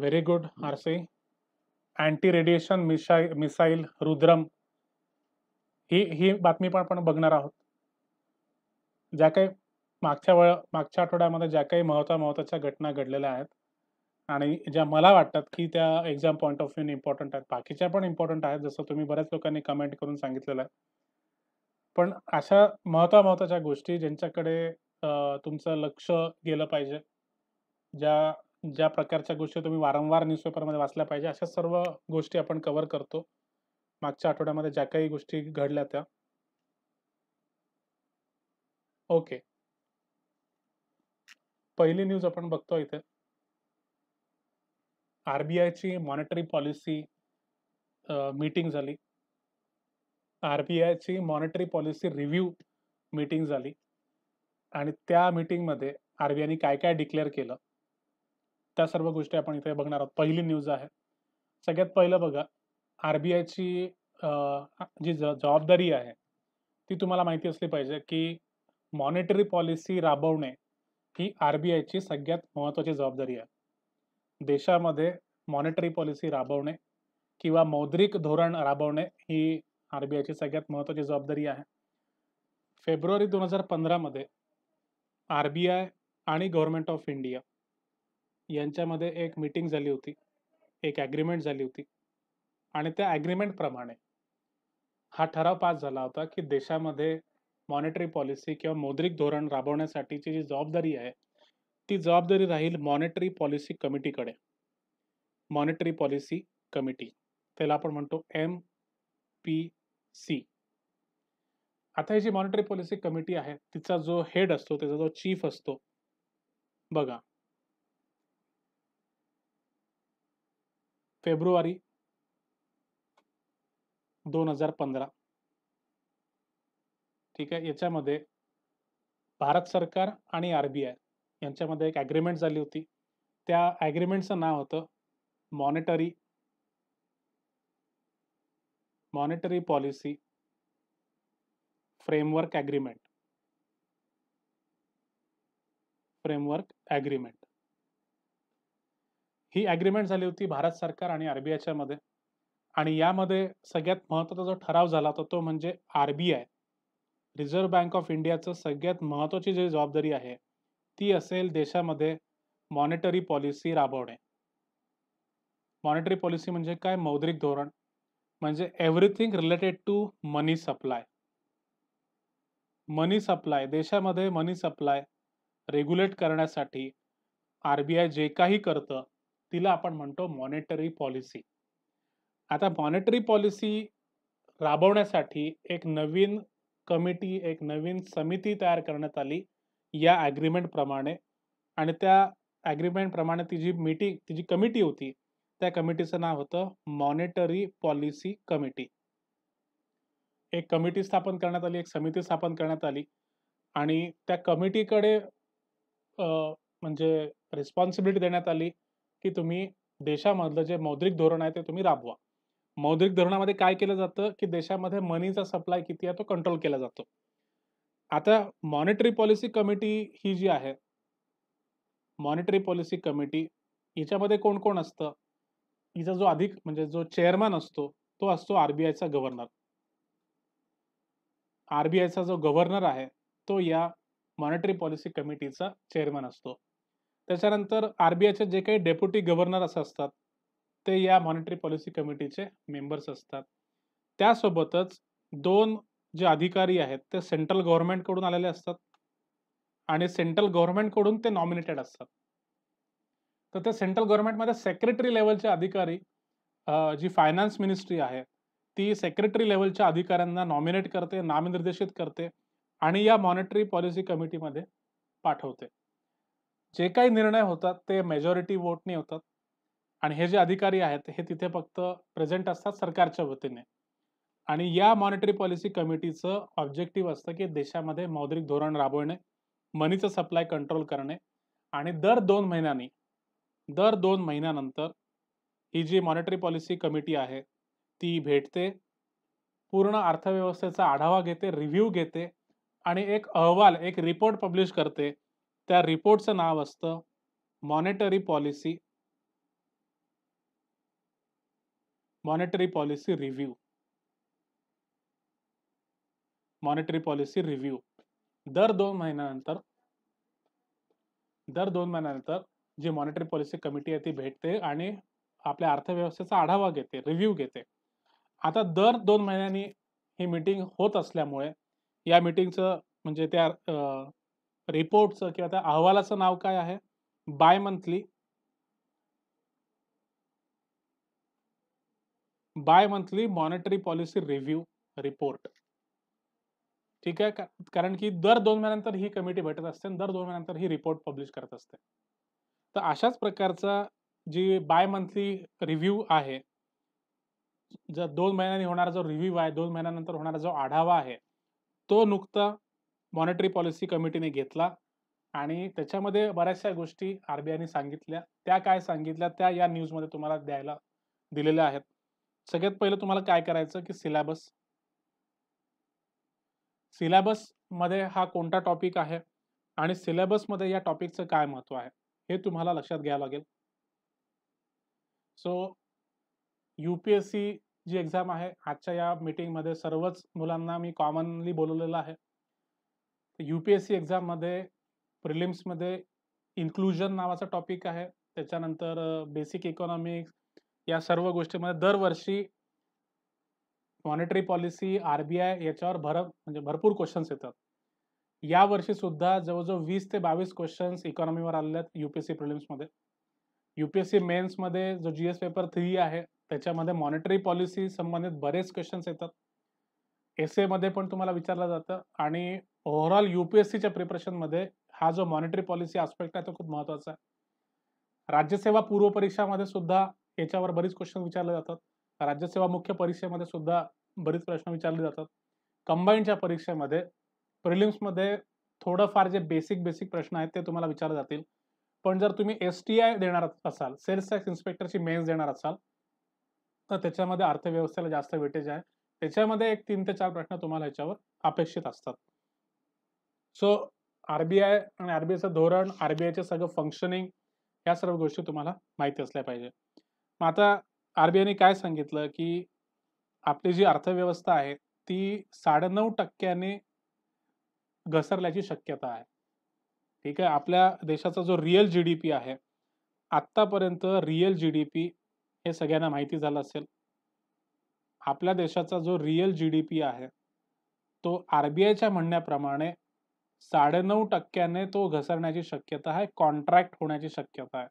Very good RC. Anti radiation missile Rudram ही ही बातमी पण आपण बघणार आहोत. ज्या काही मागच्या आठवड्यामध्ये ज्या काही महत्त्वाच्या घटना घडलेल्या आहेत आणि ज्या मला वाटतात की त्या exam point of view important आहेत. बाकीच्या पण इम्पॉर्टंट आहेत, जसं तुम्ही बऱ्याच लोकांनी कमेंट करून सांगितलेलं आहे. पण अशा महत्त्वाच्या गोष्टी ज्यांच्याकडे तुमचं लक्ष गेलं पाहिजे, ज्या ज्या प्रकारच्या गोष्टी तुम्ही वारंवार न्यूजपेपरमध्ये वाचल्या पाहिजे, अशा सर्व गोष्टी आपण कव्हर करतो. मागच्या आठवड्यामध्ये ज्या काही गोष्टी घडल्या त्या. ओके. पहिली न्यूज आपण बघतो इथे. आरबीआयची मॉनिटरी पॉलिसी मीटिंग झाली. आरबीआयची मॉनिटरी पॉलिसी रिव्ह्यू मीटिंग झाली आणि त्या मीटिंगमध्ये आरबीआयने काय काय डिक्लेअर केलं, त्या सर्व गोष्टी आपण इथे बघणार आहोत. पहिली न्यूज आहे. सगळ्यात पहिलं बघा, आरबीआयची जी जबाबदारी आहे ती तुम्हाला माहिती असली पाहिजे की मॉनिटरी पॉलिसी राबवणे ही आरबीआयची सगळ्यात महत्त्वाची जबाबदारी आहे. देशामध्ये मॉनिटरी पॉलिसी राबवणे किंवा मौद्रिक धोरण राबवणे ही आरबीआयची सगळ्यात महत्त्वाची जबाबदारी आहे. फेब्रुवारी 2015 मध्ये आरबीआय आणि गव्हर्नमेंट ऑफ इंडिया यांच्यामध्ये एक मीटिंग झाली होती, एक ॲग्रीमेंट झाली होती आणि त्या ॲग्रीमेंट प्रमाणे हा ठराव पास झाला होता की देशामध्ये मॉनिटरी पॉलिसी किंवा मौद्रिक धोरण राबवण्यासाठीची जी जबाबदारी आहे ती जबाबदारी राहील मॉनिटरी पॉलिसी कमिटीकडे. मॉनिटरी पॉलिसी कमिटी, त्याला आपण म्हणतो MPC. आता ही जी मॉनिटरी पॉलिसी कमिटी आहे तिचा जो हेड असतो, त्याचा जो चीफ असतो, बघा फेब्रुवारी 2015, ठीक आहे. याच्यामध्ये भारत सरकार आणि आरबीआय यांच्यामध्ये एक ॲग्रीमेंट झाली होती. त्या ॲग्रीमेंटचं नाव होतं मॉनिटरी पॉलिसी फ्रेमवर्क ॲग्रीमेंट. ही ॲग्रीमेंट झाली होती भारत सरकार आणि आरबीआयच्या मध्ये. आणि यामध्ये सगळ्यात महत्त्वाचा जो ठराव झाला होता तो म्हणजे आरबीआय, रिझर्व्ह बँक ऑफ इंडियाचं सगळ्यात महत्त्वाची जी जबाबदारी आहे ती असेल देशामध्ये मॉनिटरी पॉलिसी राबवणे. मॉनिटरी पॉलिसी म्हणजे काय? मौद्रिक धोरण, म्हणजे everything related to money supply. देशामध्ये मनी सप्लाय रेग्युलेट करण्यासाठी आरबीआय जे काही करतं तिला आपण म्हणतो मॉनिटरी पॉलिसी. आता मॉनिटरी पॉलिसी राबवण्यासाठी एक नवीन कमिटी, एक नवीन समिती तयार करण्यात आली या ॲग्रीमेंट प्रमाणे. आणि त्या ॲग्रीमेंट प्रमाणे ती जी कमिटी होती त्या कमिटीचं नाव होतं मॉनिटरी पॉलिसी कमिटी. एक कमिटी स्थापन करण्यात आली, एक समिती स्थापन करण्यात आली आणि त्या कमिटीकडे म्हणजे रिस्पॉन्सिबिलिटी देण्यात आली की तुम्ही देशामधलं जे मौद्रिक धोरण आहे ते तुम्ही राबवा. मौद्रिक धोरणामध्ये काय केलं जातं की देशामध्ये मनीचा सप्लाय किती आहे तो कंट्रोल केला जातो. आता मॉनिटरी पॉलिसी कमिटी ही जी आहे, मॉनिटरी पॉलिसी कमिटी, हिच्यामध्ये कोण कोण असतं? हिचा जो म्हणजे जो चेअरमन असतो तो असतो आरबीआयचा गव्हर्नर. आरबीआयचा जो गव्हर्नर आहे तो या मॉनिटरी पॉलिसी कमिटीचा चेअरमन असतो. त्याच्यानंतर आरबीआयचे जे काही डेप्युटी गव्हर्नर असतात ते या मॉनिटरी पॉलिसी कमिटीचे मेंबर्स असतात. त्यासोबतच दोन जे अधिकारी आहेत ते सेंट्रल गव्हर्नमेंट कडून आलेले असतात आणि सेंट्रल गव्हर्नमेंट कडून ते नॉमिनेटेड असतात. तर ते सेंट्रल गव्हर्नमेंटमध्ये सेक्रेटरी लेवलचे अधिकारी, जी फायनान्स मिनिस्ट्री आहे ती सेक्रेटरी लेवलच्या अधिकाऱ्यांना नॉमिनेट करते, नामनिर्देशित करते आणि या मॉनिटरी पॉलिसी कमिटीमध्ये पाठवते. जे काही निर्णय होतात ते मेजॉरिटी वोटने होतात आणि हे जे अधिकारी आहेत हे तिथे फक्त प्रेझेंट असतात सरकारच्या वतीने. आणि या मॉनिटरी पॉलिसी कमिटीचं ऑब्जेक्टिव्ह असतं की देशामध्ये मौद्रिक धोरण राबवणे, मनीचं सप्लाय कंट्रोल करणे आणि दर 2 महिन्यानंतर ही जी मॉनिटरी पॉलिसी कमिटी आहे ती भेटते, पूर्ण अर्थव्यवस्थेचा आढावा घेते, रिव्ह्यू घेते आणि एक अहवाल, एक रिपोर्ट पब्लिश करते. त्या रिपोर्टचं नाव असतं monetary policy monetary policy review. Monetary policy review दर 2 महिन्यानंतर जी मॉनिटरी पॉलिसी कमिटी आहे ती भेटते आणि आपल्या अर्थव्यवस्थेचा आढावा घेते, रिव्ह्यू घेते. आता दर 2 महिन्यांनी ही मीटिंग होत असल्यामुळे या मीटिंगचं म्हणजे त्या रिपोर्टचं किंवा त्या अहवालाचं नाव काय आहे? Bimonthly monetary policy review report. ठीक आहे का? कारण की दर 2 महिन्यानंतर ही कमिटी भेटत असते आणि दर 2 महिन्यानंतर ही रिपोर्ट पब्लिश करत असते. तर अशाच प्रकारचा जी बाय मंथली रिव्ह्यू आहे, जर 2 महिन्यांनी होणारा जो रिव्ह्यू आहे, 2 महिन्यानंतर होणारा जो आढावा आहे, तो नुकता मॉनिटरी पॉलिसी कमिटीने घेतला आणि त्याच्यामध्ये बऱ्याचशा गोष्टी आरबीआयने सांगितल्या. त्या काय सांगितल्या त्या या न्यूजमध्ये तुम्हाला द्यायला दिलेल्या आहेत. सगळ्यात पहिलं तुम्हाला काय करायचं की सिलेबसमध्ये हा कोणता टॉपिक आहे आणि सिलेबसमध्ये या टॉपिकचं काय महत्त्व आहे, हे तुम्हाला लक्षात घ्यावं लागेल. सो UPSC जी एक्झाम आहे, आजच्या या मीटिंगमध्ये सर्वच मुलांना मी कॉमनली बोलवलेलं आहे. UPSC एक्झाममध्ये प्रिलिम्समध्ये इन्क्लुजन नावाचा टॉपिक आहे. त्याच्यानंतर बेसिक इकॉनॉमिक्स या सर्व गोष्टींमध्ये दरवर्षी मॉनिटरी पॉलिसी, आरबीआय याच्यावर म्हणजे भरपूर क्वेश्चन्स येतात. यावर्षी सुद्धा जवळजवळ 20 ते 22 क्वेश्चन्स इकॉनॉमीवर आलेले आहेत UPSC प्रिलिम्समध्ये. UPSC मेन्समध्ये जो GS पेपर 3 आहे, त्याच्यामध्ये मॉनिटरी पॉलिसी संबंधित बरेच क्वेश्चन्स येतात. एसएमध्ये पण तुम्हाला विचारलं जातं आणि ओव्हरऑल UPSCच्या प्रिपरेशनमध्ये हा जो मॉनिटरी पॉलिसी आस्पेक्ट आहे तो खूप महत्त्वाचा आहे. राज्यसेवा पूर्व परीक्षामध्ये सुद्धा याच्यावर बरीच क्वेश्चन विचारले जातात. राज्यसेवा मुख्य परीक्षेमध्ये सुद्धा बरेच प्रश्न विचारले जातात. कंबाईनच्या परीक्षेमध्ये प्रिलिम्समध्ये थोडंफार जे बेसिक प्रश्न आहेत ते तुम्हाला विचारले जातील. पण जर तुम्ही STI देणार असाल, सेल्स टॅक्स इन्स्पेक्टरची मेन्स देणार असाल, तर त्याच्यामध्ये अर्थव्यवस्थेला जास्त वेटेज आहे. त्याच्यामध्ये एक 3 ते 4 प्रश्न तुम्हाला ह्याच्यावर अपेक्षित असतात. सो आरबीआय आणि आरबीआयचं धोरण, आरबीआयचं सगळं फंक्शनिंग या सर्व गोष्टी तुम्हाला माहिती असल्या पाहिजे. मग आता आरबीआयने काय सांगितलं की आपली जी अर्थव्यवस्था आहे ती 9.5% घसरल्याची शक्यता आहे. ठीक आहे. आपल्या देशाचा जो रिअल GDP आहे, आत्तापर्यंत रिअल GDP हे सगळ्यांना माहिती झालं असेल. आपल्या देशाचा जो रिअल GDP आहे, तो आरबीआयच्या म्हणण्याप्रमाणे 9.5% तो घसरण्याची शक्यता आहे, कॉन्ट्रॅक्ट होण्याची शक्यता आहे.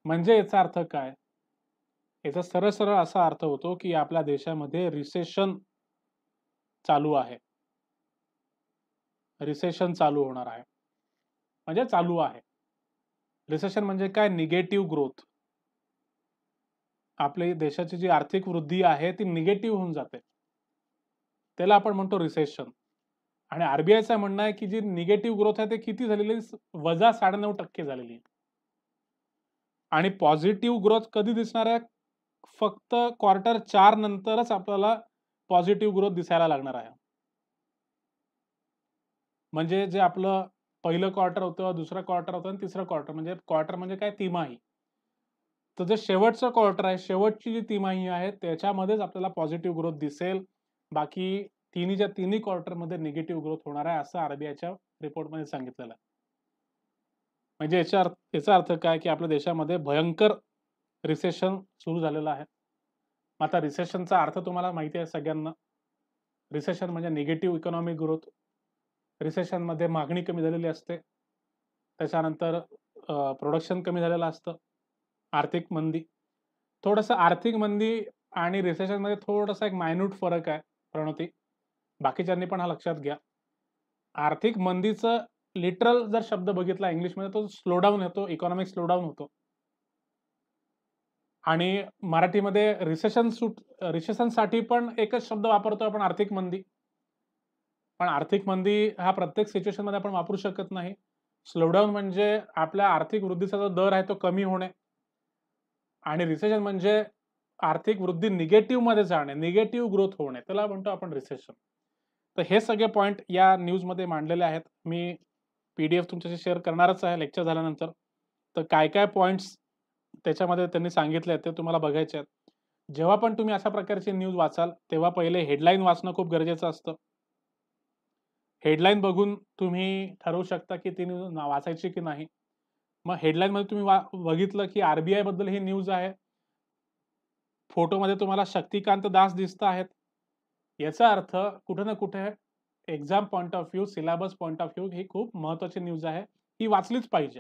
म्हणजे याचा अर्थ काय? याचा सरळ असा अर्थ होतो की आपल्या देशामध्ये रिसेशन चालू आहे. रिसेशन चालू होणार आहे. म्हणजे चालू आहे. रिसेशन म्हणजे काय? Negative growth. आपल्या देशाची जी आर्थिक वृद्धी आहे ती निगेटिव्ह होऊन जाते. त्याला आपण म्हणतो रिसेशन. आणि आरबीआयचं म्हणणं आहे की जी निगेटिव्ह ग्रोथ आहे ते किती झालेली आहे? वजा 9.5% झालेली आहे. आणि पॉझिटिव्ह ग्रोथ कधी दिसणार आहे? फक्त क्वार्टर 4 नंतरच आपल्याला पॉझिटिव्ह ग्रोथ दिसायला लागणार आहे. म्हणजे जे आपलं पहिलं क्वार्टर होतं, दुसरं क्वार्टर होतं आणि तिसरं क्वार्टर म्हणजे काय? तिमाही. तर जे शेवटचं क्वार्टर आहे, शेवटची जी तिमाही आहे त्याच्यामध्येच आपल्याला पॉझिटिव्ह ग्रोथ दिसेल. बाकी तिन्हीच्या तिन्ही क्वार्टरमध्ये निगेटिव्ह ग्रोथ होणार आहे असं आरबीआयच्या रिपोर्टमध्ये सांगितलेलं आहे. म्हणजे याचा अर्थ काय की आपल्या देशामध्ये भयंकर रिसेशन सुरू झालेलं आहे. आता रिसेशनचा अर्थ तुम्हाला माहिती आहे सगळ्यांना. रिसेशन म्हणजे निगेटिव्ह इकॉनॉमिक ग्रोथ. रिसेशनमध्ये मागणी कमी झालेली असते. त्याच्यानंतर प्रोडक्शन कमी झालेलं असतं. आर्थिक मंदी. थोडंसं आर्थिक मंदी आणि रिसेशनमध्ये थोडासा एक मायन्यूट फरक आहे प्रणोती. बाकीच्यांनी पण हा लक्षात घ्या. आर्थिक मंदीचं लिटरल जर शब्द बघितला इंग्लिशमध्ये तो स्लोडाऊन होतो, इकॉनॉमिक स्लोडाऊन होतो. आणि मराठीमध्ये रिसेशनसाठी पण एकच शब्द वापरतो आपण, आर्थिक मंदी. पण आर्थिक मंदी हा प्रत्येक सिच्युएशनमध्ये आपण वापरू शकत नाही. स्लोडाऊन म्हणजे आपल्या आर्थिक वृद्धीचा जो दर आहे तो कमी होणे आणि रिसेशन म्हणजे आर्थिक वृद्धी निगेटिव्हमध्ये जाणे, निगेटिव्ह ग्रोथ होणे, त्याला म्हणतो आपण रिसेशन. तर हे सगळे पॉइंट या न्यूजमध्ये मांडलेले आहेत. मी PDF तुमच्याशी शेअर करणारच आहे लेक्चर झाल्यानंतर. तर काय-काय पॉइंट्स त्याच्यामध्ये त्यांनी सांगितले आहेत ते तुम्हाला बघायचे आहेत. जेव्हा पण तुम्ही अशा प्रकारची न्यूज वाचाल तेव्हा पहिले हेडलाईन वाचणं खूप गरजेचं असतं. हेडलाईन बघून तुम्ही ठरवू शकता की ती न्यूज वाचायची की नाही. मग हेडलाईनमध्ये तुम्ही बघितलं की आर-बी-आय बद्दल ही न्यूज आहे. फोटोमध्ये तुम्हाला शक्तिकांत दास दिसत आहेत. याचा अर्थ कुठे ना कुठे exam point of view, syllabus point of view ही खूप महत्त्वाची न्यूज आहे. ही वाचलीच पाहिजे.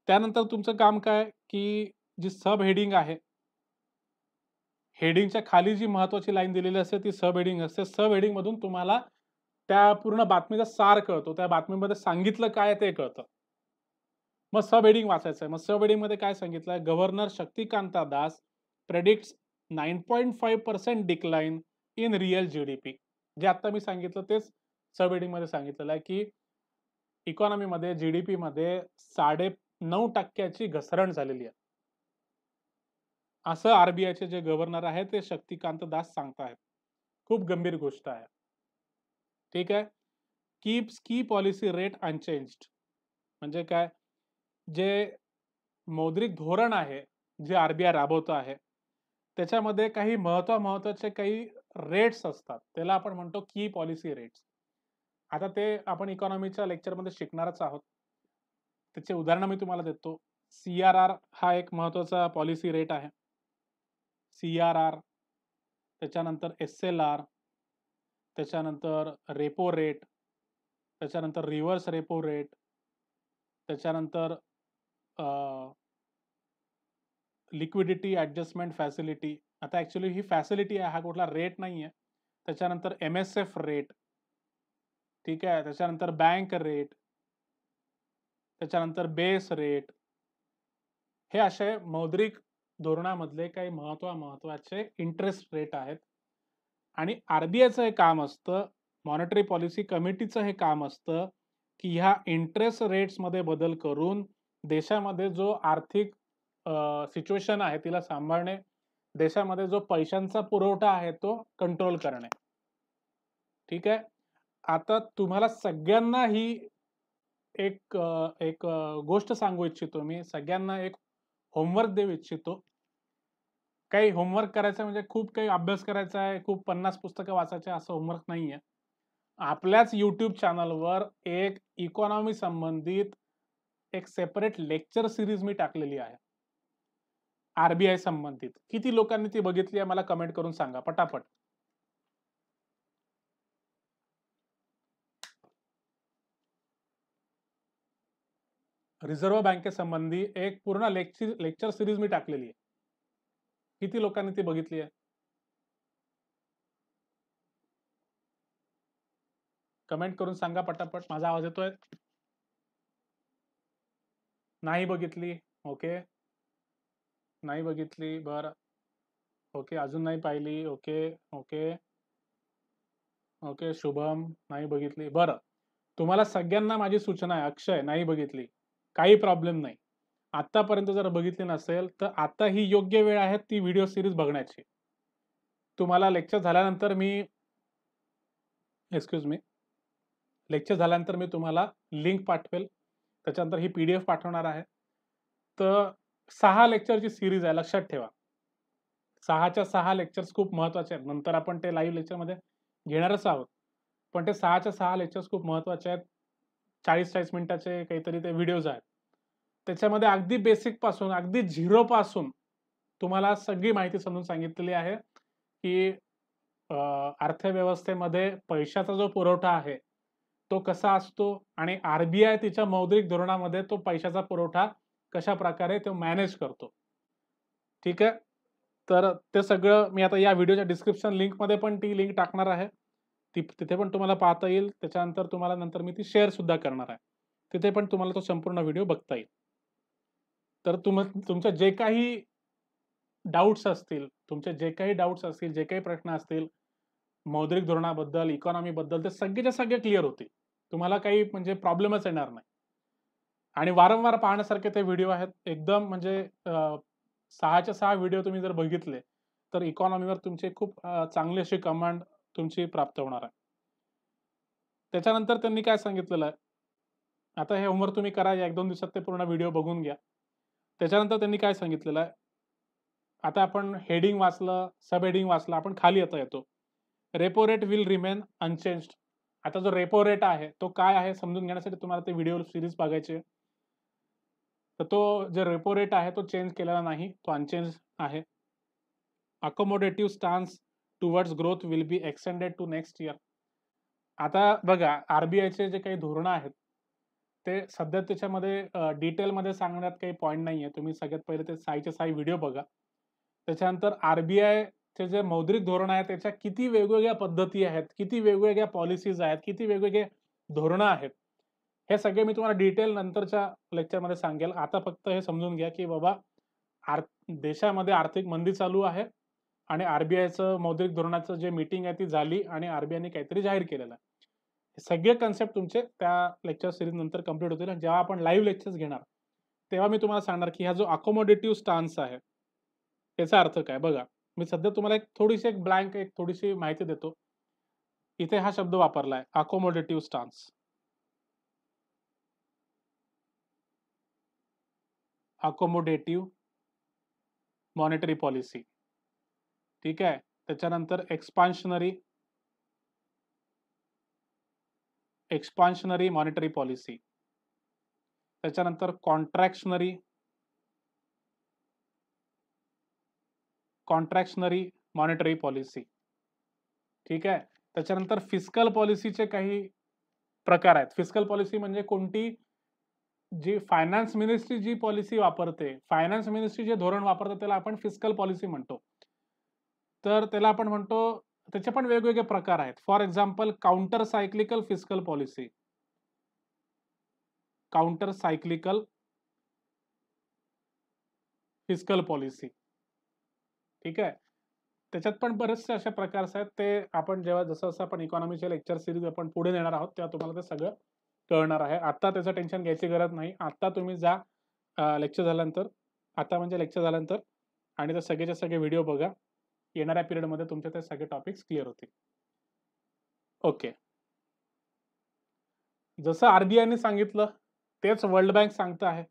त्यानंतर तुमचं काम काय, की जी सब हेडिंग आहे, हेडिंगच्या खाली जी महत्त्वाची लाईन दिलेली असते ती सब हेडिंग असते. सब हेडिंगमधून तुम्हाला त्या पूर्ण बातमीचा सार कळतो. त्या बातमीमध्ये सांगितलं काय ते कळतं. मग सब हेडिंग वाचायचं आहे. मग सब हेडिंगमध्ये काय सांगितलंय? Governor Shaktikanta Das predicts 9.5% decline in real GDP. जे आता मी सांगितलं तेच सब हेडिंगमध्ये सांगितलेलं आहे, की इकॉनॉमीमध्ये जीडीपीमध्ये 9.5% घसरण झालेली आहे. असं आर-बी-आयचे जे गव्हर्नर आहेत ते शक्तिकांत दास सांगतायत. खूप गंभीर गोष्ट आहे. ठीक आहे. कीप्स की पॉलिसी रेट अनचेंज्ड. म्हणजे काय? जे मौद्रिक धोरण आहे, जे आर-बी-आय राबवतं आहे, त्याच्यामध्ये काही महत्त्वाचे काही रेट्स असतात. त्याला आपण म्हणतो की पॉलिसी रेट्स. आता ते आपण इकॉनॉमीच्या लेक्चरमध्ये शिकणारच आहोत. त्याचे उदाहरणं मी तुम्हाला देतो. सी-आर-आर हा एक महत्त्वाचा पॉलिसी रेट आहे. सी-आर-आर, त्याच्यानंतर एस-एल-आर, त्याच्यानंतर रेपो रेट, त्याच्यानंतर रिव्हर्स रेपो रेट, त्याच्यानंतर लिक्विडिटी ॲडजस्टमेंट फॅसिलिटी. आता ॲक्चुअली ही फॅसिलिटी आहे, हा कुठला रेट नाहीये. त्याच्यानंतर एम-एस-एफ रेट, ठीक आहे. त्याच्यानंतर बँक रेट, त्याच्यानंतर बेस रेट. हे असे मौद्रिक धोरणामधले काही महत्त्वाचे इंटरेस्ट रेट आहेत. आणि आर-बी-आयचं हे काम असतं, मॉनिटरी पॉलिसी कमिटीचं हे काम असतं, की ह्या इंटरेस्ट रेट्समध्ये बदल करून देशामध्ये जो आर्थिक सिच्युएशन आहे तिला सांभाळणे, देशामध्ये जो पैशांचा पुरवठा आहे तो कंट्रोल करणे. ठीक आहे. आता तुम्हाला सगळ्यांना ही एक गोष्ट सांगू इच्छितो मी. सगळ्यांना एक होमवर्क देऊ इच्छितो. काही होमवर्क करायचं म्हणजे खूप काही अभ्यास करायचा आहे, खूप 50 पुस्तकं वाचायची आहे असं होमवर्क नाहीये. आपल्याच YouTube चॅनलवर एक इकॉनॉमी संबंधित एक सेपरेट लेक्चर सीरीज मी टाकलेली आहे. आर-बी-आय संबंधित. किती लोकांनी ती बघितली आहे मला कमेंट करून सांगा पटापट. रिझर्व्ह बँकेसंबंधी एक पूर्ण लेक्चर सीरीज मी टाकलेली आहे. किती लोकांनी ती बघितली आहे? कमेंट करून सांगा पटापट. माझा आवाज येतोय? नाही बघितली. ओके. नाही बघितली. बरं. ओके. अजून नाही पाहिली. ओके. ओके. ओके. शुभम नाही बघितली. बरं. तुम्हाला सगळ्यांना माझी सूचना आहे. अक्षय नाही बघितली. काही प्रॉब्लेम नाही. आत्तापर्यंत जर बघितली नसेल तर आता ही योग्य वेळ आहे ती व्हिडिओ सीरीज बघण्याची. तुम्हाला लेक्चर झाल्यानंतर मी एक्सक्यूज मी. लेक्चर झाल्यानंतर मी तुम्हाला लिंक पाठवेल. त्याच्यानंतर ही पी-डी-एफ पाठवणार आहे. तर 6 लेक्चरची सीरीज आहे लक्षात ठेवा. 6च्या 6 लेक्चर्स खूप महत्त्वाचे आहेत. नंतर आपण ते लाईव्ह लेक्चरमध्ये घेणारच आहोत. पण ते 6च्या 6 लेक्चर्स खूप महत्त्वाचे आहेत. 40-40 मिनिटाचे काहीतरी ते व्हिडिओज आहेत. त्याच्यामध्ये अगदी बेसिक पासून, अगदी झिरो पासून तुम्हाला सगळी माहिती समजून सांगितलेली आहे, की अर्थव्यवस्थेमध्ये पैशाचा जो पुरवठा आहे, तो कसा असतो आणि आर-बी-आय तिच्या मौद्रिक धोरणामध्ये तो पैशाचा पुरवठा कशाप्रकारे तो मॅनेज करतो. ठीक आहे. तर ते सगळं मी आता या व्हिडिओच्या डिस्क्रिप्शन लिंकमध्ये पण ती लिंक टाकणार आहे. तिथे पण तुम्हाला पाहता येईल. त्याच्यानंतर तुम्हाला नंतर मी ती शेअर सुद्धा करणार आहे. तिथे पण तुम्हाला तो संपूर्ण व्हिडिओ बघता येईल. तर तुमचे जे काही डाउट्स असतील, जे काही प्रश्न असतील, मौद्रिक धोरणाबद्दल, इकॉनॉमीबद्दल ते सगळेच्या सगळे क्लिअर होतील. तुम्हाला काही म्हणजे प्रॉब्लेमच येणार नाही. आणि वारंवार पाहण्यासारखे ते व्हिडिओ आहेत. एकदम म्हणजे 6च्या 6 व्हिडिओ तुम्ही जर बघितले, तर इकॉनॉमीवर तुमची खूप चांगली अशी कमांड तुमची प्राप्त होणार आहे. त्याच्यानंतर त्यांनी काय सांगितलेलं आहे, आता हे होमवर्क तुम्ही करा. या 1-2 दिवसात ते पूर्ण व्हिडिओ बघून घ्या. त्याच्यानंतर त्यांनी काय सांगितलेलं आहे, आता आपण हेडिंग वाचलं, सब हेडिंग वाचलं, आपण खाली आता येतो. Repo rate will remain unchanged. आता जो रेपो रेट आहे तो काय आहे समजून घेण्यासाठी तुम्हाला ते व्हिडिओ सिरीज बघायचे. तर तो जो रेपो रेट आहे तो चेंज केलेला नाही, तो अनचेंज आहे. Accommodative stance towards growth will be extended to next year. आता बघा आरबीआयचे जे काही धोरणं आहेत ते सध्या त्याच्यामध्ये डिटेलमध्ये सांगण्यात काही पॉईंट नाहीये. तुम्ही सगळ्यात पहिले ते 6चे 6 व्हिडिओ बघा. त्याच्यानंतर आरबीआयचे जे मौद्रिक धोरण आहे त्याच्या किती वेगवेगळ्या पद्धती आहेत, किती वेगवेगळ्या पॉलिसीज आहेत, किती वेगवेगळे धोरणं आहेत, हे सगळे मी तुम्हाला डिटेल नंतरच्या लेक्चरमध्ये सांगेल. आता फक्त हे समजून घ्या की बाबा देशामध्ये आर्थिक मंदी चालू आहे आणि आरबीआयचं मौद्रिक धोरणाचं जे मीटिंग आहे ती झाली आणि आरबीआयने काहीतरी जाहीर केलेलं आहे. हे सगळे कन्सेप्ट तुमचे त्या लेक्चर सिरीज नंतर कंप्लीट होतील. जेव्हा आपण लाईव्ह लेक्चर्स घेणार तेव्हा मी तुम्हाला सांगणार की हा जो अकोमोडेटिव्ह स्टान्स आहे त्याचा अर्थ काय. बघा मी सध्या तुम्हाला एक थोडीशी माहिती देतो. इथे हा शब्द वापरलाय अकोमोडेटिव्ह स्टान्स. अकोमोडेटिव्ह मॉनिटरी पॉलिसी, ठीक आहे. त्याच्यानंतर एक्सपान्शनरी मॉनिटरी पॉलिसी, त्याच्यानंतर कॉन्ट्रॅक्शनरी मॉनिटरी पॉलिसी, ठीक आहे. त्याच्यानंतर फिस्कल पॉलिसीचे काही प्रकार आहेत. फिस्कल पॉलिसी म्हणजे कोणती जी फायनान्स मिनिस्ट्री जी पॉलिसी वापरते, फायनान्स मिनिस्ट्री जे धोरण वापरते त्याला आपण फिस्कल पॉलिसी म्हणतो. तर त्याला आपण म्हणतो त्याचे पण वेगवेगळे प्रकार आहेत. For example counter cyclical fiscal policy, counter cyclical fiscal policy, ठीक आहे. त्याच्यात पण बरेचसे असे प्रकार आहेत. ते आपण जेव्हा जसं आपण इकॉनॉमीचे लेक्चर सिरीज आपण पुढे नेणार आहोत तेव्हा तुम्हाला ते सगळं कळणार आहे. आता त्याचं टेन्शन घ्यायची गरज नाही. आता तुम्ही जा लेक्चर झाल्यानंतर, आता म्हणजे लेक्चर झाल्यानंतर आणि ते सगळेचे सगळे व्हिडिओ बघा. येणाऱ्या पिरियडमध्ये तुमचे ते सगळे टॉपिक्स क्लिअर होतील. ओके. जसं आरबीआयने सांगितलं तेच वर्ल्ड बँक सांगत आहे.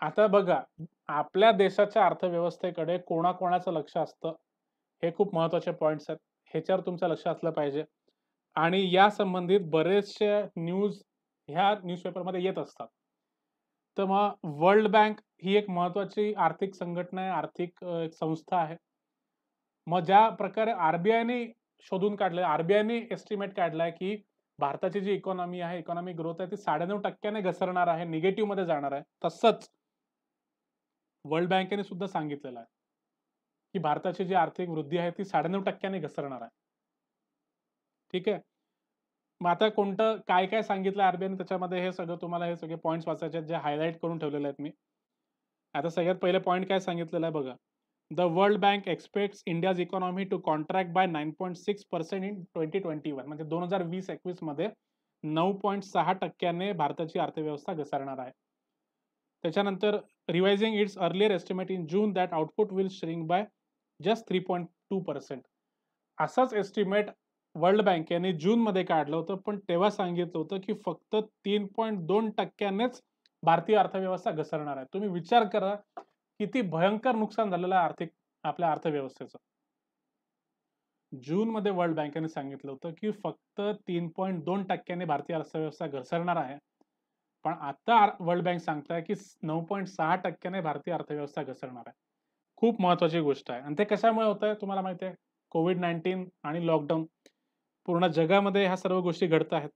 आता बघा आपल्या देशाच्या अर्थव्यवस्थेकडे कोणाकोणाचं लक्ष असतं हे खूप महत्वाचे पॉइंट्स आहेत. ह्याच्यावर तुमचं लक्ष असलं पाहिजे आणि या संबंधित बरेचसे न्यूज ह्या न्यूजपेपरमध्ये येत असतात. तर मग वर्ल्ड बँक ही एक महत्वाची आर्थिक संघटना आहे, आर्थिक एक संस्था आहे. मग ज्या प्रकारे आरबीआयने शोधून काढलंय, आरबीआयने एस्टिमेट काढलाय की भारताची जी इकॉनॉमी आहे, इकॉनॉमिक ग्रोथ आहे ती 9.5% घसरणार आहे, निगेटिव्ह मध्ये जाणार आहे. तसंच वर्ल्ड बँकेने सुद्धा सांगितलेलं आहे की भारताची जी आर्थिक वृद्धी आहे ती 9.5% घसरणार आहे. ठीक आहे. मग आता कोणतं काय काय सांगितलं आरबीआयने त्याच्यामध्ये हे सगळं तुम्हाला हे सगळे पॉईंट्स वाचायचे आहेत जे हायलाइट करून ठेवलेले आहेत मी. आता सगळ्यात पहिले पॉईंट काय सांगितलेलं आहे बघा. The World Bank expects India's economy to contract by 9.6% in 2021 म्हणजे 2020-21 मध्ये 9.6% भारताची अर्थव्यवस्था घसरणार आहे. त्याच्यानंतर revising it's earlier estimate in June that output will shrink by just 3.2%. असाच एस्टिमेट वर्ल्ड बँकेने जून मध्ये काढलं होतं, पण तेव्हा सांगितलं होतं की फक्त 3.2%नेच भारतीय अर्थव्यवस्था घसरणार आहे. तुम्ही विचार करा किती भयंकर नुकसान झालेलं आहे आर्थिक आपल्या अर्थव्यवस्थेचं. जून मध्ये वर्ल्ड बँकेने सांगितलं होतं की फक्त 3.2%ने भारतीय अर्थव्यवस्था घसरणार आहे, पण आता वर्ल्ड बँक सांगताय की 9.6%ने भारतीय अर्थव्यवस्था घसरणार आहे. खूप महत्वाची गोष्ट आहे आणि ते कशामुळे होत आहे तुम्हाला माहिती आहे. कोविड-19 आणि लॉकडाऊन पूर्ण जगामध्ये ह्या सर्व गोष्टी घडत आहेत.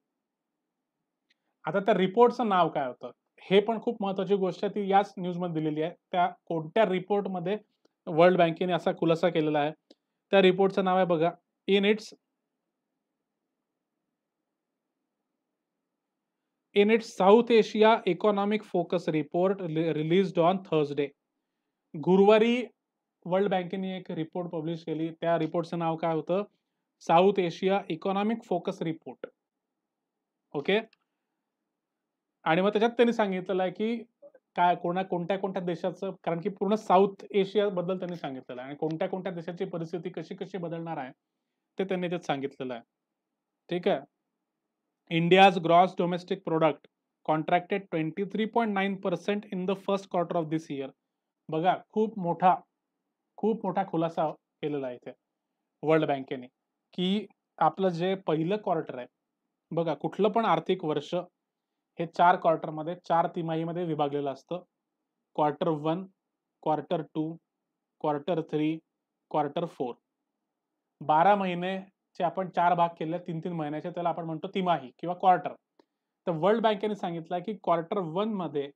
आता त्या रिपोर्टचं नाव काय होतं हे पण खूप महत्वाची गोष्ट आहे. ती याच न्यूज मध्ये दिलेली आहे. त्या कोणत्या रिपोर्टमध्ये वर्ल्ड बँकेने असा खुलासा केलेला आहे. त्या रिपोर्टचं नाव आहे बघा in its south Asia economic focus report released on Thursday. गुरुवारी वर्ल्ड बँकेने एक रिपोर्ट पब्लिश केली. त्या रिपोर्टचं नाव काय होतं south Asia economic focus report. Okay. आणि मग त्याच्यात त्यांनी सांगितलेलं आहे की काय कोणत्या देशाचं, कारण की पूर्ण साऊथ एशिया बद्दल त्यांनी सांगितलेलं आहे आणि कोणत्या देशाची परिस्थिती कशी कशी बदलणार आहे ते त्यांनी त्यात सांगितलेलं आहे. ठीक आहे. India's gross domestic product contracted 23.9% in the first quarter of this year. बघा खूप मोठा खूप मोठा खुलासा केलेला आहे इथे वर्ल्ड बँकेने, की आपलं जे पहिलं क्वार्टर आहे, बघा कुठलं पण आर्थिक वर्ष हे 4 क्वार्टरमध्ये 4 तिमाहीमध्ये विभागलेलं असतं. Quarter 1, quarter 2, quarter 3, quarter 4. 12 महिन्याचे आपण 4 भाग केले 3-3 महिन्याचे, त्याला आपण म्हणतो तिमाही किंवा क्वार्टर. तर वर्ल्ड बँकेने सांगितलं की क्वार्टर 1 मध्ये,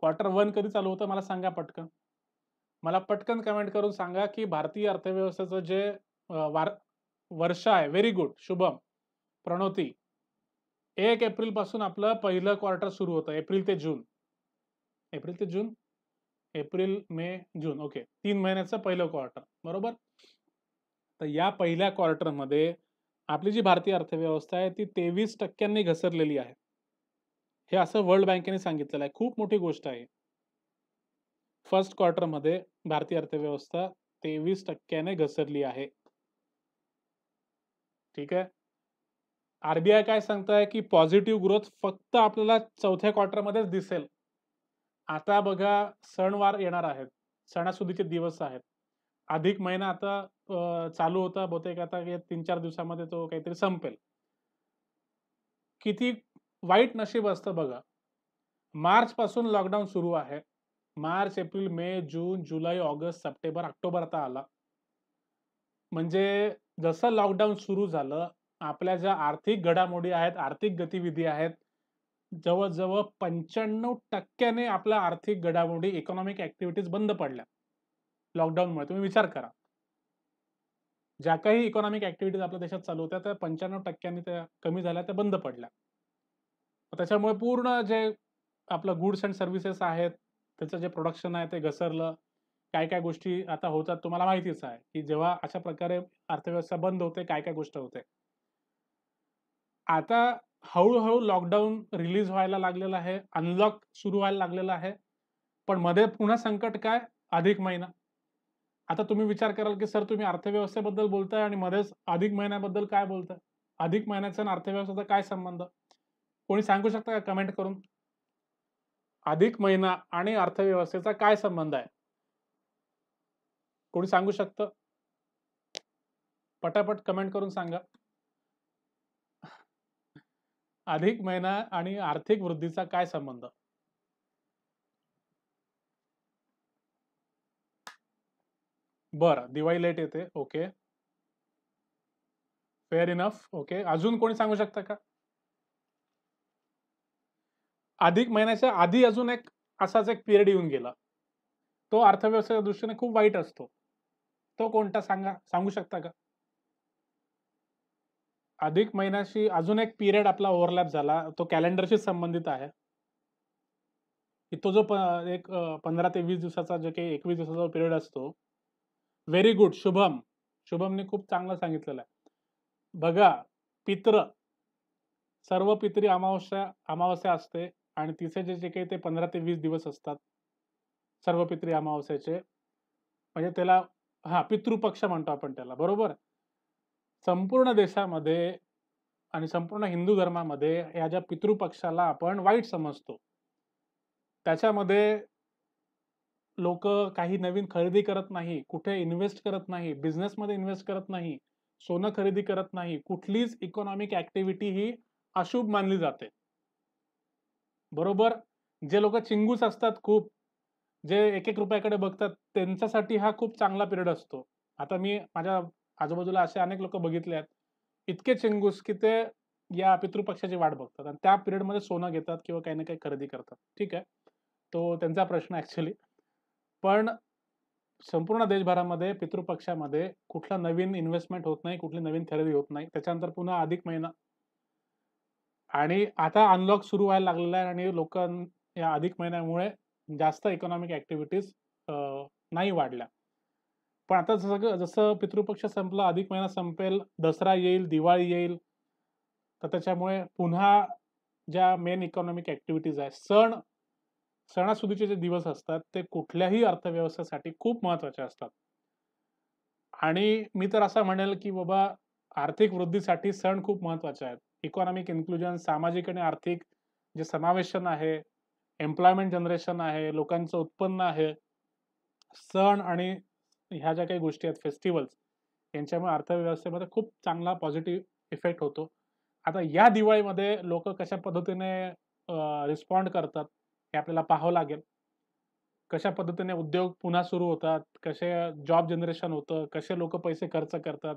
क्वार्टर 1 कधी चालू होतं मला सांगा पटकन. मला पटकन कमेंट करून सांगा की भारतीय अर्थव्यवस्थेचं जे वर्ष आहे. Very good Shubham, Pranoti. 1 April पासून आपलं पहिलं क्वार्टर सुरू होतं. एप्रिल ते जून. एप्रिल ते जून? एप्रिल, मे, जून. ओके. 3 महिन्याचं पहिलं क्वार्टर. बरोबर? तर या पहिल्या क्वार्टरमध्ये आपली जी भारतीय अर्थव्यवस्था आहे ती 23% घसरलेली आहे. हे असं वर्ल्ड बँकेने सांगितलेलं आहे. खूप मोठी गोष्ट आहे. फर्स्ट क्वार्टरमध्ये भारतीय अर्थव्यवस्था 23% घसरली आहे. ठीक आहे. आरबीआय काय सांगताय की पॉझिटिव्ह ग्रोथ फक्त आपल्याला चौथ्या क्वार्टरमध्येच दिसेल. आता बघा सणवार येणार आहेत. सणासुदीचे दिवस आहेत. अधिक महिना आता चालू होता. बहुतेक आता 3-4 दिवसामध्ये तो काहीतरी संपेल. किती वाईट नशीब असतं बघा. मार्च पासून लॉकडाऊन सुरू आहे. मार्च, एप्रिल, मे, जून, जुलै, ऑगस्ट, सप्टेंबर, ऑक्टोबर आता आला. म्हणजे जसं लॉकडाऊन सुरू झालं, आपल्या ज्या आर्थिक घडामोडी आहेत, आर्थिक गतिविधी आहेत, जवळ-जवळ 95% आपल्या आर्थिक घडामोडी, इकॉनॉमिक ॲक्टिव्हिटीज बंद पडल्या. लॉकडाऊनमुळे. तुम्ही विचार करा. ज्या काही इकॉनॉमिक ॲक्टिव्हिटीज आपल्या देशात चालू होत्या, त्या 95% त्या कमी झाल्या, त्या बंद पडल्या. त्याच्यामुळे पूर्ण जे आपलं गुड्स एंड सर्व्हिसेस आहेत, त्याचं जे प्रोडक्शन आहे ते घसरलं. काय-काय गोष्टी आता होतात तुम्हाला माहितीच आहे, की जेव्हा अशा प्रकारे अर्थव्यवस्था बंद होते, काय-काय गोष्ट होते. आता हळू-हळू लॉकडाऊन रिलीज व्हायला लागलेलं आहे. अनलॉक सुरू व्हायला लागलेलं आहे. पण मध्ये पुन्हा संकट काय? अधिक महिना. आता तुम्ही विचार कराल, की सर तुम्ही अर्थव्यवस्थेबद्दल बोलताय आणि मध्येच अधिक महिन्याबद्दल काय बोलताय? अधिक महिन्याचा आणि अर्थव्यवस्थेचा काय संबंध? कोणी सांगू शकता का कमेंट करून? अधिक महिना आणि अर्थव्यवस्थेचा काय संबंध आहे? कोणी सांगू शकतं? पटापट कमेंट करून सांगा. अधिक महिना आणि आर्थिक वृद्धीचा काय संबंध? बरं, दिवाळी लेट येते. ओके. Fair enough. ओके. अजून कोणी सांगू शकता का? अधिक महिन्याच्या आधी अजून एक असाच एक पिरियड येऊन गेला. तो अर्थव्यवस्थेच्या दृष्टीने खूप वाईट असतो. तो कोणता सांगा? सांगू शकता का? अधिक महिन्याशी अजून एक पिरियड आपला ओव्हरलॅप झाला. तो कॅलेंडरशी संबंधित आहे. की तो जो एक 15 ते 20 दिवसाचा जो काही 21 दिवसाचा पिरियड असतो. Very good Shubham. शुभमने खूप चांगलं सांगितलेलं आहे. बघा, पित्र सर्व पितरी अमावास्या असते आणि तिचे जे काही ते 15 ते 20 दिवस असतात. सर्व पितरी अमावास्येचे. म्हणजे त्याला पितृपक्ष म्हणतो आपण त्याला, बरोबर? संपूर्ण देशामध्ये आणि संपूर्ण हिंदू धर्मामध्ये या ज्या पितृपक्षाला आपण वाईट समजतो. त्याच्यामध्ये लोकं काही नवीन खरेदी करत नाही, कुठे इन्व्हेस्ट करत नाही, बिझनेसमध्ये इन्व्हेस्ट करत नाही, सोनं खरेदी करत नाही. कुठलीच इकॉनॉमिक ॲक्टिव्हिटी ही अशुभ मानली जाते. बरोबर? जे लोकं चिंगूस असतात खूप, जे ₹1-1 रुपयाकडे बघतात, त्यांच्यासाठी हा खूप चांगला पिरियड असतो. आता मी माझ्या आजूबाजूला असे अनेक लोकं बघितले आहेत. इतके चिंगूस, की ते या पितृपक्षाची वाट बघतात आणि त्या पिरियडमध्ये सोनं घेतात किंवा काही ना काही खरेदी करतात. ठीक आहे. तो त्यांचा प्रश्न ॲक्चुअली. पण संपूर्ण देशभरामध्ये पितृपक्षामध्ये कुठला नवीन इन्व्हेस्टमेंट होत नाही, कुठली नवीन खरेदी होत नाही. त्याच्यानंतर पुन्हा अधिक महिना आणि आता अनलॉक सुरू व्हायला लागलेला आहे आणि या अधिक महिन्यामुळे जास्त इकॉनॉमिक ॲक्टिव्हिटीज नाही वाढल्या. पण आता जसं जसं पितृपक्ष संपला, अधिक महिना संपेल, दसरा येईल, दिवाळी येईल, तर त्याच्यामुळे पुन्हा ज्या मेन इकॉनॉमिक ॲक्टिव्हिटीज आहेत, सणासुदीचे जे दिवस असतात, ते कुठल्याही अर्थव्यवस्थेसाठी खूप महत्त्वाचे असतात. आणि मी तर असं म्हणेल, की बाबा आर्थिक वृद्धीसाठी सण खूप महत्त्वाचे आहेत. इकॉनॉमिक इन्क्लुजन, सामाजिक आणि आर्थिक जे समावेशन आहे, एम्प्लॉयमेंट जनरेशन आहे, लोकांचं उत्पन्न आहे, सण आणि ह्या ज्या काही गोष्टी आहेत, फेस्टिवल्स, यांच्यामुळे अर्थव्यवस्थेमध्ये खूप चांगला पॉझिटिव्ह इफेक्ट होतो. आता या दिवाळीमध्ये लोकं कशा पद्धतीने रिस्पॉन्ड करतात, हे आपल्याला पाहावं लागेल. कशा पद्धतीने उद्योग पुन्हा सुरू होतात, कसे जॉब जनरेशन होतं, कसे लोकं पैसे खर्च करतात.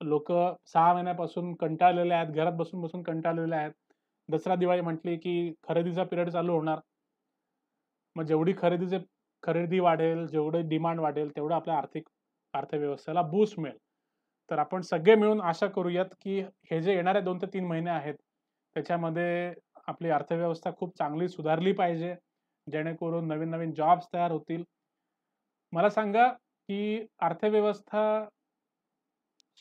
लोकं 6 महिन्यापासून कंटाळलेले आहेत, घरात बसून-बसून कंटाळलेले आहेत. दसरा, दिवाळी म्हटली की खरेदीचा पिरियड चालू होणार. मग जेवढी खरेदी वाढेल, जेवढी डिमांड वाढेल, तेवढं आपल्या अर्थव्यवस्थेला बूस्ट मिळेल. तर आपण सगळे मिळून आशा करूयात, की हे जे येणारे 2 ते 3 महिने आहेत, त्याच्यामध्ये आपली अर्थव्यवस्था खूप चांगली सुधारली पाहिजे. जेणेकरून नवीन-नवीन जॉब्स तयार होतील. मला सांगा, की अर्थव्यवस्था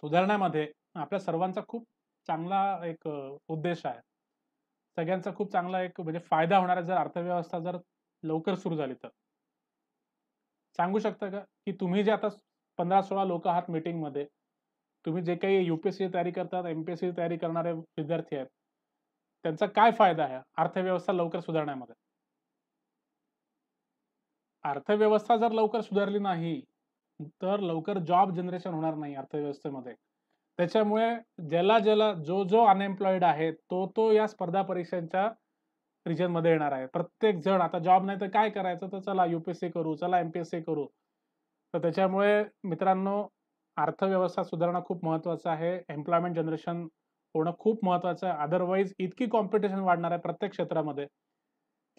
सुधारण्यामध्ये आपल्या सर्वांचा खूप चांगला एक उद्देश आहे. सगळ्यांचा खूप चांगला एक म्हणजे फायदा होणार आहे, जर अर्थव्यवस्था जर लवकर सुरू झाली तर. सांगू शकता का, की तुम्ही जे आता 15-16 लोकं आहात मीटिंगमध्ये, तुम्ही जे काही यू-पी-एस-सीची तयारी करतात, एम-पी-एस-सीची तयारी करणारे विद्यार्थी आहेत, त्यांचा काय फायदा आहे अर्थव्यवस्था लवकर सुधारण्यामध्ये? अर्थव्यवस्था जर लवकर सुधारली नाही, तर लवकर जॉब जनरेशन होणार नाही अर्थव्यवस्थेमध्ये. त्याच्यामुळे ज्याला जो अनएम्प्लॉईड आहे, तो या स्पर्धा परीक्षांच्या रिजनमध्ये येणार आहे. प्रत्येक जण आता जॉब नाही तर काय करायचं? तर चला यू-पी-एस-सी करू, चला एम-पी-एस-सी करू. तर त्याच्यामुळे मित्रांनो, अर्थव्यवस्था सुधारणं खूप महत्त्वाचं आहे. एम्प्लॉयमेंट जनरेशन होणं खूप महत्त्वाचं आहे. अदरवाईज इतकी कॉम्पिटिशन वाढणार आहे प्रत्येक क्षेत्रामध्ये,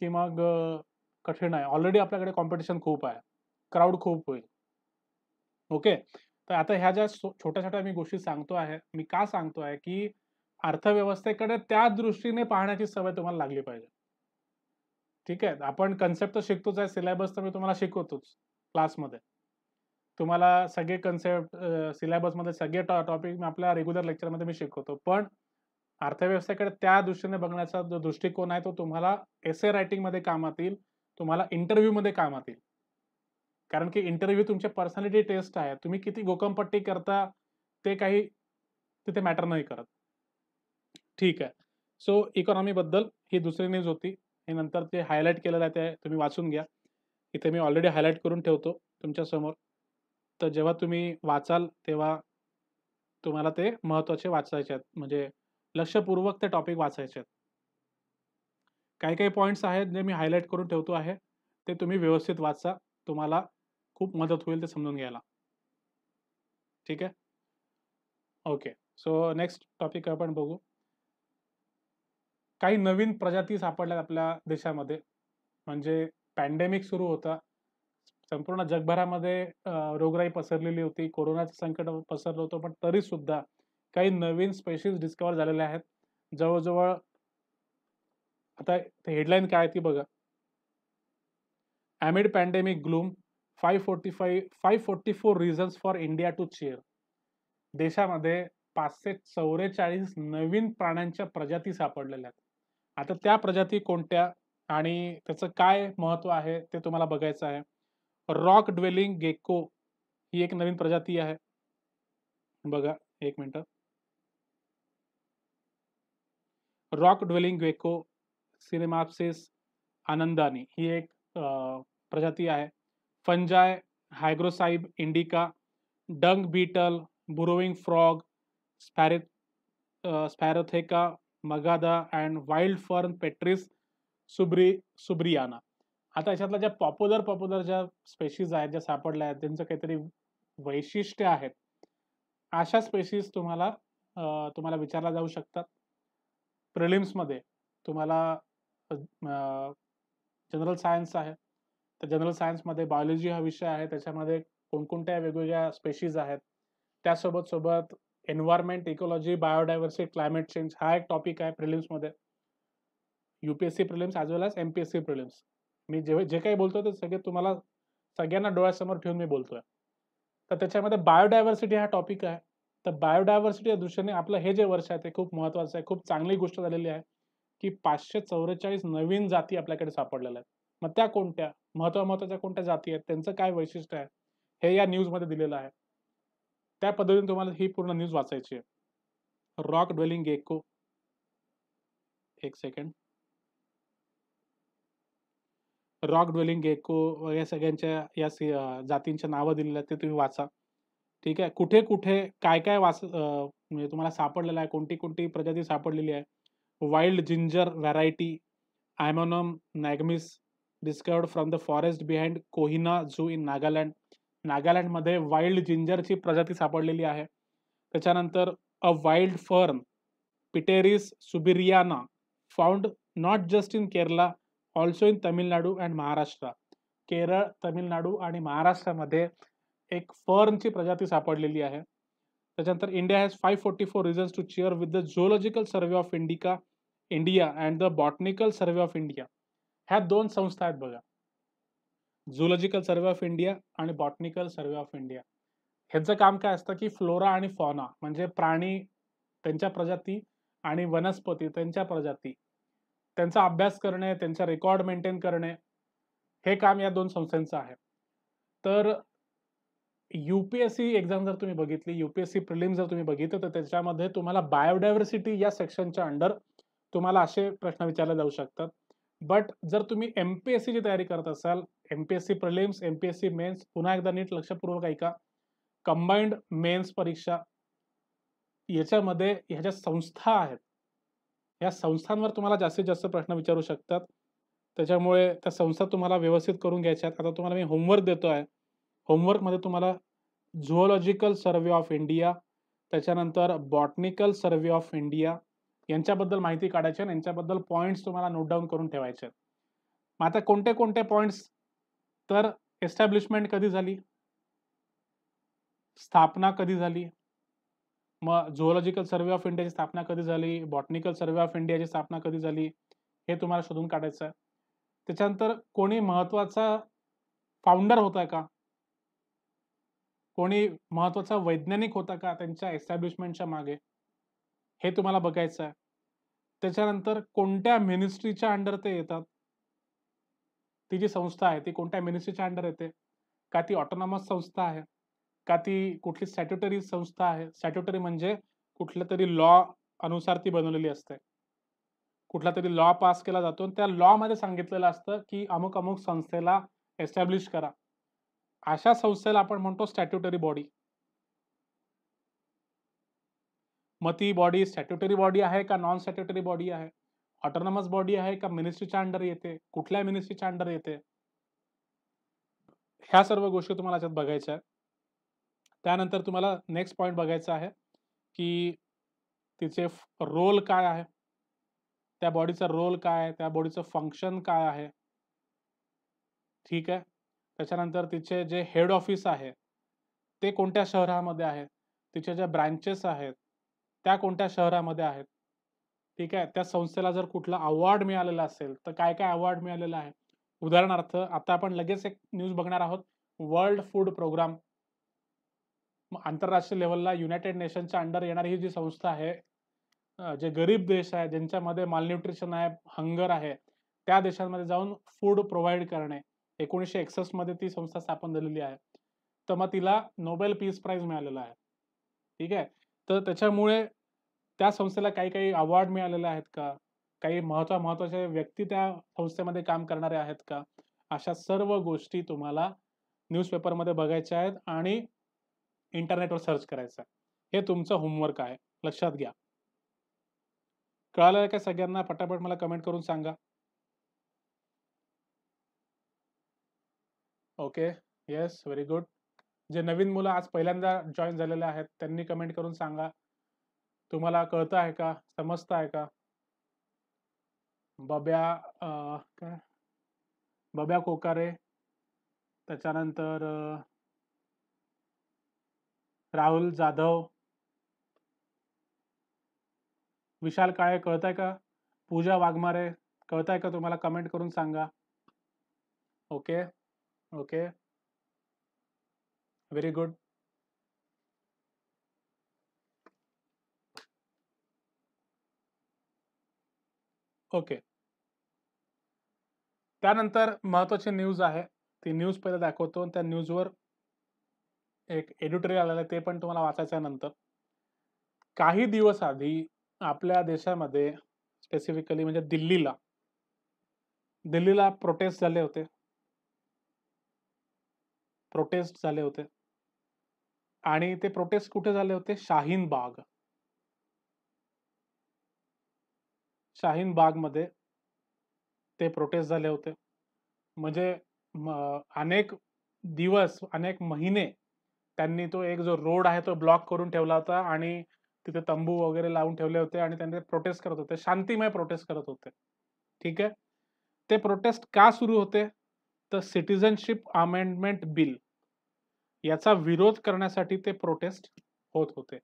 की मग कठीण आहे. ऑलरेडी आपल्याकडे कॉम्पिटिशन खूप आहे. क्राउड खूप होईल. ओके. तर आता ह्या ज्या छोट्या-छोट्या मी गोष्टी सांगतो आहे, मी का सांगतो आहे, की अर्थव्यवस्थेकडे त्या दृष्टीने पाहण्याची सवय तुम्हाला लागली पाहिजे. ठीक आहे. आपण कन्सेप्ट तर शिकतोच आहे, सिलेबस तर मी तुम्हाला शिकवतोच क्लासमध्ये. तुम्हाला सगळे कन्सेप्ट सिलेबसमध्ये सगळे टॉपिक मी आपल्या रेग्युलर लेक्चरमध्ये मी शिकवतो. पण अर्थव्यवस्थेकडे त्या दृष्टीने बघण्याचा जो दृष्टिकोन आहे, तो तुम्हाला एसे रायटिंगमध्ये कामात येईल, तुम्हाला इंटरव्ह्यूमध्ये कामात येईल. कारण की इंटरव्ह्यू तुमची पर्सनॅलिटी टेस्ट आहे. तुम्ही किती घोकमपट्टी करता, ते काही तिथे मॅटर नाही करत. ठीक आहे. सो इकॉनॉमीबद्दल ही दुसरी न्यूज होती. हे नंतर ते हायलाइट केलेलं आहे, ते तुम्ही वाचून घ्या. इथे मी ऑलरेडी हायलाइट करून ठेवतो तुमच्यासमोर. तर जेव्हा तुम्ही वाचाल, तेव्हा तुम्हाला ते महत्त्वाचे वाचायचे आहेत. म्हणजे लक्षपूर्वक ते टॉपिक वाचायचे आहेत. काही-काही पॉइंट्स आहेत, जे मी हायलाइट करून ठेवतो आहे. ते तुम्ही व्यवस्थित वाचा. तुम्हाला खूप मदत होईल ते समजून घ्यायला. ठीक आहे? ओके. सो नेक्स्ट टॉपिक आपण बघू. काही नवीन प्रजाती सापडल्यात आपल्या देशामध्ये. म्हणजे पॅन्डेमिक सुरू होता. संपूर्ण जगभरामध्ये रोगराई पसरलेली होती. कोरोनाचं संकट पसरलं होतं. पण तरीसुद्धा काही नवीन स्पेशीज डिस्कव्हर झालेल्या आहेत. जवळ-जवळ आता हेडलाईन काय आहे ती बघा. "Amid pandemic gloom, 544 reasons for India to cheer." देशामध्ये 544 नवीन प्राण्यांच्या प्रजाती सापडलेल्या आहेत. आता त्या प्रजाती कोणत्या आणि त्याचं काय महत्त्व आहे ते तुम्हाला बघायचं आहे. रॉक ड्वेलिंग गेको ही एक नवीन प्रजाती आहे. बघा, 1 मिनिटं. रॉक ड्वेलिंग गेको सिनेमाप्सिस आनंदानी ही एक प्रजाती आहे. Fungi, hygrocybe indica, dung beetle, burrowing frog, स्पॅरेथ sphaerotheca magadha and wild fern pteris subriana. आता याच्यातल्या ज्या पॉप्युलर ज्या स्पेशीज आहेत, ज्या सापडल्या आहेत, त्यांचं काहीतरी वैशिष्ट्य आहेत. अशा स्पेशीज तुम्हाला विचारल्या जाऊ शकतात. प्रिलिम्समध्ये तुम्हाला जनरल सायन्स आहे. तर जनरल सायन्समध्ये बायोलॉजी हा विषय आहे. त्याच्यामध्ये कोणकोणत्या वेगवेगळ्या स्पेशीज आहेत. त्यासोबत environment, ecology, biodiversity, climate change हा एक टॉपिक आहे प्रिलिम्समध्ये. यू-पी-एस-सी प्रिलिम्स ॲज वेल ॲज एम-पी-एस-सी प्रिलिम्स. मी जे काही बोलतोय ते सगळे तुम्हाला सगळ्यांना डोळ्यासमोर ठेवून मी बोलतोय. तर त्याच्यामध्ये बायोडायव्हर्सिटी हा टॉपिक आहे. तर बायोडायव्हर्सिटीच्या दृष्टीने आपलं हे जे वर्ष आहे ते खूप महत्त्वाचं आहे. खूप चांगली गोष्ट झालेली आहे, की 544 नवीन जाती आपल्याकडे सापडलेल्या आहेत. मग त्या कोणत्या? महत्त्वाच्या कोणत्या जाती आहेत? त्यांचं काय वैशिष्ट्य आहे? हे या न्यूजमध्ये दिलेलं आहे. त्या पद्धतीने तुम्हाला ही पूर्ण न्यूज वाचायची आहे. रॉक ड्वेलिंग गेको. 1 सेकंड. रॉक ड्वेलिंग गेको वगैरे सगळ्यांच्या या जातींच्या नावं दिलेली आहेत, ते तुम्ही वाचा. ठीक आहे. कुठे-कुठे काय-काय म्हणजे तुम्हाला सापडलेलं आहे, कोणती-कोणती प्रजाती सापडलेली आहे. Wild ginger variety Ammonium nagnus discovered from the forest behind Kohima zoo in Nagaland. नागालँडमध्ये वाईल्ड जिंजरची प्रजाती सापडलेली आहे. त्याच्यानंतर a wild fern pteris subiriana found not just in Kerala, also in Tamil Nadu and Maharashtra. Kerala, Tamil Nadu आणि महाराष्ट्रामध्ये एक फर्नची प्रजाती सापडलेली आहे. त्याच्यानंतर India has 544 reasons to cheer with the zoological survey of India and the botanical survey of India. ह्या 2 संस्था आहेत बघा. झूलॉजिकल सर्व्हे ऑफ इंडिया आणि बॉटनिकल सर्व्हे ऑफ इंडिया. ह्याचं काम काय असतं, की फ्लोरा आणि फॉना म्हणजे प्राणी, त्यांच्या प्रजाती आणि वनस्पती त्यांच्या प्रजाती, त्यांचा अभ्यास करणे, त्यांचा रेकॉर्ड मेंटेन करणे, हे काम या 2 संस्थांचं आहे. तर UPSC एक्झाम जर तुम्ही बघितली, UPSC प्रिलिम्स जर तुम्ही बघितलं, तर त्याच्यामध्ये तुम्हाला बायोडायव्हर्सिटी या सेक्शनच्या अंडर तुम्हाला असे प्रश्न विचारले जाऊ शकतात. बट जर तुम्ही MPSCची तयारी करत असाल, MPSC प्रिलिम्स, MPSC मेन्स, पुन्हा एकदा नीट लक्षपूर्वक ऐका. कंबाइंड मेन्स परीक्षा याच्यामध्ये ह्या ज्या संस्था आहेत, या संस्थांवर तुम्हाला जास्तीत जास्त प्रश्न विचारू शकतात. त्याच्यामुळे त्या संस्था तुम्हाला व्यवस्थित करून घ्यायच्या आहेत. आता तुम्हाला मी होमवर्क देतोय. होमवर्कमध्ये तुम्हाला झूलॉजिकल सर्व्हे ऑफ इंडिया, त्याच्यानंतर बॉटनिकल सर्व्हे ऑफ इंडिया यांच्याबद्दल माहिती काढायची आणि यांच्याबद्दल पॉइंट्स तुम्हाला नोट डाउन करून ठेवायचे आहेत. मग आता कोणते-कोणते पॉइंट्स? तर एस्टॅब्लिशमेंट कधी झाली? स्थापना कधी झाली? मग झूलॉजिकल सर्व्हे ऑफ इंडियाची स्थापना कधी झाली? बॉटनिकल सर्व्हे ऑफ इंडियाची स्थापना कधी झाली? हे तुम्हाला शोधून काढायचं आहे. त्याच्यानंतर कोणी महत्त्वाचा फाउंडर होता का? कोणी महत्त्वाचा वैज्ञानिक होता का त्यांच्या एस्टॅब्लिशमेंटच्या मागे? हे तुम्हाला बघायचं आहे. त्याच्यानंतर कोणत्या मिनिस्ट्रीच्या अंडर ते येतात? ती जी संस्था आहे ती कोणत्या मिनिस्ट्रीच्या अंडर येते? का ती ऑटोनॉमस संस्था आहे? का ती कुठली स्टॅट्युटरी संस्था आहे? स्टॅट्युटरी म्हणजे कुठल्यातरी लॉ अनुसार ती बनवलेली असते. कुठलातरी लॉ पास केला जातो आणि त्या लॉमध्ये सांगितलेलं असतं, की अमुक-अमुक संस्थेला एस्टॅब्लिश करा. अशा संस्थेला आपण म्हणतो स्टॅट्युटरी बॉडी. मग ती बॉडी स्टॅट्युटरी बॉडी आहे का नॉन स्टॅट्युटरी बॉडी आहे? ऑटोनॉमस बॉडी आहे का मिनिस्ट्रीच्या अंडर येते? कुठल्या मिनिस्ट्रीच्या अंडर येते? ह्या सर्व गोष्टी तुम्हाला याच्यात बघायच्या आहेत. त्यानंतर तुम्हाला नेक्स्ट पॉइंट बघायचा आहे, की तिचे रोल काय आहे? त्या बॉडीचा रोल काय आहे? त्या बॉडीचं फंक्शन काय आहे? ठीक आहे. त्याच्यानंतर तिचे जे हेड ऑफिस आहे, ते कोणत्या शहरामध्ये आहे? तिचे ज्या ब्रांचेस आहेत, त्या कोणत्या शहरामध्ये आहेत? ठीक आहे. त्या संस्थेला जर कुठला अवॉर्ड मिळालेला असेल, तर काय-काय अवॉर्ड मिळालेला आहे? उदाहरणार्थ आता आपण लगेच एक न्यूज बघणार आहोत. World food Programme. आंतरराष्ट्रीय लेव्हलला युनायटेड नेशनच्या अंडर येणारी ही जी संस्था आहे, जे गरीब देश आहे, ज्यांच्यामध्ये मालन्यूट्रिशन आहे, हंगर आहे, त्या देशांमध्ये जाऊन फूड प्रोव्हाईड करणे. 1961 मध्ये ती संस्था स्थापन झालेली आहे. तर मग तिला नोबेल पीस प्राइज मिळालेला आहे. ठीक आहे. तर त्याच्यामुळे त्या संस्थेला काही-काही अवॉर्ड मिळालेले आहेत का? काही महत्त्वाच्या व्यक्ती त्या संस्थेमध्ये काम करणारे आहेत का? अशा सर्व गोष्टी तुम्हाला न्यूजपेपरमध्ये बघायच्या आहेत आणि इंटरनेटवर सर्च करायचं आहे. हे तुमचं होमवर्क आहे. लक्षात घ्या. कळालं का सगळ्यांना? पटापट मला कमेंट करून सांगा. ओके. येस. Very good. जे नवीन मुलं आज पहिल्यांदा जॉइन झालेले आहेत, त्यांनी कमेंट करून सांगा. तुम्हाला कळतं आहे का? समजतं आहे का? बब्या काय? बब्या कोकारे, त्याच्यानंतर राहुल जाधव, विशाल काळे कळतंय का? पूजा वाघमारे कळतंय का तुम्हाला? कमेंट करून सांगा. Okay. Okay. Very good. Okay. त्यानंतर महत्त्वाची न्यूज आहे. ती न्यूज पहिलं दाखवतो आणि त्या न्यूजवर एक एडिटोरियल आलेलं आहे, ते पण तुम्हाला वाचायचं आहे नंतर. काही दिवस आधी आपल्या देशामध्ये स्पेसिफिकली म्हणजे दिल्लीला दिल्लीला प्रोटेस्ट झाले होते आणि ते प्रोटेस्ट कुठे झाले होते? शाहीन बागमध्ये ते प्रोटेस्ट झाले होते. म्हणजे अनेक दिवस, अनेक महिने त्यांनी तो एक जो रोड आहे तो ब्लॉक करून ठेवला होता आणि तिथे तंबू वगैरे लावून ठेवले होते आणि त्यांनी प्रोटेस्ट करत होते. शांतिमय प्रोटेस्ट करत होते. ठीक आहे. ते प्रोटेस्ट का सुरू होते? तर सिटिझनशिप अमेंडमेंट बिल याचा विरोध करण्यासाठी ते प्रोटेस्ट होत होते.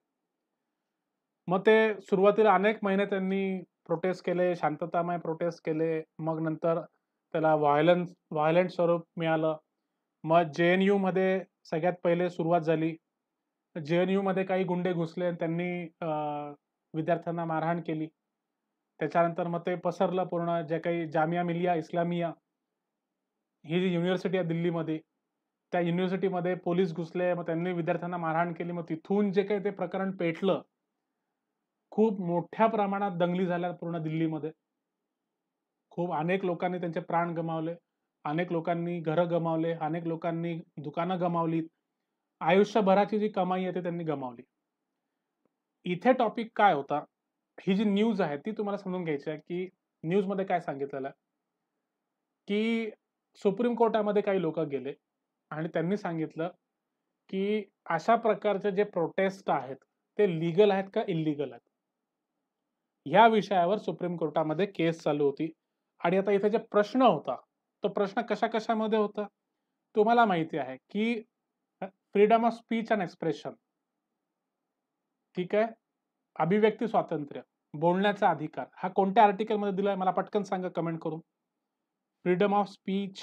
मग ते सुरुवातीला अनेक महिने त्यांनी प्रोटेस्ट केले, शांततामय प्रोटेस्ट केले. मग नंतर त्याला व्हायलंट स्वरूप मिळालं. मग JNU मध्ये सगळ्यात पहिले सुरुवात झाली. JNU मध्ये काही गुंडे घुसले आणि त्यांनी विद्यार्थ्यांना मारहाण केली. त्याच्यानंतर मग ते पसरलं पूर्ण. जे काही जामिया मिलिया इस्लामिया ही जी युनिव्हर्सिटी आहे दिल्लीमध्ये, त्या युनिव्हर्सिटीमध्ये पोलीस घुसले. मग त्यांनी विद्यार्थ्यांना मारहाण केली. मग तिथून जे काही ते प्रकरण पेटलं, खूप मोठ्या प्रमाणात दंगली झाल्या पूर्ण दिल्लीमध्ये. अनेक लोकांनी त्यांचे प्राण गमावले, अनेक लोकांनी घरं गमावले, अनेक लोकांनी दुकानं गमावली, आयुष्यभराची जी कमाई आहे ती त्यांनी गमावली. इथे टॉपिक काय होता? ही जी न्यूज आहे ती तुम्हाला समजून घ्यायची आहे की न्यूज मध्ये काय सांगितलेलं आहे की सुप्रीम कोर्टामध्ये काही लोक गेले आणि त्यांनी सांगितलं की अशा प्रकारचे जे प्रोटेस्ट आहेत ते लीगल आहेत का इल्लीगल आहेत, ह्या विषयावर सुप्रीम कोर्टामध्ये केस चालू होती. आणि आता इथे जे प्रश्न होता तो प्रश्न कशामध्ये होता? तुम्हाला माहिती आहे की freedom of speech and expression, ठीक आहे, अभिव्यक्ती स्वातंत्र्य, बोलण्याचा अधिकार हा कोणत्या आर्टिकल मध्ये दिलाय मला पटकन सांगा कमेंट करून. Freedom of speech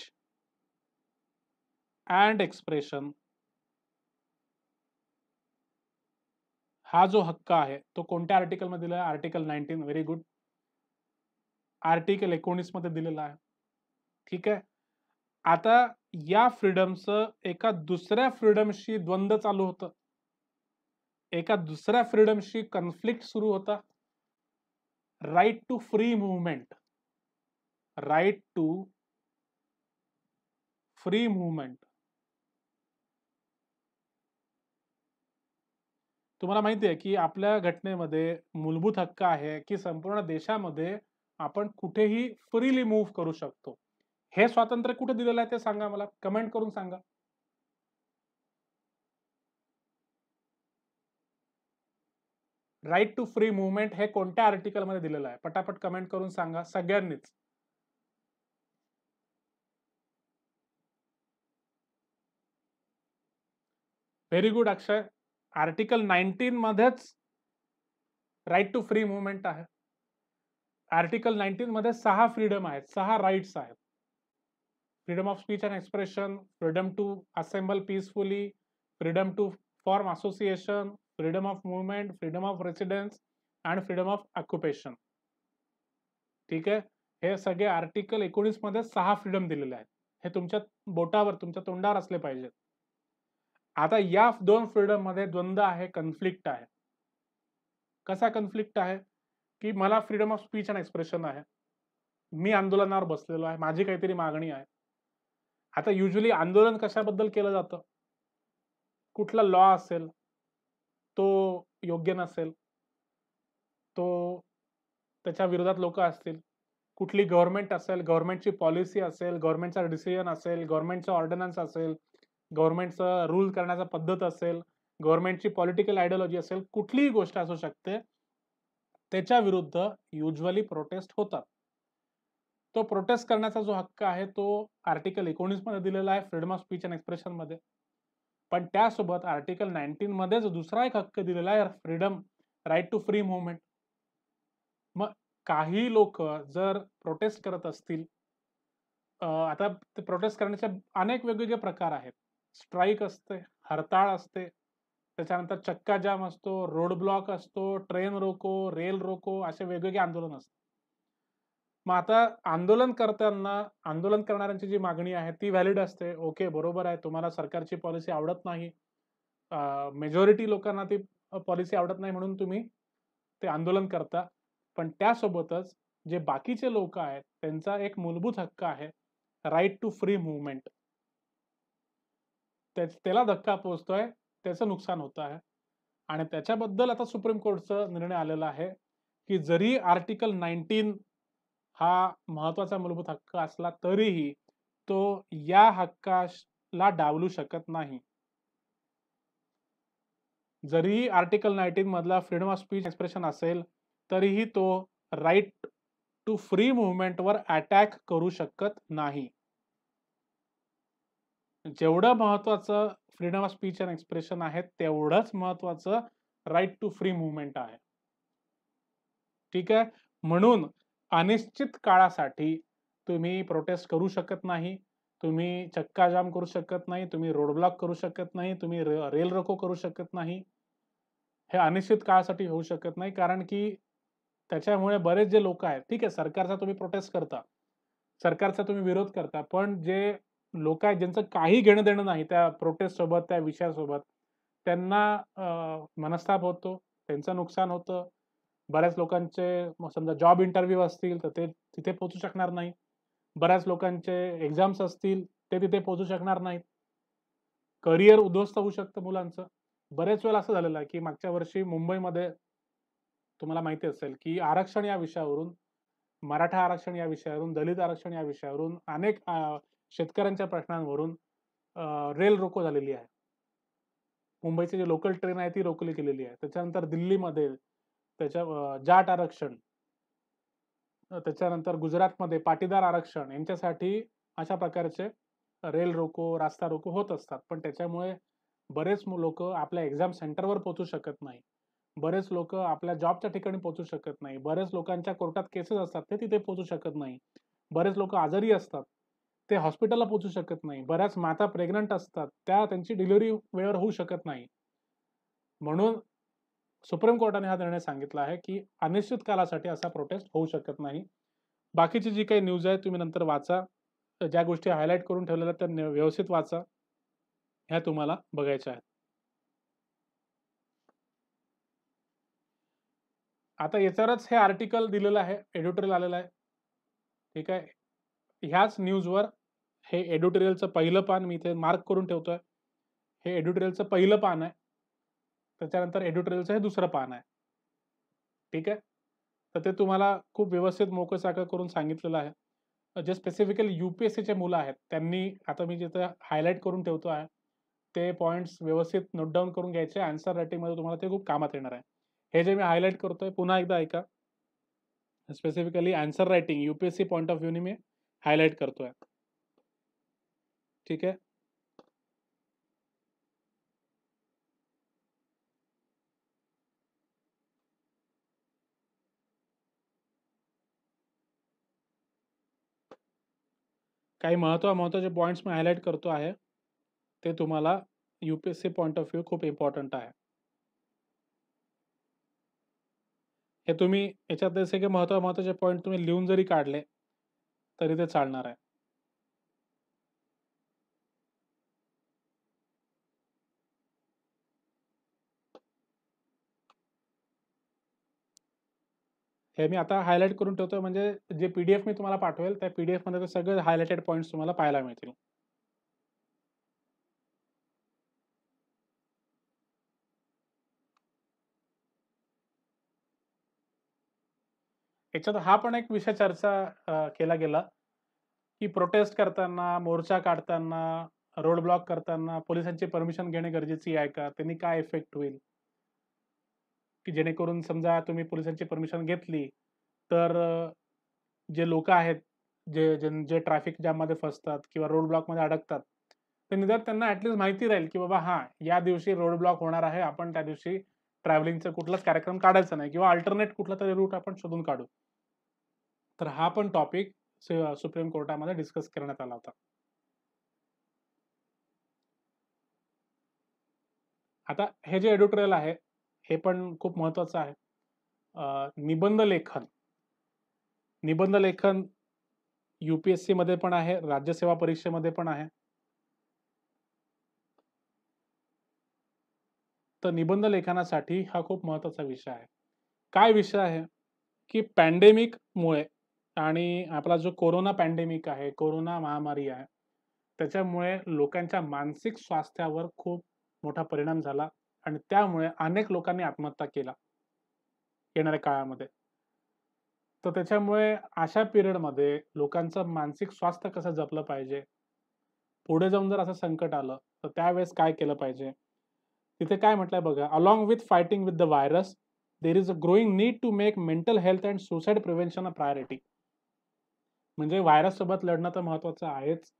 and expression हा जो हक्क आहे तो कोणत्या आर्टिकल मध्ये दिलाय? आर्टिकल 19. Very good. आर्टिकल 19 मध्ये दिलेला आहे. ठीक आहे. आता या फ्रीडमचं एका दुसऱ्या फ्रीडमशी द्वंद्व चालू होतं, एका दुसऱ्या फ्रीडमशी कन्फ्लिक्ट सुरू होता. Right to free movement. Right to free movement. तुम्हाला माहिती आहे की आपल्या घटनेमध्ये मूलभूत हक्क आहे की संपूर्ण देशामध्ये आपण कुठेही फ्रीली मूव्ह करू शकतो. हे स्वातंत्र्य कुठे दिलेलं आहे ते सांगा मला, कमेंट करून सांगा. राईट टू फ्री मूव्हमेंट हे कोणत्या आर्टिकल मध्ये दिलेलं आहे? पटापट कमेंट करून सांगा सगळ्यांनीच. व्हेरी गुड अक्षय. आर्टिकल 19 मध्येच राईट टू फ्री मूव्हमेंट आहे. आर्टिकल 19 मध्ये 6 फ्रीडम आहेत, 6 राईट्स आहेत. Freedom of speech and expression, freedom to assemble peacefully, freedom to form association, freedom of movement, freedom of residence आणि फ्रीडम ऑफ ऑक्युपेशन. ठीक आहे. हे सगळे आर्टिकल 19 मध्ये 6 फ्रीडम दिलेले आहेत. हे तुमच्या बोटावर, तुमच्या तोंडावर असले पाहिजेत. आता या 2 फ्रीडम मध्ये द्वंद्व आहे, कन्फ्लिक्ट आहे. कसा कन्फ्लिक्ट आहे की मला freedom of speech and expression आहे, मी आंदोलनावर बसलेलो आहे, माझी काहीतरी मागणी आहे. आता युजली आंदोलन कशाबद्दल केलं जातं? कुठला लॉ असेल तो योग्य नसेल, तो त्याच्या विरोधात लोक असतील, कुठली गव्हर्नमेंट असेल, गव्हर्नमेंटची पॉलिसी असेल, गव्हर्नमेंटचा डिसिजन असेल, गव्हर्नमेंटचा ऑर्डिनन्स असेल, गव्हर्नमेंटचा रूल करण्याचा पद्धत असेल, गव्हर्नमेंटची पॉलिटिकल आयडियोलॉजी असेल, कुठलीही गोष्ट असू शकते, त्याच्या विरुद्ध युजली प्रोटेस्ट होतात. तो प्रोटेस्ट करण्याचा जो हक्क आहे तो आर्टिकल 19 मध्ये दिलेला आहे, freedom of speech and expression मध्ये. पण त्यासोबत आर्टिकल 19 मध्येच दुसरा एक हक्क दिलेला आहे, freedom, right to free movement. मग काही लोक जर प्रोटेस्ट करत असतील, आता ते प्रोटेस्ट करण्याचे अनेक वेगवेगळे प्रकार आहेत. स्ट्राईक असते, हरताळ असते, त्याच्यानंतर चक्का जाम असतो, रोड ब्लॉक असतो, ट्रेन रोको, रेल रोको, असे वेगवेगळे आंदोलन असतात. मग आता आंदोलन करताना आंदोलन करणाऱ्यांची जी मागणी आहे ती व्हॅलिड असते. ओके, बरोबर आहे, तुम्हाला सरकारची पॉलिसी आवडत नाही, मेजॉरिटी लोकांना ती पॉलिसी आवडत नाही म्हणून तुम्ही ते आंदोलन करता. पण त्यासोबतच जे बाकीचे लोक आहेत त्यांचा एक मूलभूत हक्क आहे, राईट टू फ्री मूव्हमेंट. त्याला धक्का पोहोचतोय, त्याचं नुकसान होत आहे. आणि त्याच्याबद्दल आता सुप्रीम कोर्टचा निर्णय आलेला आहे, की जरी आर्टिकल 19 हा महत्वाचा मूलभूत हक्क असला तरीही तो या हक्काला डावलू शकत नाही. जरी आर्टिकल 19 मधला फ्रीडम ऑफ स्पीच एक्सप्रेशन असेल, तरीही तो राईट टू फ्री मूव्हमेंटवर अटॅक करू शकत नाही. जेवढं महत्वाचं freedom of speech and expression आहे, तेवढंच महत्वाचं राईट टू फ्री मूव्हमेंट आहे. ठीक आहे? म्हणून अनिश्चित काळासाठी तुम्ही प्रोटेस्ट करू शकत नाही, तुम्ही चक्का-जाम करू शकत नाही, तुम्ही रोड ब्लॉक करू शकत नाही, तुम्ही रेल रोको करू शकत नाही. हे अनिश्चित काळासाठी होऊ शकत नाही, कारण की त्याच्यामुळे बरेच जे लोक आहेत, ठीक आहे, सरकारचा तुम्ही प्रोटेस्ट करता, सरकारचा तुम्ही विरोध करता, पण जे लोक आहेत ज्यांचं काही घेणं-देणं नाही त्या प्रोटेस्ट सोबत, त्या विषयासोबत, त्यांना मनस्ताप होतो, त्यांचं नुकसान होतं. बऱ्याच लोकांचे समजा जॉब इंटरव्ह्यू असतील, तर ते तिथे पोहोचू शकणार नाही. बऱ्याच लोकांचे एक्झाम्स असतील, ते तिथे पोहोचू शकणार नाहीत. करियर उद्ध्वस्त होऊ शकतं मुलांचं. बरेच वेळेला असं झालेलं आहे, की मागच्या वर्षी मुंबईमध्ये तुम्हाला माहिती असेल, की आरक्षण या विषयावरून, मराठा आरक्षण या विषयावरून, दलित आरक्षण या विषयावरून, अनेक शेतकऱ्यांच्या प्रश्नांवरून रेल रोको झालेली आहे. मुंबईची जी लोकल ट्रेन आहे ती रोखली गेलेली आहे. त्याच्यानंतर दिल्लीमध्ये जाट आरक्षण, त्याच्यानंतर गुजरातमध्ये पाटीदार आरक्षण यांच्यासाठी अशा प्रकारचे रेल रोको, रास्ता रोको होत असतात. पण त्याच्यामुळे बरेच लोक आपल्या एक्झाम सेंटरवर पोहोचू शकत नाही. बरेच लोक आपल्या जॉबच्या ठिकाणी पोहोचू शकत नाही. बरेच लोकांच्या कोर्टात केसेस असतात, ते तिथे पोहोचू शकत नाही. बरेच लोक आजारी असतात, ते हॉस्पिटलला पोहोचू शकत नाही. बऱ्याच माता प्रेग्नंट असतात, त्यांची डिलिव्हरी वेळेवर होऊ शकत नाही. म्हणून सुप्रीम कोर्टाने हा निर्णय सांगितला आहे, की अनिश्चित कालासाठी असा प्रोटेस्ट होऊ शकत नाही. बाकीची जी काही न्यूज आहे तुम्ही नंतर वाचा. ज्या गोष्टी हायलाइट करून ठेवलेल्या त्या व्यवस्थित वाचा. ह्या तुम्हाला बघायच्या आहेत. आता याच्यावरच हे आर्टिकल दिलेलं आहे, एडिटोरियल आलेलं आहे. ठीक आहे. ह्याच न्यूजवर हे एडिटोरियलचं पहिलं पान मी इथे मार्क करून ठेवतोय. हे एडिटोरियलचं पहिलं पान आहे. त्याच्यानंतर एडिटोरियलचं हे दुसरं पान आहे. ठीक आहे. तर ते तुम्हाला खूप व्यवस्थित मोकळं-साकळं करून सांगितलेलं आहे. जे स्पेसिफिकली यूपीएससीचे मुलं आहेत, त्यांनी आता मी जिथे हायलाइट करून ठेवतो आहे, ते पॉइंट्स व्यवस्थित नोट डाउन करून घ्यायचे. आन्सर रायटिंगमध्ये तुम्हाला ते खूप कामात येणार आहे. हे जे मी हायलाइट करतोय पुन्हा एकदा ऐका. Specifically answer writing UPSC point of व्ह्यूने मी हायलाइट करतोय. ठीक आहे. काही महत्त्वाचे पॉइंट्स मी हायलाइट करतो आहे. ते तुम्हाला यूपीएससी पॉइंट ऑफ व्ह्यू खूप इम्पॉर्टंट आहे. हे तुम्ही याच्यात जसे की महत्त्वाचे पॉइंट तुम्ही लिहून जरी काढले, तरी ते चालणार आहे. हे मी आता हायलाइट करून ठेवतोय, म्हणजे जे पी-डी-एफ मी तुम्हाला पाठवेल, त्या पी-डी-एफमध्ये ते सगळे हायलाइटेड पॉइंट्स तुम्हाला पाहायला मिळतील. याच्यात हा पण एक विषय चर्चा केला गेला, की प्रोटेस्ट करताना, मोर्चा काढताना, रोड ब्लॉक करताना पोलिसांची परमिशन घेणे गरजेची आहे का? त्यांनी काय इफेक्ट होईल? की जेणेकरून समजा तुम्ही पोलिसांची परमिशन घेतली, तर जे लोकं आहेत, जे ट्रॅफिक जॅममध्ये फसतात किंवा रोड ब्लॉकमध्ये अडकतात, तर निदान त्यांना माहिती राहील, की बाबा हां, या दिवशी रोड ब्लॉक होणार आहे. आपण त्या दिवशी ट्रॅव्हलिंगचा कुठलाच कार्यक्रम काढायचा नाही किंवा अल्टरनेट कुठलातरी रूट आपण शोधून काढू. तर हा पण टॉपिक सुप्रीम कोर्टामध्ये डिस्कस करण्यात आला होता. आता हे जे एडिटोरियल आहे, हे पण खूप महत्त्वाचं आहे. निबंध लेखन. निबंध लेखन यूपीएससीमध्ये पण आहे, राज्यसेवा परीक्षेमध्ये पण आहे. तर निबंध लेखनासाठी हा खूप महत्त्वाचा विषय आहे. काय विषय आहे, की पॅन्डेमिकमुळे आणि आपला जो कोरोना पॅन्डेमिक आहे, कोरोना महामारी आहे, त्याच्यामुळे लोकांच्या मानसिक स्वास्थ्यावर खूप मोठा परिणाम झाला आणि त्यामुळे अनेक लोकांनी आत्महत्या केल्या येणाऱ्या काळामध्ये. तर त्याच्यामुळे अशा पिरियडमध्ये लोकांचं मानसिक स्वास्थ्य कसं जपलं पाहिजे, पुढे जाऊन जर असं संकट आलं, तर त्यावेळेस काय केलं पाहिजे? तिथे काय म्हटलंय बघा, "along with fighting with the virus, there is a growing need to make mental health and suicide prevention a priority." म्हणजे व्हायरससोबत लढणं तर महत्त्वाचं आहेच,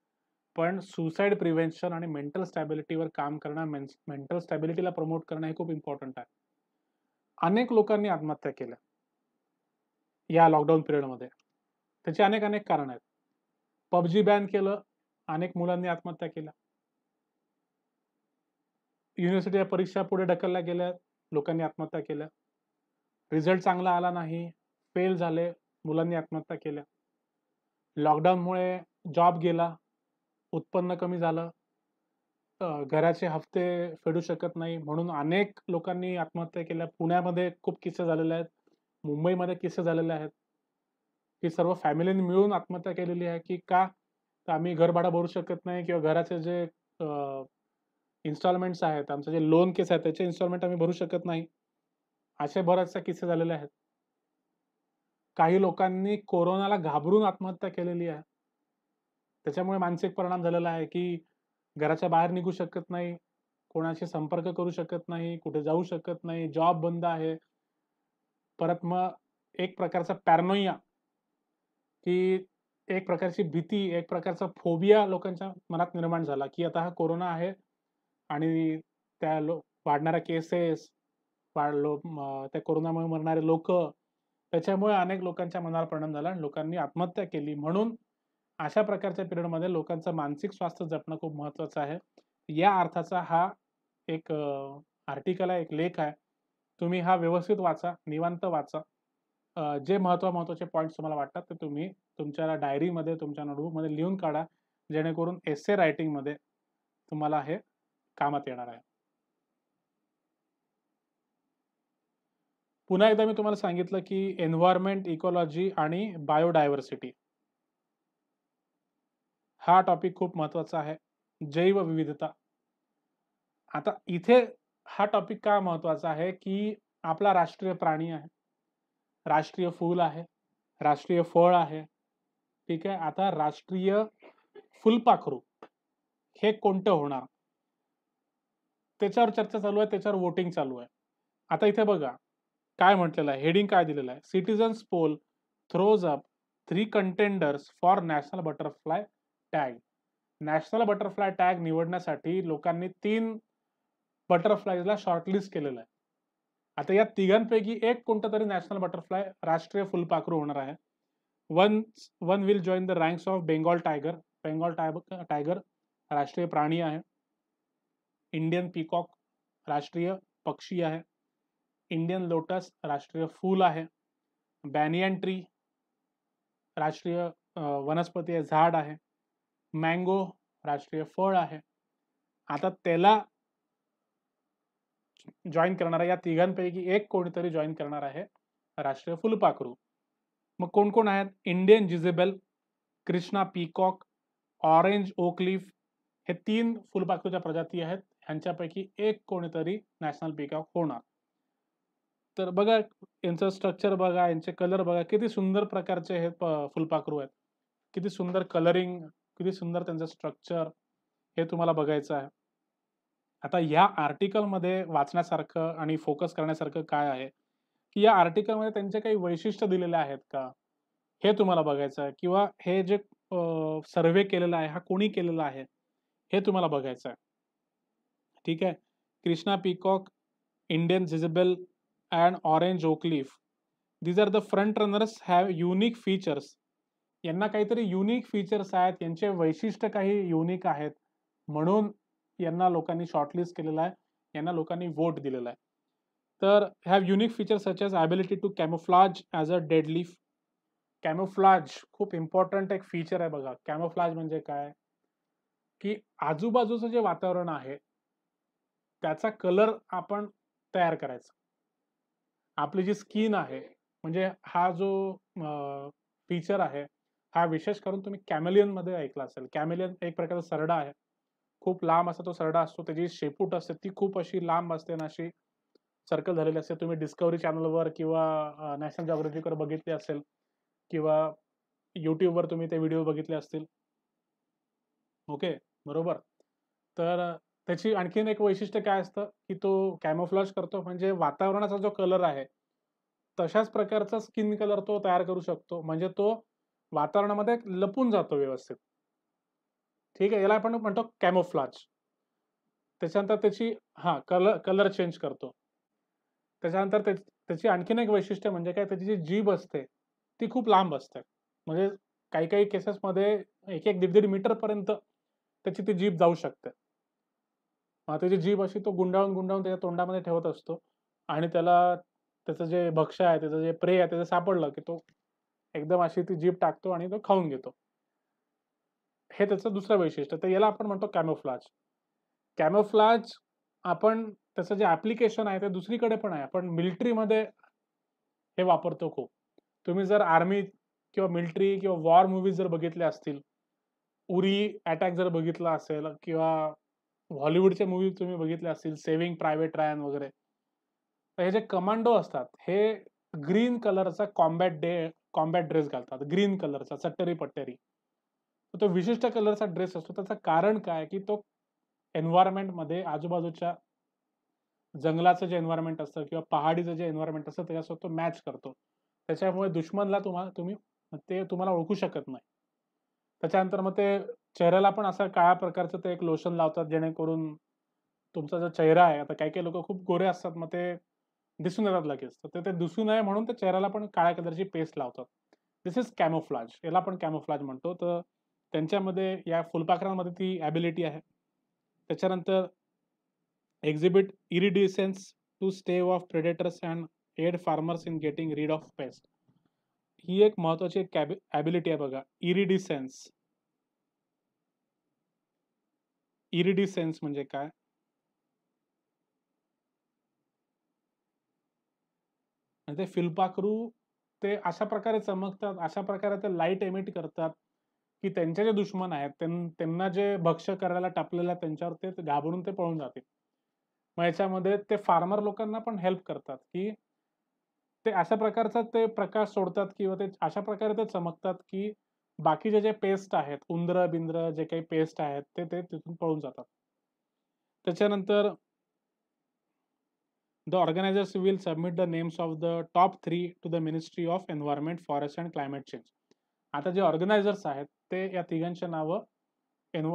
पण सुसाईड प्रिव्हेन्शन आणि मेंटल स्टॅबिलिटीवर काम करणं, मेंटल स्टॅबिलिटीला प्रमोट करणं हे खूप इम्पोर्टंट आहे. अनेक लोकांनी आत्महत्या केल्या या लॉकडाऊन पिरियडमध्ये. त्याची अनेक कारणं आहेत. PUBG बॅन केलं, अनेक मुलांनी आत्महत्या केल्या. युनिव्हर्सिटीच्या परीक्षा पुढे ढकलल्या गेल्या, लोकांनी आत्महत्या केल्या. रिझल्ट चांगला आला नाही, फेल झाले, मुलांनी आत्महत्या केल्या. लॉकडाऊनमुळे जॉब गेला, उत्पन्न कमी झालं, घराचे हफ्ते फेडू शकत नाही म्हणून अनेक लोकांनी आत्महत्या केल्या. पुण्यामध्ये खूप किस्से झालेले आहेत. मुंबईमध्ये किस्से झालेले आहेत, की सर्व फॅमिलीने मिळून आत्महत्या केलेली आहे, की का? तर आम्ही घरभाडं भरू शकत नाही किंवा घराचे जे इन्स्टॉलमेंट्स आहेत, आमचे जे लोन केस आहेत, त्याचे इन्स्टॉलमेंट आम्ही भरू शकत नाही. असे बरेचसे किस्से झालेले आहेत. काही लोकांनी कोरोनाला घाबरून आत्महत्या केलेली आहे. त्याच्यामुळे मानसिक परिणाम झालेला आहे, की घराच्या बाहेर निघू शकत नाही, कोणाशी संपर्क करू शकत नाही, कुठे जाऊ शकत नाही, जॉब बंद आहे. परत मग एक प्रकारचा पॅरानोइया, की एक प्रकारची भीती, एक प्रकारचा फोबिया लोकांच्या मनात निर्माण झाला, की आता हा कोरोना आहे आणि त्या वाढणाऱ्या केसेस, त्या कोरोनामुळे मरणारे लोकं, त्याच्यामुळे अनेक लोकांच्या मनावर परिणाम झाला आणि लोकांनी आत्महत्या केली. म्हणून अशा प्रकारच्या पिरियडमध्ये लोकांचं मानसिक स्वास्थ्य जपणं खूप महत्त्वाचं आहे. या अर्थाचा हा एक आर्टिकल आहे, एक लेख आहे. तुम्ही हा व्यवस्थित वाचा, निवांत वाचा. जे महत्त्वाचे पॉइंट्स तुम्हाला वाटतात, ते तुम्ही तुमच्या डायरीमध्ये, तुमच्या नोटबुकमध्ये लिहून काढा, जेणेकरून एसे रायटिंगमध्ये तुम्हाला हे कामात येणार आहे. पुन्हा एकदा मी तुम्हाला सांगितलं, की एन्व्हायर्नमेंट, इकॉलॉजी आणि बायोडायव्हर्सिटी हा टॉपिक खूप महत्त्वाचा आहे. जैवविविधता. आता इथे हा टॉपिक का महत्त्वाचा आहे, की आपला राष्ट्रीय प्राणी आहे, राष्ट्रीय फूल आहे, राष्ट्रीय फळ आहे. ठीक आहे. आता राष्ट्रीय फुलपाखरू हे कोणतं होणार? त्याच्यावर चर्चा चालू आहे, त्याच्यावर व्होटिंग चालू आहे. आता इथे बघा, काय म्हटलेलं आहे, हेडिंग काय दिलेलं आहे? Citizens poll throws up 3 contenders for national butterfly tag. National butterfly tag निवडण्यासाठी लोकांनी 3 बटरफ्लायला शॉर्टलिस्ट केलेलं आहे. आता या तिघांपैकी एक कोणतं तरी नॅशनल बटरफ्लाय राष्ट्रीय फुलपाखरू होणार आहे. One one will join the ranks of Bengal tiger. Bengal tiger राष्ट्रीय प्राणी आहे. इंडियन पीकॉक राष्ट्रीय पक्षी आहे. इंडियन लोटस राष्ट्रीय फूल आहे. बॅनियन ट्री राष्ट्रीय वनस्पती आहे, झाड आहे. मँगो राष्ट्रीय फळ आहे. आता त्याला जॉइन करणारा या तिघांपैकी एक कोणीतरी जॉइन करणार आहे राष्ट्रीय फुलपाखरू. मग कोण कोण आहेत? इंडियन जिझेबेल, कृष्णा पीकॉक, ऑरेंज ओकलीफ हे 3 फुलपाखरूच्या प्रजाती आहेत. ह्यांच्यापैकी एक कोणीतरी नॅशनल पीकॉक होणार. तर बघा यांचं स्ट्रक्चर बघा, यांचे कलर बघा, किती सुंदर प्रकारचे हे फुलपाखरू आहेत. किती सुंदर कलरिंग, किती सुंदर त्यांचं स्ट्रक्चर हे तुम्हाला बघायचं आहे. आता ह्या आर्टिकलमध्ये वाचण्यासारखं आणि फोकस करण्यासारखं काय आहे, की या आर्टिकलमध्ये त्यांचे काही वैशिष्ट्य दिलेले आहेत का? हे तुम्हाला बघायचं आहे किंवा हे जे सर्व्हे केलेला आहे, हा कोणी केलेला आहे? हे तुम्हाला बघायचं आहे. ठीक आहे. Krishna peacock, Indian jezebel and orange oakleaf. These are the front runners have unique features. यांना काहीतरी युनिक फीचर्स आहेत, यांचे वैशिष्ट्य काही युनिक आहेत. म्हणून यांना लोकांनी शॉर्टलिस्ट केलेलं आहे. यांना लोकांनी वोट दिलेला आहे. तर have unique features such as ability to camouflage as a dead leaf. Camouflage खूप इम्पॉर्टंट एक फीचर आहे बघा. कॅमोफ्लेज म्हणजे काय? की आजूबाजूचं जे वातावरण आहे, त्याचा कलर आपण तयार करायचा. आपली जी स्किन आहे, म्हणजे हा जो फीचर आहे, हा विशेष करून तुम्ही कॅमेलियनमध्ये ऐकला असेल. कॅमेलियन एक प्रकारचा सरडा आहे. खूप लांब असा तो सरडा असतो. त्याची शेपूट असते ती खूप अशी लांब असते आणि अशी सर्कल झालेली असते. तुम्ही डिस्कव्हरी चॅनलवर किंवा नॅशनल जिओग्राफिकवर बघितली असेल किंवा YouTubeवर तुम्ही ते व्हिडिओ बघितले असतील. ओके, बरोबर. तर त्याची आणखीन एक वैशिष्ट्य काय असतं, की तो कॅमोफ्लेज करतो म्हणजे वातावरणाचा जो कलर आहे, तशाच प्रकारचा स्किन कलर तो तयार करू शकतो. म्हणजे तो वातावरणामध्ये लपून जातो व्यवस्थित. ठीक आहे, याला आपण म्हणतो कॅमोफ्लेज. त्याच्यानंतर त्याची हां, कलर कलर चेंज करतो. त्याच्यानंतर त्याची आणखीन एक वैशिष्ट्य म्हणजे काय, त्याची जी जीभ असते, ती खूप लांब असते. म्हणजे काही-काही केसेसमध्ये 1-1, 1.5-1.5 मीटरपर्यंत त्याची ती जीभ जाऊ शकते. त्याची जीभ अशी तो गुंडाळून त्याच्या तोंडामध्ये ठेवत असतो आणि त्याला त्याचं जे भक्ष्य आहे, त्याचं जे प्रे आहे, त्याचं सापडलं, की तो एकदम अशी ती जीभ टाकतो आणि तो खाऊन घेतो. हे त्याचं दुसरं वैशिष्ट्य. तर याला आपण म्हणतो कॅमोफ्लेज. कॅमोफ्लेज आपण त्याचं जे ॲप्लिकेशन आहे ते दुसरीकडे पण आहे. आपण मिलिटरीमध्ये हे वापरतो खूप. तुम्ही जर आर्मी किंवा मिलिटरी किंवा वॉर मूव्हीज जर बघितल्या असतील, उरी अटॅक जर बघितला असेल किंवा हॉलिवूडचे मूव्ही तुम्ही बघितले असतील, सेव्हिंग प्रायव्हेट रायन वगैरे. तर हे जे कमांडो असतात, हे ग्रीन कलरचा कॉम्बॅट ड्रेस घालतात. ग्रीन कलरचा चट्टेरी-पट्टेरी. तर तो विशिष्ट कलरचा ड्रेस असतो. त्याचं कारण काय, की तो एन्व्हायर्नमेंटमध्ये आजूबाजूच्या जंगलाचं जे एन्व्हायर्नमेंट असतं किंवा पहाडीचं जे एन्व्हायर्नमेंट असतं त्याच्यासोबत तो मॅच करतो. त्याच्यामुळे दुश्मनला तुम्ही तुम्हाला ओळखू शकत नाही. त्याच्यानंतर मग ते चेहऱ्याला पण असं काळ्या प्रकारचं ते एक लोशन लावतात जेणेकरून तुमचा जो चेहरा आहे, आता काही-काही लोकं खूप गोरे असतात, मग ते दिसून येतात लगेच. तर ते दिसू नये म्हणून ते चेहऱ्याला पण काळ्या कलरची पेस्ट लावतात. This is camouflage. याला आपण कॅमोफ्लेज म्हणतो. तर त्यांच्यामध्ये या फुलपाखरांमध्ये ती एबिलिटी आहे. त्याच्यानंतर exhibit iridescence to stave off predators and aid farmers in getting rid of pest. ही एक महत्त्वाची एबिलिटी आहे बघा. इरिडिसेन्स. इरिडिसेन्स म्हणजे काय? आणि ते फुलपाखरू ते अशा प्रकारे चमकतात, अशा प्रकारे ते लाईट एमिट करतात, की त्यांचे जे दुश्मन आहेत, त्यांना जे भक्ष्य करायला टापलेलं आहे त्यांच्यावर ते घाबरून ते पळून जातील. मग याच्यामध्ये ते फार्मर लोकांना पण हेल्प करतात, की ते अशा प्रकारचा ते प्रकाश सोडतात किंवा ते अशा प्रकारे ते चमकतात, की बाकीचे जे पेस्ट आहेत, उंदरं-बिंदरं जे काही पेस्ट आहेत, ते ते तिथून पळून जातात. त्याच्यानंतर the organizers will submit the names of the top 3 to the Ministry of Environment, Forest and Climate Change. आता जे ऑर्गनायझर्स आहेत ते या तिघांची नावं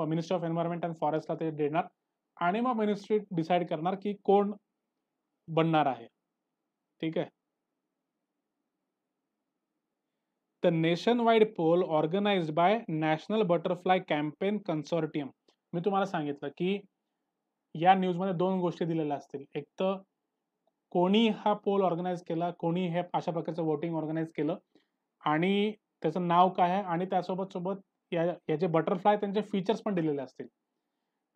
मिनिस्ट्री ऑफ एन्व्हायरमेंट अँड फॉरेस्टला ते देणार आणि मग मिनिस्ट्री डिसाईड करणार की कोण बनणार आहे. ठीक आहे. The nation wide poll organised by national butterfly campaign consortium. मी तुम्हाला सांगितलं की या न्यूजमध्ये 2 गोष्टी दिलेल्या असतील. एक तर कोणी हा पोल ऑर्गनाइज केला, कोणी हे अशा प्रकारचं वोटिंग ऑर्गनाइज केलं आणि त्याचं नाव काय आहे आणि त्यासोबत या जे बटरफ्लाय त्यांचे फीचर्स पण दिलेले असतील.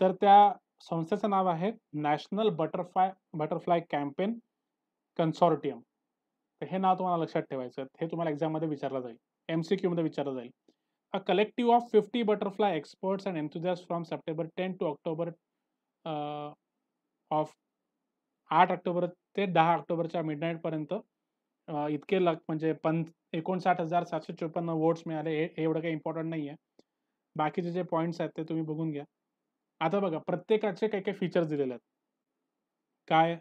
तर त्या संस्थेचं नाव आहे नॅशनल बटरफ्लाय कॅम्पेन कन्सॉर्टियम. तर हे नाव तुम्हाला लक्षात ठेवायचं. हे तुम्हाला एक्झाममध्ये विचारलं जाईल. एम-सी-क्यूमध्ये विचारलं जाईल. A collective of 50 butterfly experts and enthusiast from September 10 to October of 8 October ते 10 ऑक्टोबरच्या मिडनाईटपर्यंत इतके म्हणजे 59,754 वोट्स मिळाले. हे एवढं काही इम्पोर्टंट नाहीये. बाकीचे जे पॉइंट्स आहेत ते तुम्ही बघून घ्या. आता बघा प्रत्येकाचे काही-काही फीचर्स दिलेले आहेत. काय?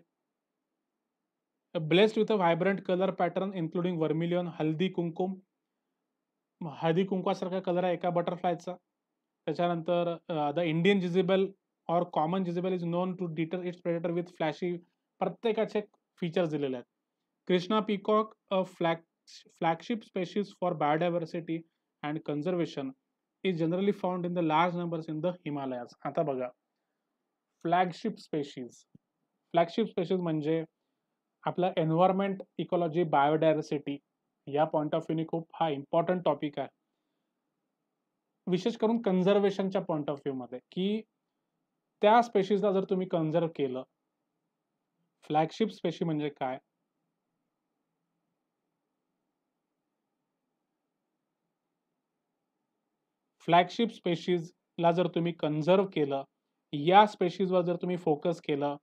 Blessed with a vibrant colour pattern including vermilion, haldi kumkum. हळदी कुंकवासारखा कलर आहे एका बटरफ्लायचा. त्याच्यानंतर the Indian jezebel or common jezebel is known to deter its predator with flashy. प्रत्येकाचे फीचर्स दिलेले आहेत. Krishna peacock a flagship species for biodiversity and conservation is generally found in the large numbers in the Himalayas. आता बघा flagship species म्हणजे आपला environment, ecology, biodiversity या point of व्ह्यूने खूप हा इम्पॉर्टंट टॉपिक आहे. विशेष करून कन्झर्वेशनच्या पॉइंट ऑफ व्ह्यूमध्ये की त्या स्पेशीजला जर तुम्ही कन्झर्व केलं. फ्लॅगशिप स्पेशी म्हणजे काय? फ्लॅगशिप स्पेशीजला जर तुम्ही कन्झर्व्ह केलं, या स्पेशीजवर जर तुम्ही फोकस केलं,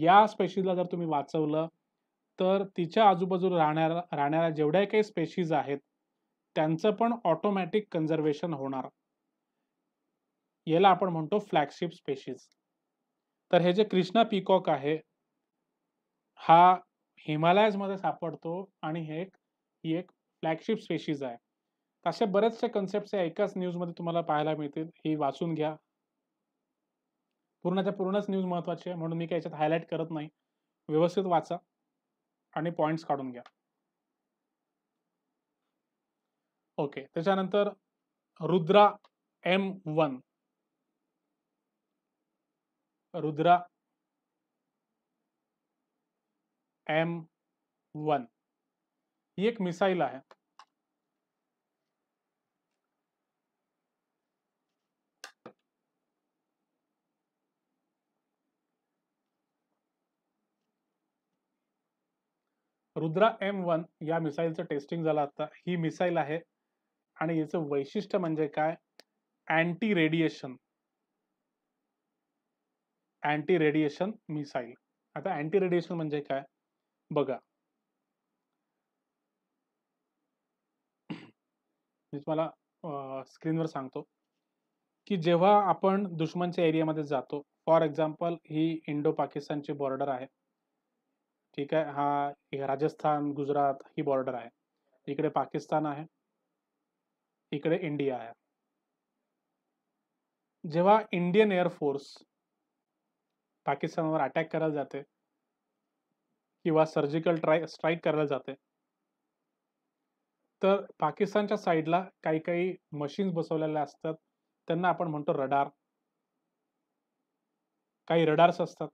या स्पेशीजला जर तुम्ही वाचवलं, तर तिच्या आजूबाजूला राहणाऱ्या जेवढ्या काही स्पेशीज आहेत, त्यांचं पण ऑटोमॅटिक कन्झर्वेशन होणार. याला आपण म्हणतो फ्लॅगशिप स्पेशीज. तर हे जे कृष्णा पीकॉक आहे, हा हिमालयाजमध्ये सापडतो आणि ही एक फ्लॅगशिप स्पेशीज आहे. असे बरेचसे कन्सेप्ट्स एकाच न्यूजमध्ये तुम्हाला पाहायला मिळतील. ही वाचून घ्या. पूर्णच्या पूर्णच न्यूज महत्त्वाची आहे, म्हणून मी काही याच्यात हायलाइट करत नाही. व्यवस्थित वाचा आणि पॉइंट्स काढून घ्या. ओके. त्याच्यानंतर रुद्रा M1. रुद्रा M1 ही एक मिसाईल आहे. रुद्रा M1 या मिसाईलचं टेस्टिंग झालं आता. ही मिसाईल आहे आणि याचं वैशिष्ट्य म्हणजे काय? Anti radiation missile. आता अँटी रेडिएशन म्हणजे काय बघा. मी तुम्हाला स्क्रीनवर सांगतो की जेव्हा आपण दुश्मनच्या एरियामध्ये जातो, फॉर एक्झाम्पल ही इंडो पाकिस्तानची बॉर्डर आहे. ठीक आहे. हा राजस्थान, गुजरात ही बॉर्डर आहे. इकडे पाकिस्तान आहे, इकडे इंडिया आहे. जेव्हा इंडियन एअरफोर्स पाकिस्तानवर अटॅक करायला जाते किंवा सर्जिकल स्ट्राईक करायला जाते, तर पाकिस्तानच्या साईडला काही काही मशीन्स बसवलेल्या असतात. त्यांना आपण म्हणतो रडार. काही रडार्स असतात.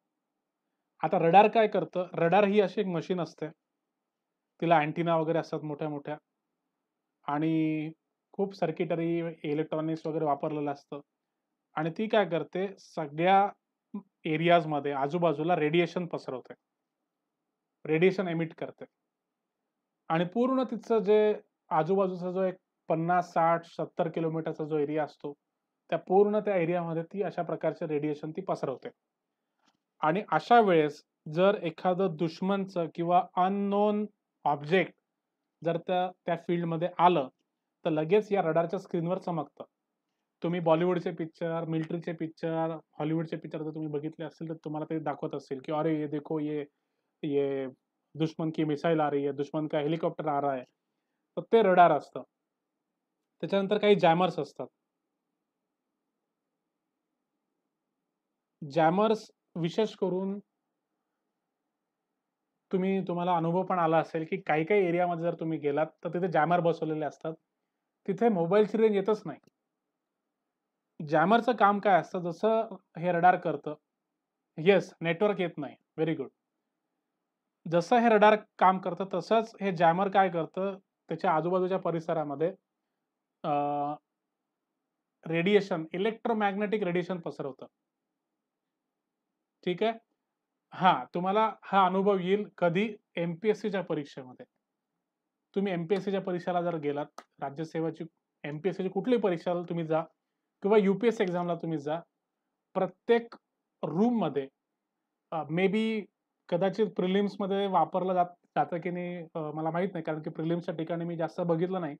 आता रडार काय करतं? रडार ही अशी एक मशीन असते. तिला अँटिना वगैरे असतात मोठ्या-मोठ्या आणि खूप सर्किटरी, इलेक्ट्रॉनिक्स वगैरे वापरलेलं असतं आणि ती काय करते? सगळ्या एरियाजमध्ये आजूबाजूला रेडिएशन पसरवते. रेडिएशन एमिट करते आणि पूर्ण तिचं जे आजूबाजूचा जो एक 50, 60, 70 किलोमीटरचा जो एरिया असतो, त्या एरियामध्ये ती अशा प्रकारचे रेडिएशन ती पसरवते. आणि अशा वेळेस जर एखादं दुश्मनचं किंवा अननोन ऑब्जेक्ट जर त्या फील्डमध्ये आलं, तर लगेच या रडारच्या स्क्रीनवर चमकतं. तुम्ही बॉलिवूडचे पिक्चर, मिलिटरीचे पिक्चर, हॉलिवूडचे पिक्चर जर तुम्ही बघितले असतील, तर तुम्हाला ते दाखवत असतील, की "अरे ये देखो ये दुश्मन की मिसाइल आ रही है, दुश्मन का हेलिकॉप्टर आ रहा है." तर ते रडार असतं. त्याच्यानंतर काही जॅमर्स असतात. जॅमर्स विशेष करून तुम्हाला अनुभव पण आला असेल, की काही-काही एरियामध्ये जर तुम्ही गेलात, तर तिथे जॅमर बसवलेले असतात. तिथे मोबाईलची रेंज येतच नाही. जॅमरचं काम काय असतं, जसं हे रडार करतं. येस, नेटवर्क येत नाही. Very good. जसं हे रडार काम करतं, तसंच हे जॅमर काय करतं, त्याच्या आजूबाजूच्या परिसरामध्ये इलेक्ट्रोमॅग्नेटिक रेडिएशन पसरवतं. ठीक आहे? तुम्हाला हा अनुभव येईल कधी? एम-पी-एस-सीच्या परीक्षेमध्ये. तुम्ही एम-पी-एस-सीच्या परीक्षेला जर गेलात, राज्यसेवाची एम-पी-एस-सीची कुठलीही परीक्षेला तुम्ही जा किंवा यू-पी-एस-सी एक्झामला तुम्ही जा. प्रत्येक रूममध्ये मे बी कदाचित प्रिलिम्समध्ये वापरलं जातं की नाही मला माहीत नाही, कारण की प्रिलिम्सच्या ठिकाणी मी जास्त बघितलं नाही.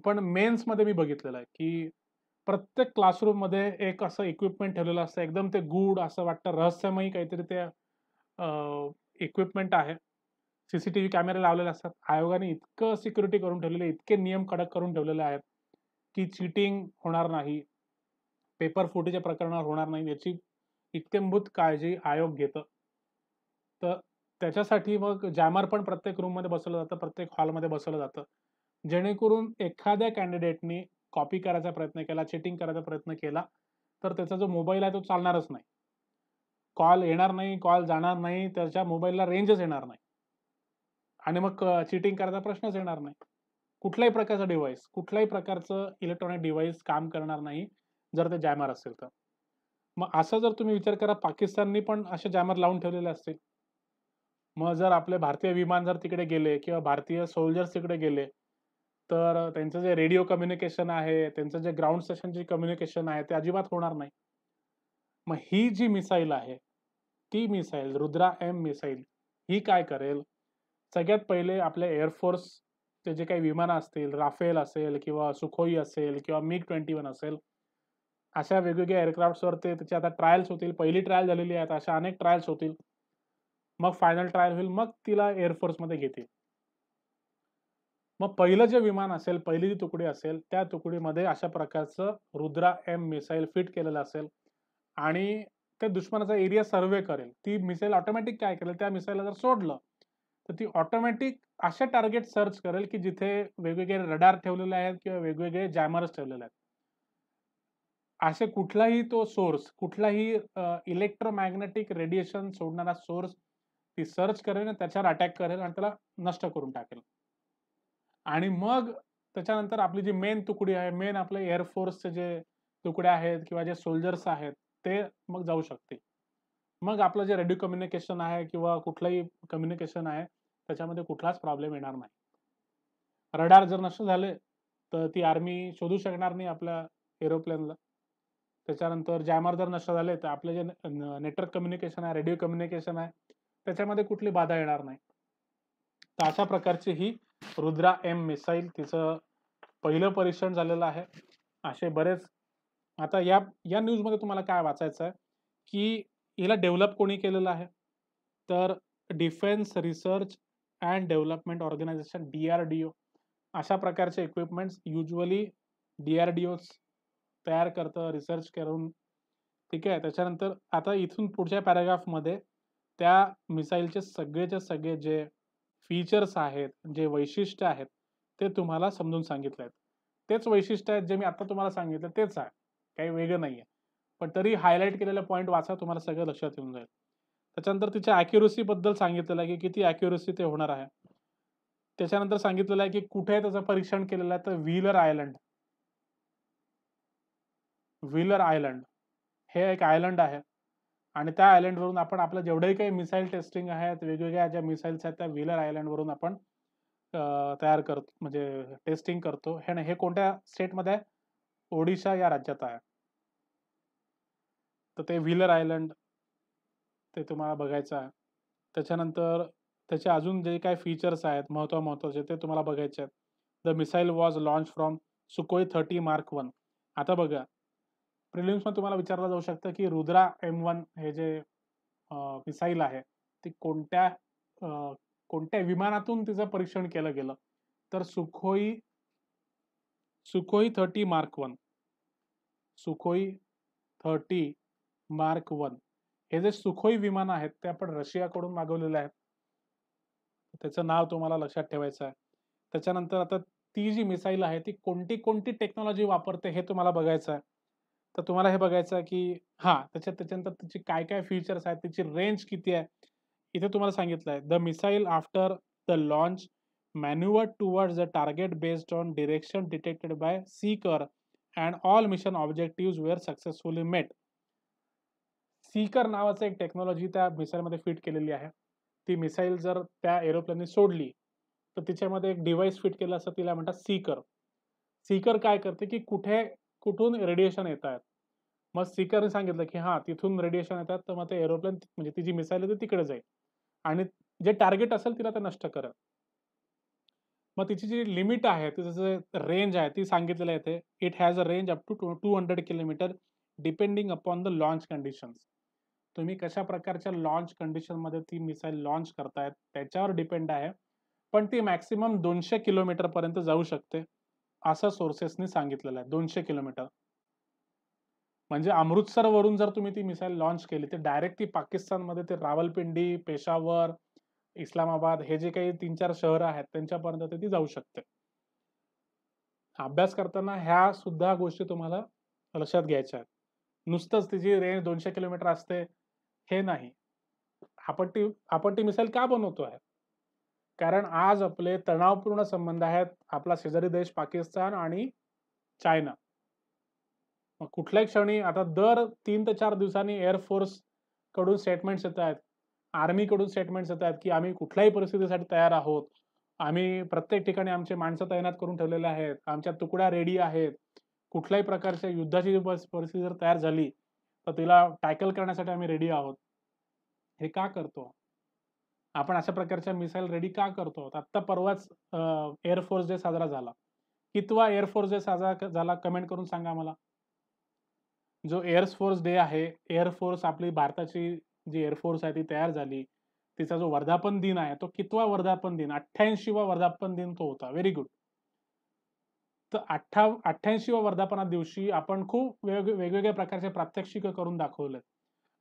पण मेन्समध्ये मी बघितलेलं आहे, की प्रत्येक क्लासरूममध्ये एक असं इक्विपमेंट ठेवलेलं असतं. एकदम ते गूढ असं वाटतं, रहस्यमयी काहीतरी ते इक्विपमेंट आहे. सीसीटीव्ही कॅमेरे लावलेले असतात. आयोगाने इतकं सिक्युरिटी करून ठेवलेलं आहे, इतके नियम कडक करून ठेवलेले आहेत, की चीटिंग होणार नाही, पेपर फुटीच्या प्रकरणावर होणार नाही, याची इत्थंभूत काळजी आयोग घेतं. तर त्याच्यासाठी मग जॅमर पण प्रत्येक रूममध्ये बसवलं जातं, प्रत्येक हॉलमध्ये बसवलं जातं. जेणेकरून एखाद्या कॅन्डिडेटनी कॉपी करायचा प्रयत्न केला, चीटिंग करायचा प्रयत्न केला, तर त्याचा जो मोबाईल आहे तो चालणारच नाही. कॉल येणार नाही, कॉल जाणार नाही, त्याच्या मोबाईलला रेंजच येणार नाही. आणि मग चीटिंग करायचा प्रश्नच येणार नाही. कुठल्याही प्रकारचं इलेक्ट्रॉनिक डिव्हाइस काम करणार नाही, जर ते जॅमर असेल तर. मग असा जर तुम्ही विचार करा, पाकिस्ताननी पण असे जॅमर लावून ठेवलेले असतील. मग जर आपले भारतीय विमान जर तिकडे गेले किंवा भारतीय सोल्जर्स तिकडे गेले, तर त्यांचं जे रेडिओ कम्युनिकेशन आहे, त्यांचं जे ग्राउंड स्टेशनची कम्युनिकेशन आहे, ते अजिबात होणार नाही. मग ही जी मिसाईल आहे, ती मिसाईल रुद्रा एम मिसाईल ही काय करेल? सगळ्यात पहिले आपल्या एअर फोर्सचे जे काही विमानं असतील, राफेल असेल किंवा सुखोई असेल किंवा MiG-21 असेल, अशा वेगवेगळ्या एअरक्राफ्ट्सवर त्याचे आता ट्रायल्स होतील. पहिली ट्रायल झालेली आहे. अशा अनेक ट्रायल्स होतील. मग फायनल ट्रायल होईल. मग तिला एअर फोर्समध्ये घेतील. मग पहिलं जे विमान असेल, पहिली जी तुकडी असेल, त्या तुकडीमध्ये अशा प्रकारचं रुद्रा एम मिसाईल फिट केलेलं असेल आणि ते दुश्मनाचा एरिया सर्व्हे करेल. ती मिसाईल ऑटोमॅटिक काय करेल, त्या मिसाईलला जर सोडलं, तर ती ऑटोमॅटिक असे टार्गेट सर्च करेल, की जिथे वेगवेगळे रडार ठेवलेले आहेत किंवा वेगवेगळे जॅमर्स ठेवलेले आहेत. असे कुठलाही तो सोर्स, कुठलाही इलेक्ट्रोमॅग्नेटिक रेडिएशन सोडणारा सोर्स ती सर्च करेल आणि त्याच्यावर अटॅक करेल आणि त्याला नष्ट करून टाकेल. आणि मग त्याच्यानंतर आपली जी मेन तुकडी आहे, मेन आपले एअर फोर्सचे जे तुकड्या आहेत किंवा जे सोल्जर्स आहेत, ते मग जाऊ शकतील. मग आपलं जे रेडिओ कम्युनिकेशन आहे किंवा कुठलंही कम्युनिकेशन आहे, त्याच्यामध्ये कुठलाच प्रॉब्लेम येणार नाही. रडार जर नष्ट झाले, तर ती आर्मी शोधू शकणार नाही आपल्या एरोप्लेनला. त्याच्यानंतर जॅमर जर नष्ट झाले, तर आपले जे नेटवर्क कम्युनिकेशन आहे, रेडिओ कम्युनिकेशन आहे, त्याच्यामध्ये कुठली बाधा येणार नाही. तर अशा प्रकारची ही रुद्रा एम मिसाईल तिचं पहिलं परीक्षण झालेलं आहे. असे बरेच आता या न्यूजमध्ये तुम्हाला काय वाचायचं आहे, की हिला डेव्हलप कोणी केलेलं आहे? तर defence research and development organisation DRDO अशा प्रकारचे इक्विपमेंट्स युजुअली DRDOच तयार करतं रिसर्च करून. ठीक आहे. त्याच्यानंतर आता इथून पुढच्या पॅराग्राफमध्ये त्या मिसाईलचे सगळेच्या सगळे जे फीचर्स आहेत, जे वैशिष्ट्य आहेत, ते तुम्हाला समजून सांगितले आहेत. तेच वैशिष्ट्य आहेत जे मी आता तुम्हाला सांगितलं तेच आहे. काही वेगळं नाहीये. पण तरी हायलाइट केलेले पॉइंट वाचा, तुम्हाला सगळं लक्षात येऊन जाईल. त्याच्यानंतर तिच्या ॲक्युरसी बद्दल सांगितलेलं आहे, की किती ॲक्युरसी ते होणार आहे. त्याच्यानंतर सांगितलेलं आहे, की कुठे त्याचं परीक्षण केलेलं आहे, तर व्हीलर आयलंड. व्हीलर आयलंड हे एक आयलंड आहे आणि त्या आयलंडवरून आपण आपलं जेवढंही काही मिसाईल टेस्टिंग आहेत, वेगवेगळ्या ज्या मिसाईल्स आहेत, त्या व्हीलर आयलंडवरून आपण तयार करतो म्हणजे टेस्टिंग करतो. हे कोणत्या स्टेटमध्ये आहे? ओडिशा या राज्यात आहे. तर ते व्हीलर आयलंड ते तुम्हाला बघायचं आहे. त्याच्यानंतर त्याचे अजून जे काही फीचर्स आहेत महत्त्वाचे ते तुम्हाला बघायचे आहेत. The missile was launch from Sukhoi 30 mark 1. आता बघा, प्रिलिम्समध्ये तुम्हाला विचारलं जाऊ शकतं, की रुद्रा M1 हे जे मिसाईल आहे, ती कोणत्या विमानातून तिचं परीक्षण केलं गेलं? तर सुखोई 30 मार्क 1. सुखोई 30 मार्क 1 हे जे सुखोई विमान आहेत, ते आपण रशियाकडून मागवलेले आहेत. त्याचं नाव तुम्हाला लक्षात ठेवायचं आहे. त्याच्यानंतर आता ती जी मिसाईल आहे, ती कोणती टेक्नॉलॉजी वापरते हे तुम्हाला बघायचं आहे. तर तुम्हाला हे बघायचं आहे, की त्याच्यानंतर त्याची काय-काय फीचर्स आहेत, त्याची रेंज किती आहे? इथे तुम्हाला सांगितलं आहे, the missile after the launch manoeuvred towards the target based on direction detected by seeker and all mission objectives were successfully met. Seeker नावाचं एक टेक्नॉलॉजी त्या मिसाईलमध्ये फिट केलेली आहे. ती मिसाईल जर त्या एरोप्लेनने सोडली, तर तिच्यामध्ये एक डिव्हाइस फिट केलं असतं, तिला म्हणतात सीकर. सीकर काय करते, की कुठून रेडिएशन येतायत. मग सीकरने सांगितलं, की हां, तिथून रेडिएशन येतात, तर मग ते एरोप्लेन म्हणजे ती जी मिसाईल आहे ती तिकडे जाईल आणि जे टार्गेट असेल तिला ते नष्ट करेल. मग तिची जी लिमिट आहे, तिचं जे रेंज आहे ती सांगितलेलं आहे इथे. It has a range up to 200 kilometre depending upon the launch conditions. तुम्ही कशा प्रकारच्या लॉन्च कंडिशनमध्ये ती मिसाईल लॉन्च करतायत त्याच्यावर डिपेंड आहे. पण ती मॅक्सिमम 200 किलोमीटरपर्यंत जाऊ शकते, असं सोर्सेसनी सांगितलेलं आहे. 200 किलोमीटर. म्हणजे अमृतसरवरून जर तुम्ही ती मिसाईल लॉन्च केली, तर डायरेक्ट ती पाकिस्तानमध्ये ते रावलपिंडी, पेशावर, इस्लामाबाद हे जे काही 3-4 शहरं आहेत, त्यांच्यापर्यंत ती जाऊ शकते. अभ्यास करताना ह्या सुद्धा गोष्टी तुम्हाला लक्षात घ्यायच्या आहेत. नुसतंच तिची रेंज 200 किलोमीटर असते, हे नाही. आपण ती मिसाईल का बनवतो आहे? कारण आज आपले तणावपूर्ण संबंध आहेत. आपला शेजारी देश पाकिस्तान आणि चायना. मग कुठल्याही क्षणी आता दर 3 ते 4 दिवसांनी एअर फोर्स कडून स्टेटमेंट्स येतायत. आर्मीकडून स्टेटमेंट्स येतायत, की आम्ही कुठल्याही परिस्थितीसाठी तयार आहोत. आम्ही प्रत्येक ठिकाणी आमचे माणसं तैनात करून ठेवलेले आहेत. आमच्या तुकड्या रेडी आहेत. कुठल्याही प्रकारच्या युद्धाची परिस्थिती जर तयार झाली, तर तिला टॅकल करण्यासाठी आम्ही रेडी आहोत. हे का करतो? आपण अशा प्रकारच्या मिसाईल रेडी का करतो? आत्ता परवाच एअर फोर्स डे साजरा झाला. कितवा एअर फोर्स डे साजरा झाला कमेंट करून सांगा मला. जो एअर फोर्स डे आहे, एअर फोर्स आपली भारताची जी एअर फोर्स आहे ती तयार झाली. तिचा जो वर्धापन दिन आहे, तो कितवा वर्धापन दिन? 88वा वर्धापन दिन तो होता. Very good. तर 88व्या वर्धापना दिवशी आपण खूप वेगवेगळ्या प्रकारचे प्रात्यक्षिक करून दाखवलेत.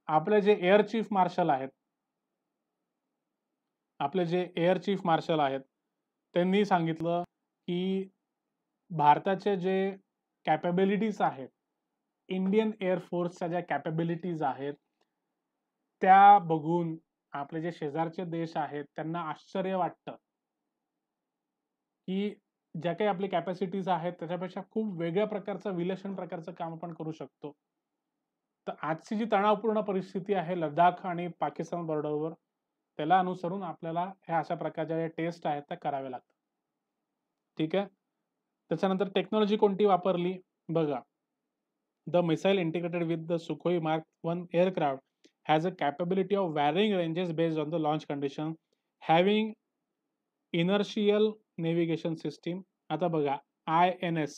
आपले जे एअर चीफ मार्शल आहेत, आपले जे एअर चीफ मार्शल आहेत, त्यांनी सांगितलं की भारताचे जे कॅपेबिलिटीज आहेत, इंडियन एअर फोर्सच्या ज्या कॅपेबिलिटीज आहेत, त्या बघून आपले जे शेजारचे देश आहेत त्यांना आश्चर्य वाटतं की ज्या काही आपली कॅपॅसिटीज आहेत त्याच्यापेक्षा खूप वेगळ्या प्रकारचं विलक्षण प्रकारचं काम आपण करू शकतो. तर आजची जी तणावपूर्ण परिस्थिती आहे लडाख आणि पाकिस्तान बॉर्डरवर, त्याला अनुसरून आपल्याला ह्या अशा प्रकारच्या ज्या टेस्ट आहेत त्या कराव्या लागतात. ठीक आहे. त्याच्यानंतर टेक्नॉलॉजी कोणती वापरली बघा. The missile integrated with the Sukhoi Mark 1 aircraft has a capability of varying ranges based on the launch condition, having inertial navigation system. आता बघा INS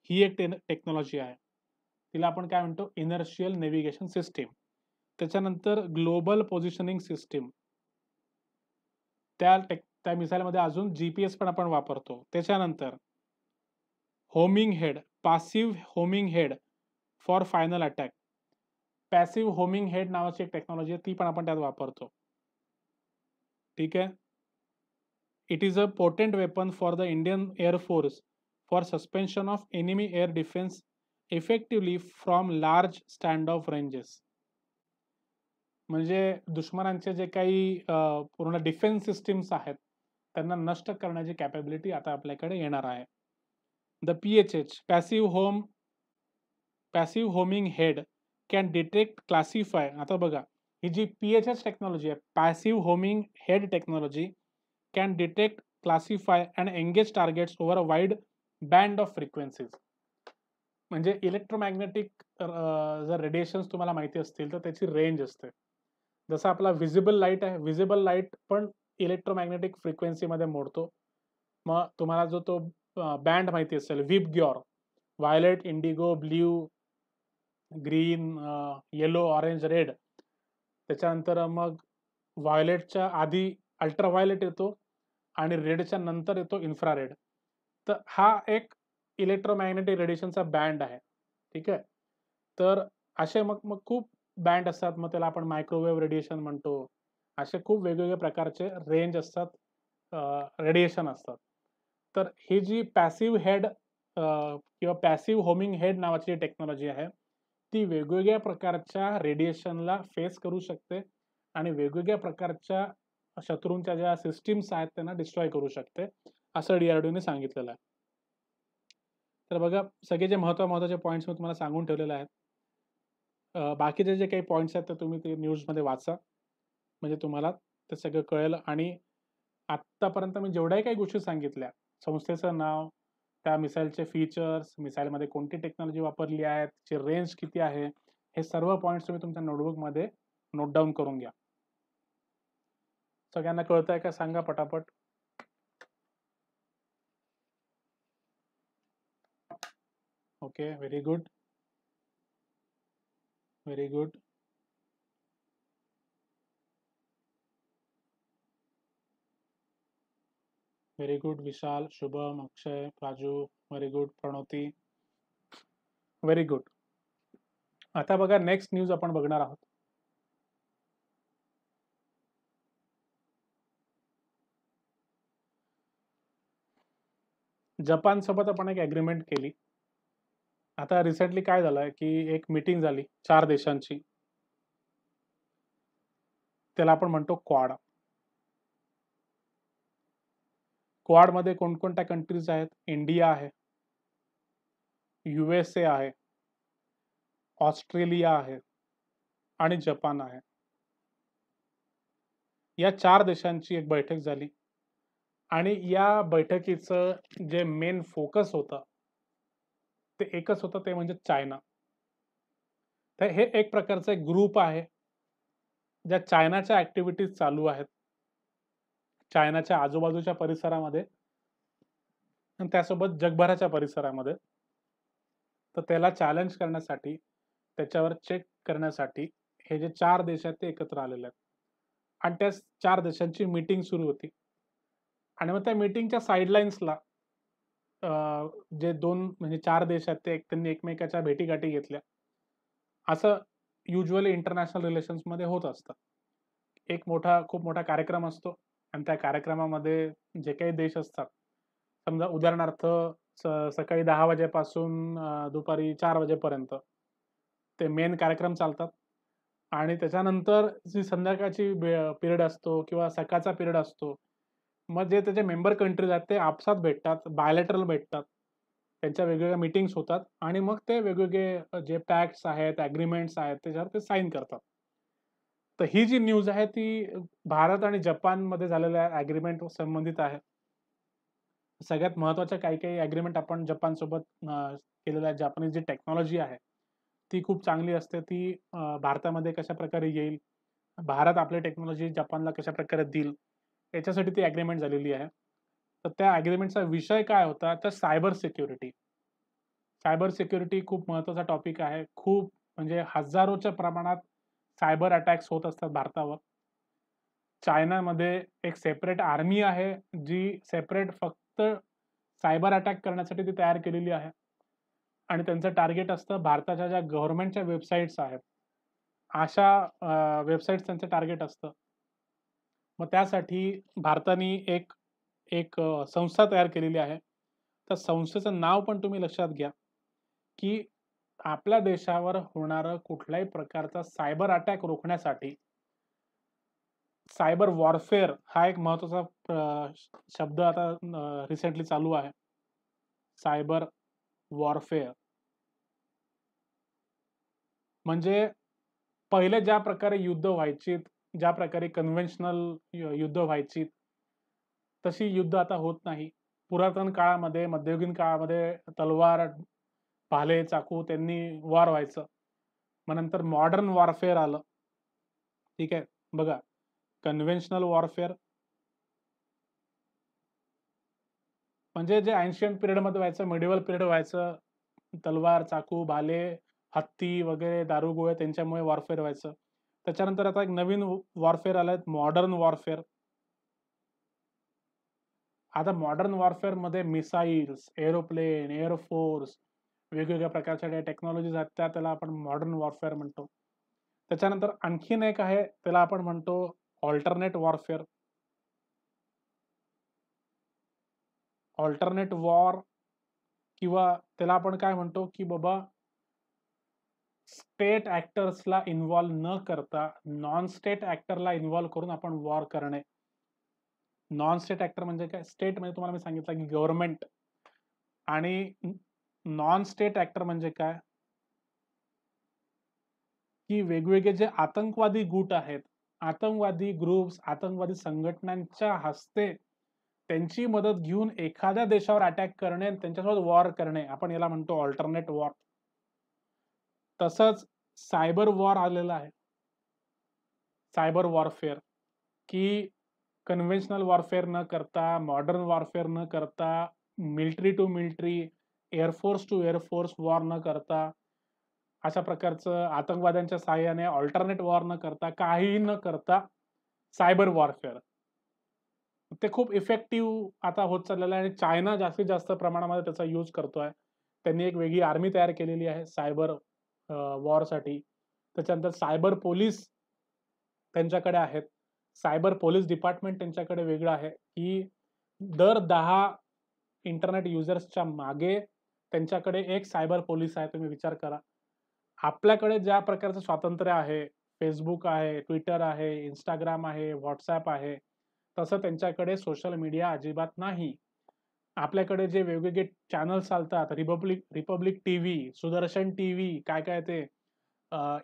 ही एक टेक्नॉलॉजी आहे. तिला आपण काय म्हणतो? Inertial navigation system. त्याच्यानंतर ग्लोबल पोझिशनिंग सिस्टीम. त्या मिसाईलमध्ये अजून GPS पण आपण वापरतो. त्याच्यानंतर homing head, passive homing head for final attack. Passive homing head नावाची एक टेक्नॉलॉजी आहे, ती पण आपण त्यात वापरतो. ठीक आहे. It is a potent weapon for the Indian air force for suspension of enemy air defence effectively from large stand of ranges. म्हणजे दुश्मनांचे जे काही पूर्ण डिफेन्स सिस्टीम्स आहेत त्यांना नष्ट करण्याची कॅपेबिलिटी आता आपल्याकडे येणार आहे. The PHH passive homing head can detect classify. आता बघा ही जी PHH टेक्नॉलॉजी आहे, passive homing head technology, can detect classify and engage targets over a wide band of frequencies. म्हणजे इलेक्ट्रोमॅग्नेटिक जर रेडिएशन्स तुम्हाला माहिती असतील तर त्याची रेंज असते. जसं आपला व्हिजिबल लाईट आहे, व्हिजिबल लाईट पण इलेक्ट्रोमॅग्नेटिक फ्रिक्वेन्सीमध्ये मोडतो. मग तुम्हाला जो तो बँड माहिती असेल, VIBGYOR, violet, indigo, blue, green, yellow, orange, red. त्याच्यानंतर मग व्हायोलेटच्या आधी अल्ट्राव्हायोलेट येतो आणि रेडच्या नंतर येतो इन्फ्रारेड. तर हा एक इलेक्ट्रोमॅग्नेटिक रेडिएशनचा बँड आहे. ठीक आहे. तर असे मग मग खूप बँड असतात. मग त्याला आपण मायक्रोवेव्ह रेडिएशन म्हणतो. असे खूप वेगवेगळ्या प्रकारचे रेंज असतात, रेडिएशन असतात. तर ही जी पॅसिव्ह हेड किंवा पॅसिव्ह होमिंग हेड नावाची टेक्नॉलॉजी आहे, ती वेगवेगळ्या प्रकारच्या रेडिएशनला फेस करू शकते आणि वेगवेगळ्या प्रकारच्या शत्रूंच्या ज्या सिस्टीम्स आहेत त्यांना डिस्ट्रॉय करू शकते, असं DRDOने सांगितलेलं आहे. तर बघा सगळे जे महत्त्वाचे पॉईंट्स मी तुम्हाला सांगून ठेवलेले आहेत. बाकीचे जे काही पॉईंट्स आहेत ते तुम्ही ते न्यूजमध्ये वाचा. म्हणजे तुम्हाला ते सगळं कळेल. आणि आत्तापर्यंत मी जेवढ्याही काही गोष्टी सांगितल्या, संस्थेचं नाव, त्या मिसाईलचे फीचर्स, मिसाईलमध्ये कोणती टेक्नॉलॉजी वापरली आहे, त्याची रेंज किती आहे, हे सर्व पॉईंट्स तुम्ही तुमच्या नोटबुकमध्ये नोट डाऊन करून घ्या. सगळ्यांना कळतंय का सांगा पटापट. Okay, very good, very good. Very good Vishal, Shubham, Akshay, Raju, very good Pranoti, very good. आता बघा नेक्स्ट न्यूज आपण बघणार आहोत. जपान सोबत आपण एक ॲग्रीमेंट केली. आता रिसेंटली काय झालंय की एक मीटिंग झाली 4 देशांची. त्याला आपण म्हणतो क्वाड. क्वाडमध्ये कोणकोणत्या कंट्रीज आहेत? इंडिया आहे, USA आहे, ऑस्ट्रेलिया आहे आणि जपान आहे. या 4 देशांची एक बैठक झाली आणि या बैठकीचं जे मेन फोकस होतं, ते एकच होतं, ते म्हणजे चायना. तर हे एक प्रकारचं एक ग्रुप आहे, ज्या चायनाच्या ॲक्टिव्हिटीज चालू आहेत. चायनाच्या आजूबाजूच्या परिसरामध्ये आणि त्यासोबत जगभराच्या परिसरामध्ये. तर त्याला चॅलेंज करण्यासाठी, त्याच्यावर चेक करण्यासाठी हे जे 4 देश आहेत ते एकत्र आलेले आहेत. आणि त्या 4 देशांची मीटिंग सुरू होती. आणि मग त्या मीटिंगच्या साइडलाईन्सला जे 2 म्हणजे 4 देश आहेत ते त्यांनी एकमेकाच्या भेटीगाठी घेतल्या. असं युजुअली इंटरनॅशनल रिलेशन्समध्ये होत असतं. खूप मोठा कार्यक्रम असतो आणि त्या कार्यक्रमामध्ये जे काही देश असतात, समजा उदाहरणार्थ स सकाळी 10 वाजेपासून दुपारी 4 वाजेपर्यंत ते मेन कार्यक्रम चालतात आणि त्याच्यानंतर जी संध्याकाळची पिरियड असतो किंवा सकाळचा पिरियड असतो. मग जे त्याचे मेंबर कंट्रीज आहेत ते आपसात भेटतात, बायलॅटरल भेटतात. त्यांच्या वेगवेगळ्या मीटिंग्स होतात आणि मग ते वेगवेगळे जे पॅक्ट्स आहेत, एग्रीमेंट्स आहेत, त्याच्यावर ते साइन करतात. तर ही जी न्यूज आहे ती भारत आणि जपानमध्ये झालेल्या एग्रीमेंट संबंधित आहे. सगळ्यात महत्त्वाच्या काही-काही एग्रीमेंट आपण जपानसोबत केलेल्या आहे. जपानीज जी टेक्नॉलॉजी आहे, ती खूप चांगली असते. ती भारतामध्ये कशाप्रकारे येईल, भारत आपली टेक्नॉलॉजी जपानला कशाप्रकारे देईल, याच्यासाठी ती एग्रीमेंट झालेली आहे. तर त्या एग्रीमेंटचा विषय काय होता? तर सायबर सिक्युरिटी. सायबर सिक्युरिटी खूप महत्त्वाचा टॉपिक आहे. खूप म्हणजे हजारोच्या प्रमाणात सायबर अटॅक्स होत असतात भारतावर. चायनामध्ये एक सेपरेट आर्मी आहे, जी सेपरेट फक्त सायबर अटॅक करण्यासाठी ती तयार केलेली आहे. आणि त्यांचं टार्गेट असतं भारताच्या ज्या गव्हर्नमेंटच्या वेबसाईट्स आहेत, अशा वेबसाईट्स त्यांचं टार्गेट असतं. मग त्यासाठी भारताने एक एक संस्था तयार केलेली आहे. त्या संस्थेचं नाव पण तुम्ही लक्षात घ्या, की आपल्या देशावर होणारं कुठल्याही प्रकारचा सायबर अटॅक रोखण्यासाठी सायबर वॉरफेअर हा एक महत्त्वाचा शब्द आता रिसेंटली चालू आहे. सायबर वॉरफेअर म्हणजे पहिले ज्या प्रकारे युद्ध व्हायची, ज्या प्रकारे कन्व्हेन्शनल युद्ध व्हायची, तशी युद्ध आता होत नाही. पुरातन काळामध्ये, मध्ययुगीन काळामध्ये तलवार, भाले, चाकू त्यांनी वॉर व्हायचं. मग नंतर मॉडर्न वॉरफेअर आलं. ठीक आहे. बघा, कन्व्हेन्शनल वॉरफेअर म्हणजे जे एन्शियंट पिरियडमध्ये व्हायचं, मिडिव्हल पिरियड व्हायचं, तलवार, चाकू, भाले, हत्ती वगैरे, दारुगोळे त्यांच्यामुळे वॉरफेअर व्हायचं. त्याच्यानंतर आता एक नवीन वॉरफेअर आलाय, मॉडर्न वॉरफेअर. आता मॉडर्न वॉरफेअरमध्ये मिसाईल्स, एरोप्लेन, एअर फोर्स, वेगवेगळ्या प्रकारच्या ज्या टेक्नॉलॉजीज आहेत त्याला आपण मॉडर्न वॉरफेअर म्हणतो. त्याच्यानंतर आणखीन एक आहे, त्याला आपण म्हणतो अल्टरनेट वॉरफेअर. अल्टरनेट वॉर किंवा त्याला आपण काय म्हणतो, की बाबा स्टेट ॲक्टर्सला इन्व्हॉल्व न करता, नॉन स्टेट ॲक्टरला इन्व्हॉल्व करून आपण वॉर करणे. नॉन स्टेट ॲक्टर म्हणजे काय? स्टेट म्हणजे तुम्हाला मी सांगितलं, की गव्हर्नमेंट आणि नॉन स्टेट ॲक्टर म्हणजे काय? की वेगवेगळे जे आतंकवादी गुट आहेत, आतंकवादी ग्रुप्स, आतंकवादी संघटनांच्या हस्ते त्यांची मदत घेऊन एखाद्या देशावर अटॅक करणे आणि त्यांच्यासोबत वॉर करणे. आपण याला म्हणतो अल्टरनेट वॉर. तसंच सायबर वॉर आलेला आहे. सायबर वॉरफेअर की कन्व्हेन्शनल वॉरफेअर न करता, मॉडर्न वॉरफेअर न करता, military to military, air force to air force war न करता, अशा प्रकारचं आतंकवाद्यांच्या सहाय्याने अल्टरनेट वॉर न करता, काहीही न करता सायबर वॉरफेअर. ते खूप इफेक्टिव्ह आता होत चाललेलं आहे आणि चायना जास्तीत जास्त प्रमाणामध्ये त्याचा यूज करतोय. त्यांनी एक वेगळी आर्मी तयार केलेली आहे सायबर वॉरसाठी. त्याच्यानंतर सायबर पोलिस त्यांच्याकडे आहेत. सायबर पोलिस डिपार्टमेंट त्यांच्याकडे वेगळं आहे, की दर 10 इंटरनेट युजर्सच्या मागे त्यांच्याकडे एक सायबर पोलिस आहे. तुम्ही विचार करा. आपल्याकडे ज्या प्रकारचं स्वातंत्र्य आहे, Facebook आहे, Twitter आहे, Instagram आहे, WhatsApp आहे, तसं त्यांच्याकडे सोशल मीडिया अजिबात नाही. आपल्याकडे जे वेगवेगळे चॅनल्स चालतात, रिपब्लिक टीव्ही, सुदर्शन टीव्ही, काय-काय ते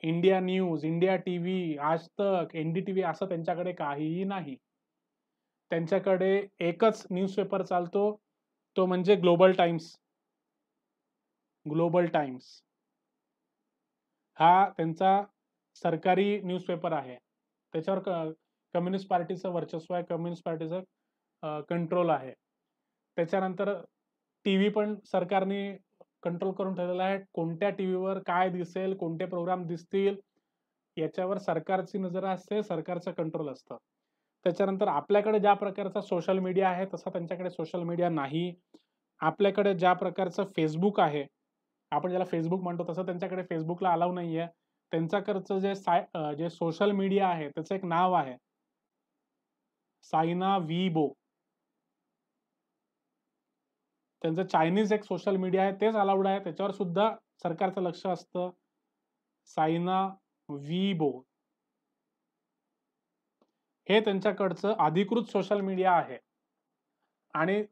इंडिया न्यूज, इंडिया टीव्ही, आज तक, NDTV असं त्यांच्याकडे काहीही नाही. त्यांच्याकडे एकच न्यूजपेपर चालतो, तो म्हणजे ग्लोबल टाइम्स. ग्लोबल टाइम्स हा त्यांचा सरकारी न्यूजपेपर आहे. त्याच्यावर कम्युनिस्ट पार्टीचं वर्चस्व आहे, कम्युनिस्ट पार्टीचं कंट्रोल आहे. त्याच्यानंतर टीव्ही पण सरकारने कंट्रोल करून ठेवलेला आहे. कोणत्या टीव्हीवर काय दिसेल, कोणते प्रोग्राम दिसतील, याच्यावर सरकारची नजर असते, सरकारचं कंट्रोल असतं. त्याच्यानंतर आपल्याकडे ज्या प्रकारचा सोशल मीडिया आहे, तसा त्यांच्याकडे सोशल मीडिया नाही. आपल्याकडे ज्या प्रकारचं फेसबुक आहे, आपण ज्याला फेसबुक म्हणतो, तसं त्यांच्याकडे फेसबुकला अलाउ नाहीये. त्यांच्याकडचं जे सोशल मीडिया आहे, त्याचं एक नाव आहे सायना वीबो. त्यांचं चायनीज एक सोशल मीडिया आहे, तेच अलाउड आहे. त्याच्यावर सुद्धा सरकारचं लक्ष असतं. सायना वीबो हे त्यांच्याकडचं अधिकृत सोशल मीडिया आहे. आणि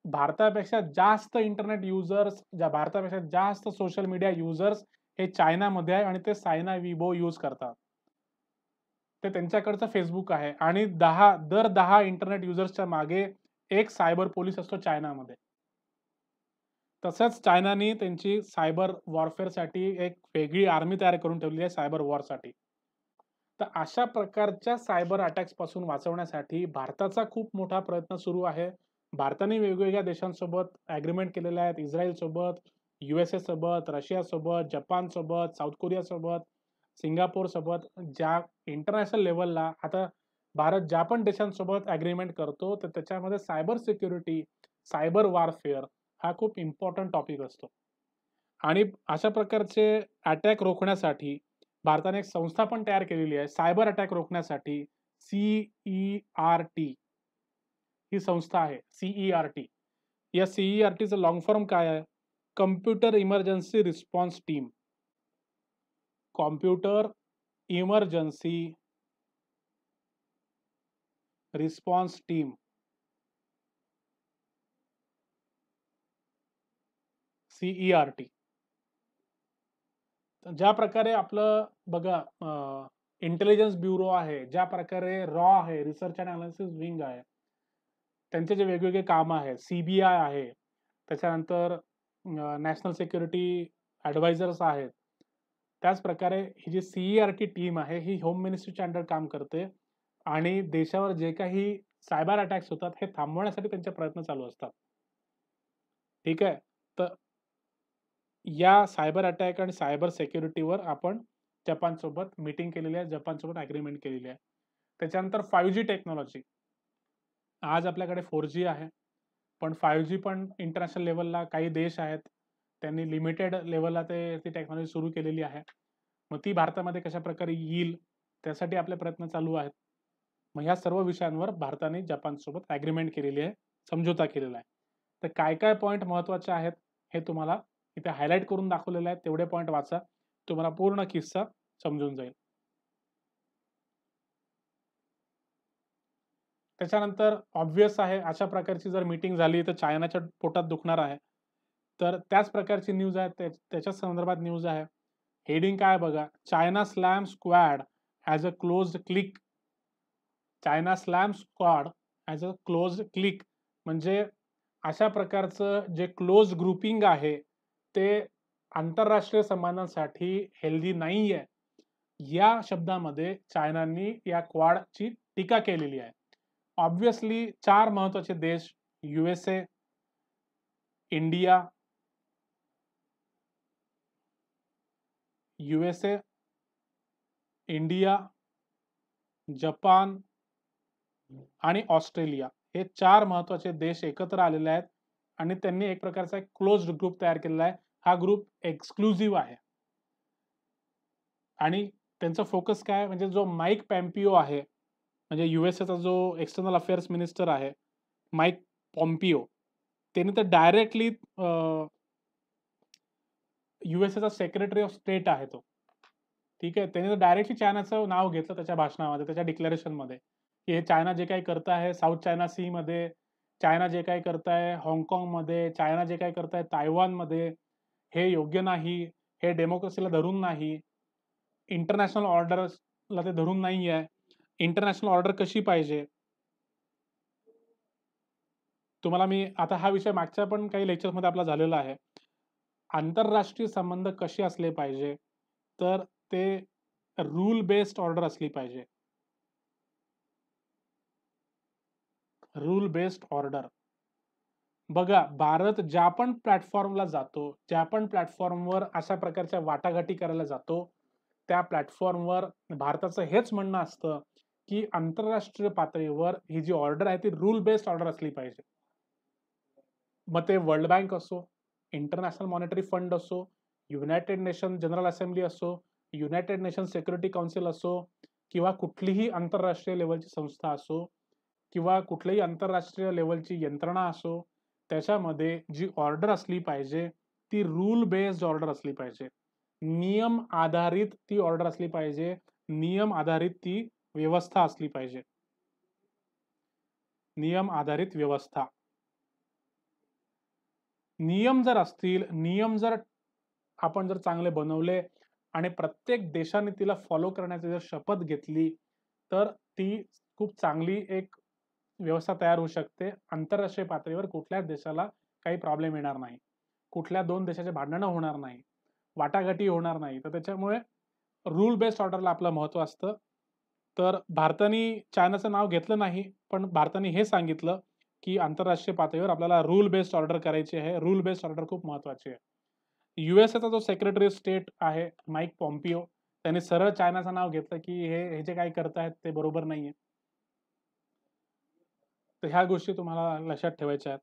भारतापेक्षा जास्त इंटरनेट युजर्स, भारतापेक्षा जास्त सोशल मीडिया युजर्स हे चायनामध्ये आहे आणि ते सायना वीबो यूज करतात. ते त्यांच्याकडचं फेसबुक आहे आणि दर 10 इंटरनेट युजर्सच्या मागे एक सायबर पोलीस असतो चायनामध्ये. तसंच चायनाने त्यांची सायबर वॉरफेअरसाठी एक वेगळी आर्मी तयार करून ठेवली आहे सायबर वॉरसाठी. तर अशा प्रकारच्या सायबर अटॅक्स पासून वाचवण्यासाठी भारताचा खूप मोठा प्रयत्न सुरू आहे. भारताने वेगवेगळ्या देशांसोबत अग्रीमेंट केलेले आहेत. इस्रायल सोबत, USA सोबत, रशिया सोबत, जपान सोबत, साऊथ कोरिया सोबत, सिंगापूर सोबत. ज्या इंटरनॅशनल लेवलला आता भारत ज्या पण देशांसोबत अग्रीमेंट करतो, तर त्याच्यामध्ये सायबर सिक्युरिटी, सायबर वॉरफेअर हा खूप इम्पॉर्टंट टॉपिक असतो. आणि अशा प्रकारचे अटॅक रोखण्यासाठी भारताने एक संस्था पण तयार केलेली आहे सायबर अटॅक रोखण्यासाठी. CERT ही संस्था आहे. CERT. या CERTचं लॉंग फॉर्म काय आहे? Computer emergency response team. Computer emergency response team. CERT. ज्या प्रकारे आपलं बघा इंटेलिजन्स ब्युरो आहे, ज्या प्रकारे रॉ आहे, रिसर्च अँड अनालिसिस विंग आहे, त्यांचे जे वेगवेगळे काम आहे, CBI आहे, त्याच्यानंतर नॅशनल सिक्युरिटी ॲडवायझर्स आहेत. त्याच प्रकारे ही जी CERT टीम आहे, ही होम मिनिस्ट्रीच्या अंडर काम करते आणि देशावर जे काही सायबर अटॅक्स होतात, हे थांबवण्यासाठी त्यांचे प्रयत्न चालू असतात. ठीक आहे? तर या सायबर अटॅक आणि सायबर सिक्युरिटीवर आपण जपानसोबत मीटिंग केलेली आहे, जपानसोबत अग्रीमेंट केलेली आहे. त्याच्यानंतर 5G टेक्नॉलॉजी. आज आपल्याकडे 4G आहे, पण 5G पण इंटरनॅशनल लेव्हलला काही देश आहेत, त्यांनी लिमिटेड लेव्हलला ती टेक्नॉलॉजी सुरू केलेली आहे. मग ती भारतामध्ये कशाप्रकारे येईल, त्यासाठी आपले प्रयत्न चालू आहेत. मग ह्या सर्व विषयांवर भारताने जपानसोबत अग्रीमेंट केलेली आहे, समझोता केलेला आहे. तर काय-काय पॉइंट महत्त्वाचे आहेत, हे तुम्हाला इथे हायलाइट करून दाखवलेले आहेत. तेवढे पॉइंट वाचा. तुम्हाला पूर्ण किस्सा समजून जाईल. त्याच्यानंतर ऑब्व्हियस आहे, अशा प्रकारची जर मीटिंग झाली तर चायनाच्या पोटात दुखणार आहे. तर त्याच प्रकारची न्यूज आहे, त्याच्याच संदर्भात न्यूज आहे. हेडिंग काय बघा, China slams quad as a closed click. China slams quad as a closed click म्हणजे अशा प्रकारचं जे क्लोज ग्रुपिंग आहे, ते आंतरराष्ट्रीय संबंधांसाठी हेल्दी नाहीये. या शब्दामध्ये चायनानी या क्वाडची टीका केलेली आहे. ऑब्व्हियसली 4 महत्त्वाचे देश USA, India, USA, India, Japan आणि ऑस्ट्रेलिया हे 4 महत्त्वाचे देश एकत्र आलेले आहेत आणि त्यांनी एक प्रकारचा एक क्लोज्ड ग्रुप तयार केलेला आहे. हा ग्रुप एक्सक्लुझिव्ह आहे. आणि त्यांचा फोकस काय म्हणजे जो माईक पॉम्पिओ आहे, म्हणजे USAचा जो एक्सटर्नल अफेअर्स मिनिस्टर आहे, माईक पॉम्पिओ, त्यांनी तर डायरेक्टली USAचा सेक्रेटरी ऑफ स्टेट आहे तो. ठीक आहे. त्याने तर डायरेक्टली चायनाचं नाव घेतलं त्याच्या भाषणामध्ये, त्याच्या डिक्लेरेशनमध्ये, की हे चायना जे काही करत आहे साऊथ चायना सीमध्ये, चायना जे काही करत आहे हाँगकाँगमध्ये, चायना जे काही करत आहे तायवानमध्ये, हे योग्य नाही. हे डेमोक्रेसीला धरून नाही. इंटरनॅशनल ऑर्डरला ते धरून नाही आहे. इंटरनॅशनल ऑर्डर कशी पाहिजे? तुम्हाला मी आता हा विषय मागच्या पण काही लेक्चर्समध्ये आपला झालेला आहे. आंतरराष्ट्रीय संबंध कसे असले पाहिजे, तर ते रूल बेस्ड ऑर्डर असली पाहिजे. Rule based order. बघा, भारत ज्या पण प्लॅटफॉर्मला जातो, ज्या पण प्लॅटफॉर्मवर अशा प्रकारच्या वाटाघाटी करायला जातो, त्या प्लॅटफॉर्मवर भारताचं हेच म्हणणं असतं, की आंतरराष्ट्रीय पातळीवर ही जी ऑर्डर आहे ती रूल बेस्ड ऑर्डर असली पाहिजे. मग ते वर्ल्ड बँक असो, इंटरनॅशनल मॉनिटरी फंड असो, युनायटेड नेशन जनरल असेंब्ली असो, युनायटेड नेशन सिक्युरिटी काउन्सिल असो, किंवा कुठलीही आंतरराष्ट्रीय लेवलची संस्था असो, किंवा कुठल्याही आंतरराष्ट्रीय लेवलची यंत्रणा असो, त्याच्यामध्ये जी ऑर्डर असली पाहिजे ती रूल बेस्ड ऑर्डर असली पाहिजे. नियम आधारित ती ऑर्डर असली पाहिजे. नियम आधारित ती व्यवस्था असली पाहिजे. नियम आधारित व्यवस्था. नियम जर असतील, नियम जर आपण जर चांगले बनवले आणि प्रत्येक देशाने तिला फॉलो करण्याची जर शपथ घेतली, तर ती खूप चांगली एक व्यवस्था तयार होऊ शकते. आंतरराष्ट्रीय पातळीवर कुठल्याच देशाला काही प्रॉब्लेम येणार नाही. कुठल्या 2 देशाचे भांडणं होणार नाही. वाटाघाटी होणार नाही. तर त्याच्यामुळे रूल बेस्ड ऑर्डरला आपलं महत्त्व असतं. तर भारताने चायनाचं नाव घेतलं नाही, पण भारताने हे सांगितलं, की आंतरराष्ट्रीय पातळीवर आपल्याला रूल बेस्ड ऑर्डर करायची आहे. रूल बेस्ड ऑर्डर खूप महत्त्वाची आहे. यूएसएचा जो सेक्रेटरी स्टेट आहे माईक पॉम्पिओ, त्यांनी सरळ चायनाचं नाव घेतलं, की हे जे काही करतायत ते बरोबर नाहीये. तर ह्या गोष्टी तुम्हाला लक्षात ठेवायच्या आहेत.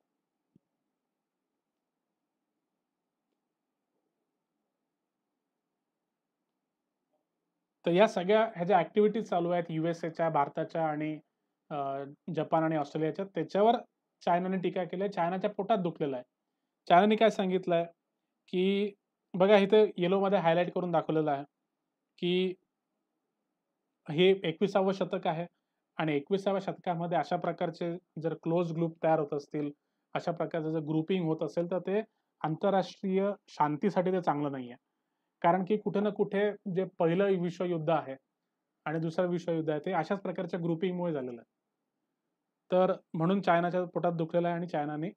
तर या सगळ्या ह्या ज्या ॲक्टिव्हिटीज चालू आहेत यूएसएच्या, भारताच्या आणि अ, जपान आणि ऑस्ट्रेलियाच्या, त्याच्यावर चायनाने टीका केली आहे. चायनाच्या पोटात दुखलेलं आहे. चायनाने काय सांगितलंय, की बघा इथे येलोमध्ये हायलाइट करून दाखवलेलं आहे, की हे 21सावं शतक आहे आणि 21साव्या शतकामध्ये अशा प्रकारचे जर क्लोज ग्रुप तयार होत असतील, अशा प्रकारचं जर ग्रुपिंग होत असेल, तर ते आंतरराष्ट्रीय शांतीसाठी ते चांगलं नाहीये. कारण की कुठे ना कुठे जे पहिलं विश्वयुद्ध आहे आणि दुसरं विश्वयुद्ध आहे, ते अशाच प्रकारच्या ग्रुपिंगमुळे झालेलं आहे. तर म्हणून चायनाच्या पोटात दुखलेलं आहे आणि चायनाने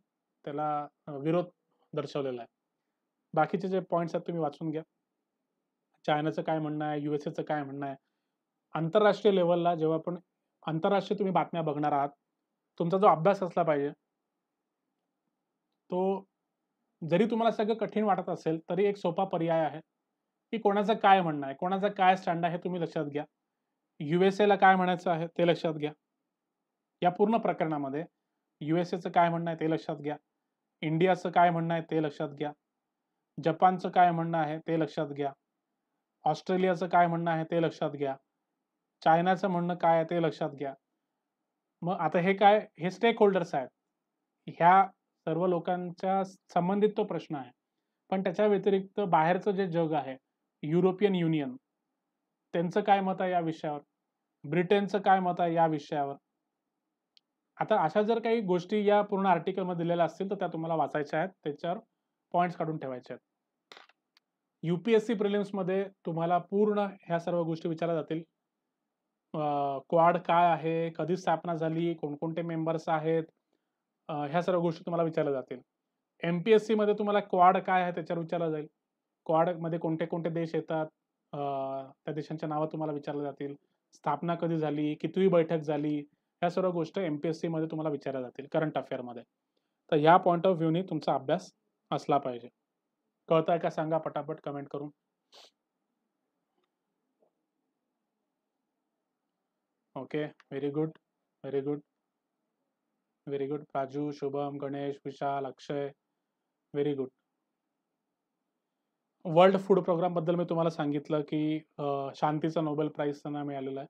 त्याला विरोध दर्शवलेला आहे. बाकीचे जे पॉइंट्स आहेत तुम्ही वाचून घ्या. चायनाचं काय म्हणणं आहे, यूएसएचं काय म्हणणं आहे. आंतरराष्ट्रीय लेव्हलला जेव्हा आपण आंतरराष्ट्रीय तुम्ही बातम्या बघणार आहात, तुमचा जो अभ्यास असला पाहिजे, तो जरी तुम्हाला सगळं कठीण वाटत असेल, तरी एक सोपा पर्याय आहे, की कोणाचं काय म्हणणं आहे, कोणाचा काय स्टँड आहे हे तुम्ही लक्षात घ्या. यूएसएला काय म्हणायचं आहे ते लक्षात घ्या. या पूर्ण प्रकरणामध्ये यूएसएचं काय म्हणणं आहे ते लक्षात घ्या. इंडियाचं काय म्हणणं आहे ते लक्षात घ्या. जपानचं काय म्हणणं आहे ते लक्षात घ्या. ऑस्ट्रेलियाचं काय म्हणणं आहे ते लक्षात घ्या. चायनाचं म्हणणं काय आहे ते लक्षात घ्या. मग आता हे काय? हे स्टेक होल्डर्स आहेत. ह्या सर्व लोकांच्या संबंधित तो प्रश्न आहे. पण त्याच्या व्यतिरिक्त बाहेरचं जे जग आहे, युरोपियन युनियन, त्यांचं काय मत आहे या विषयावर? ब्रिटनचं काय मत आहे या विषयावर? आता अशा जर काही गोष्टी या पूर्ण आर्टिकलमध्ये दिलेल्या असतील, तर त्या तुम्हाला वाचायच्या आहेत. त्याच्यावर पॉइंट्स काढून ठेवायचे आहेत. यूपीएससी प्रिलिम्समध्ये तुम्हाला पूर्ण ह्या सर्व गोष्टी विचारल्या जातील. क्वाड काय आहे? कधी स्थापना झाली? कोणकोणते मेंबर्स आहेत? ह्या सर्व गोष्टी तुम्हाला विचारल्या जातील. एम-पी-एस-सीमध्ये तुम्हाला क्वाड काय आहे त्याच्यावर विचारलं जाईल. क्वाडमध्ये कोणते-कोणते देश येतात? त्या देशांची नावं तुम्हाला विचारल्या जातील. स्थापना कधी झाली? कितवी बैठक झाली? ह्या सर्व गोष्टी एम-पी-एस-सीमध्ये तुम्हाला विचारल्या जातील करंट अफेअरमध्ये. तर ह्या पॉइंट ऑफ व्ह्यूनी तुमचा अभ्यास असला पाहिजे. कळतंय का सांगा पटापट कमेंट करून. Okay. Very good. Very good. Very good. Raju, Shubham, Ganesh, Vishal, Akshay. Very good. World food programme बद्दल मी तुम्हाला सांगितलं, की शांतीचा नोबेल प्राइज त्यांना मिळालेला आहे.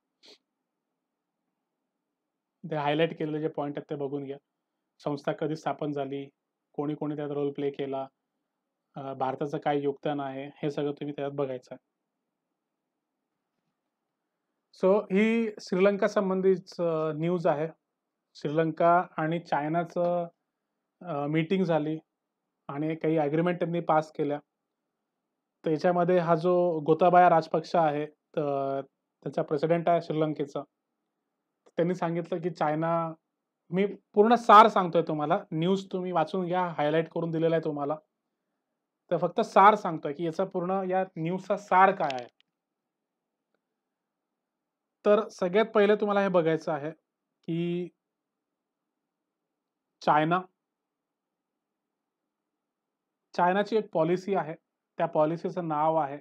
ते हायलाइट केलेले जे पॉइंट आहेत ते बघून घ्या. संस्था कधी स्थापन झाली, कोणी-कोणी त्यात रोल प्ले केला, भारताचं काय योगदान आहे, हे सगळं तुम्ही त्यात बघायचं आहे. सो ही श्रीलंका संबंधित न्यूज आहे. श्रीलंका आणि चायनाचं मीटिंग झाली आणि काही ॲग्रीमेंट त्यांनी पास केल्या. त्याच्यामध्ये हा जो गोताबाया राजपक्ष आहे, त्याचा प्रेसिडेंट आहे श्रीलंकेचा. त्यांनी सांगितलं की चायना मी पूर्ण सार सांगतोय तुम्हाला. न्यूज तुम्ही वाचून घ्या, हायलाइट करून दिलेला आहे तुम्हाला. तर फक्त सार सांगतोय, की याचा पूर्ण या न्यूजचा सार काय आहे. तर सगळ्यात पहिले तुम्हाला हे बघायचं आहे, की चायना चायनाची एक पॉलिसी आहे. त्या पॉलिसीचं नाव आहे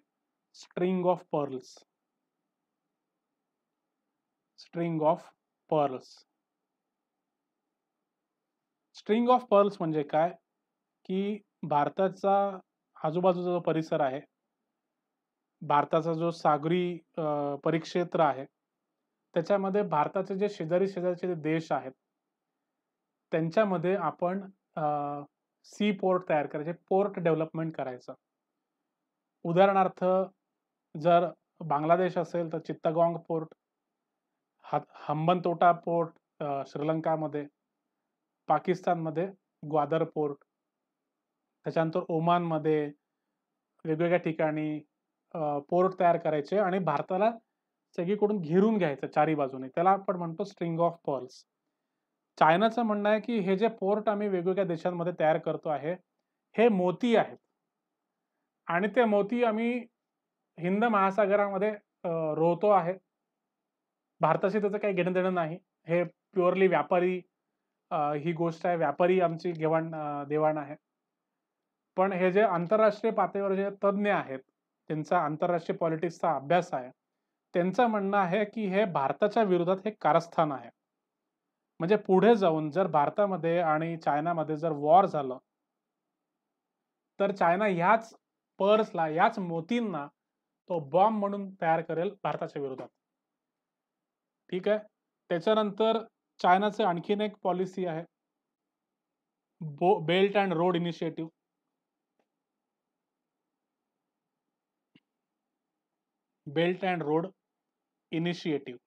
string of pearls. String of pearls. String of pearls म्हणजे काय? की भारताचा आजूबाजूचा जो परिसर आहे, भारताचा जो सागरी परिक्षेत्र आहे, त्याच्यामध्ये भारताचे जे शेजारी-शेजारचे जे देश आहेत, त्यांच्यामध्ये आपण सी पोर्ट तयार करायचे, पोर्ट डेव्हलपमेंट करायचं. उदाहरणार्थ जर बांगलादेश असेल तर चित्तगोंग पोर्ट, हंबनतोटा पोर्ट श्रीलंकामध्ये, पाकिस्तानमध्ये ग्वादर पोर्ट, त्याच्यानंतर ओमानमध्ये वेगवेगळ्या ठिकाणी पोर्ट तयार करायचे आणि भारताला सगळीकडून घेरून घ्यायचं चारी बाजूने. त्याला आपण म्हणतो स्ट्रिंग ऑफ पर्ल्स. चायनाचं म्हणणं आहे, की हे जे पोर्ट आम्ही वेगवेगळ्या देशांमध्ये तयार करतो आहे, हे मोती आहेत आणि ते मोती आम्ही हिंद महासागरामध्ये रोवतो आहे. भारताशी त्याचं काही घेणं-देणं नाही. हे प्युअरली व्यापारी ही गोष्ट आहे. व्यापारी आमची देवाण आहे. पण हे जे आंतरराष्ट्रीय पातळीवर जे तज्ञ आहेत, त्यांचा आंतरराष्ट्रीय पॉलिटिक्सचा अभ्यास आहे, त्यांचं म्हणणं आहे, की हे भारताच्या विरोधात हे कारस्थान आहे. म्हणजे पुढे जाऊन जर भारतामध्ये आणि चायनामध्ये जर वॉर झालं, तर चायना ह्याच पर्ल्सला, याच मोतींना तो बॉम्ब म्हणून तयार करेल भारताच्या विरोधात. ठीक आहे. त्याच्यानंतर चायनाचं आणखीन एक पॉलिसी आहे. Belt and road initiative. Belt and road initiative.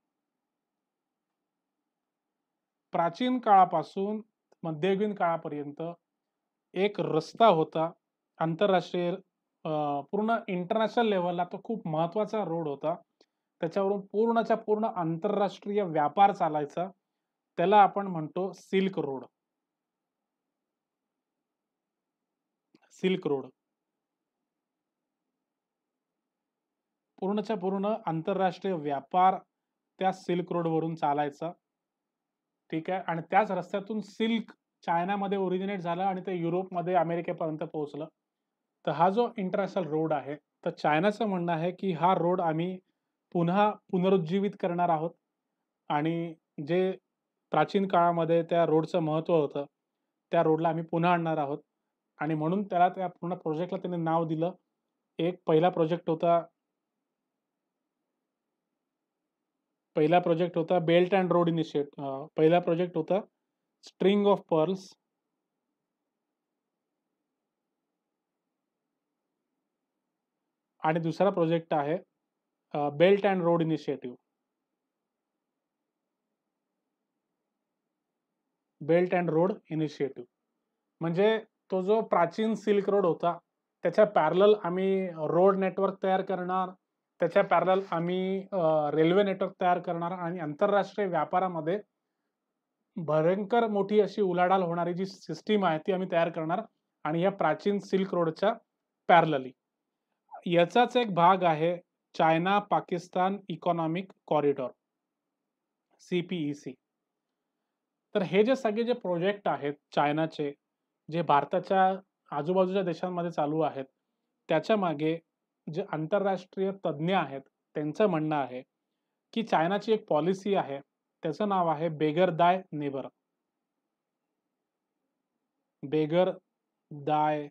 प्राचीन काळापासून मध्ययुगीन काळापर्यंत एक रस्ता होता आंतरराष्ट्रीय पूर्ण इंटरनॅशनल लेव्हलला तो खूप महत्वाचा रोड होता. त्याच्यावरून पूर्णच्या पूर्ण आंतरराष्ट्रीय व्यापार चालायचा. त्याला आपण म्हणतो सिल्क रोड. Silk road. पूर्णच्या पूर्ण आंतरराष्ट्रीय व्यापार त्या सिल्क रोडवरून चालायचा. ठीक आहे. आणि त्याच रस्त्यातून सिल्क चायनामध्ये ओरिजिनेट झालं आणि ते युरोपमध्ये, अमेरिकेपर्यंत पोहोचलं. तर हा जो इंटरनॅशनल रोड आहे, तर चायनाचं म्हणणं आहे, की हा रोड आम्ही पुन्हा पुनरुज्जीवित करणार आहोत आणि जे प्राचीन काळामध्ये त्या रोडचं महत्त्व होतं, त्या रोडला आम्ही पुन्हा आणणार आहोत आणि म्हणून त्याला त्या पूर्ण प्रोजेक्टला त्यांनी नाव दिलं. एक पहिला प्रोजेक्ट होता बेल्ट अँड रोड पहिला प्रोजेक्ट होता स्ट्रिंग ऑफ पर्ल्स. आणि दुसरा प्रोजेक्ट आहे belt and road initiative. Belt and road initiative. म्हणजे तो जो प्राचीन सिल्क रोड होता, त्याच्या पॅरलल आम्ही रोड नेटवर्क तयार करणार. त्याच्या पॅरलल आम्ही रेल्वे नेटवर्क तयार करणार आणि आंतरराष्ट्रीय व्यापारामध्ये भयंकर मोठी अशी उलाढाल होणारी जी सिस्टीम आहे, ती आम्ही तयार करणार आणि या प्राचीन सिल्क रोडच्या पॅरलली. याचाच एक भाग आहे China Pakistan economic corridor, CPEC. तर हे जे सगळे जे प्रोजेक्ट आहेत चायनाचे, जे भारताच्या आजूबाजूच्या देशांमध्ये चालू आहेत, त्याच्या मागे जे आंतरराष्ट्रीय तज्ञ आहेत, त्यांचं म्हणणं आहे, की चायनाची एक पॉलिसी आहे, त्याचं नाव आहे बेगर दाय नेबर. बेगर दाय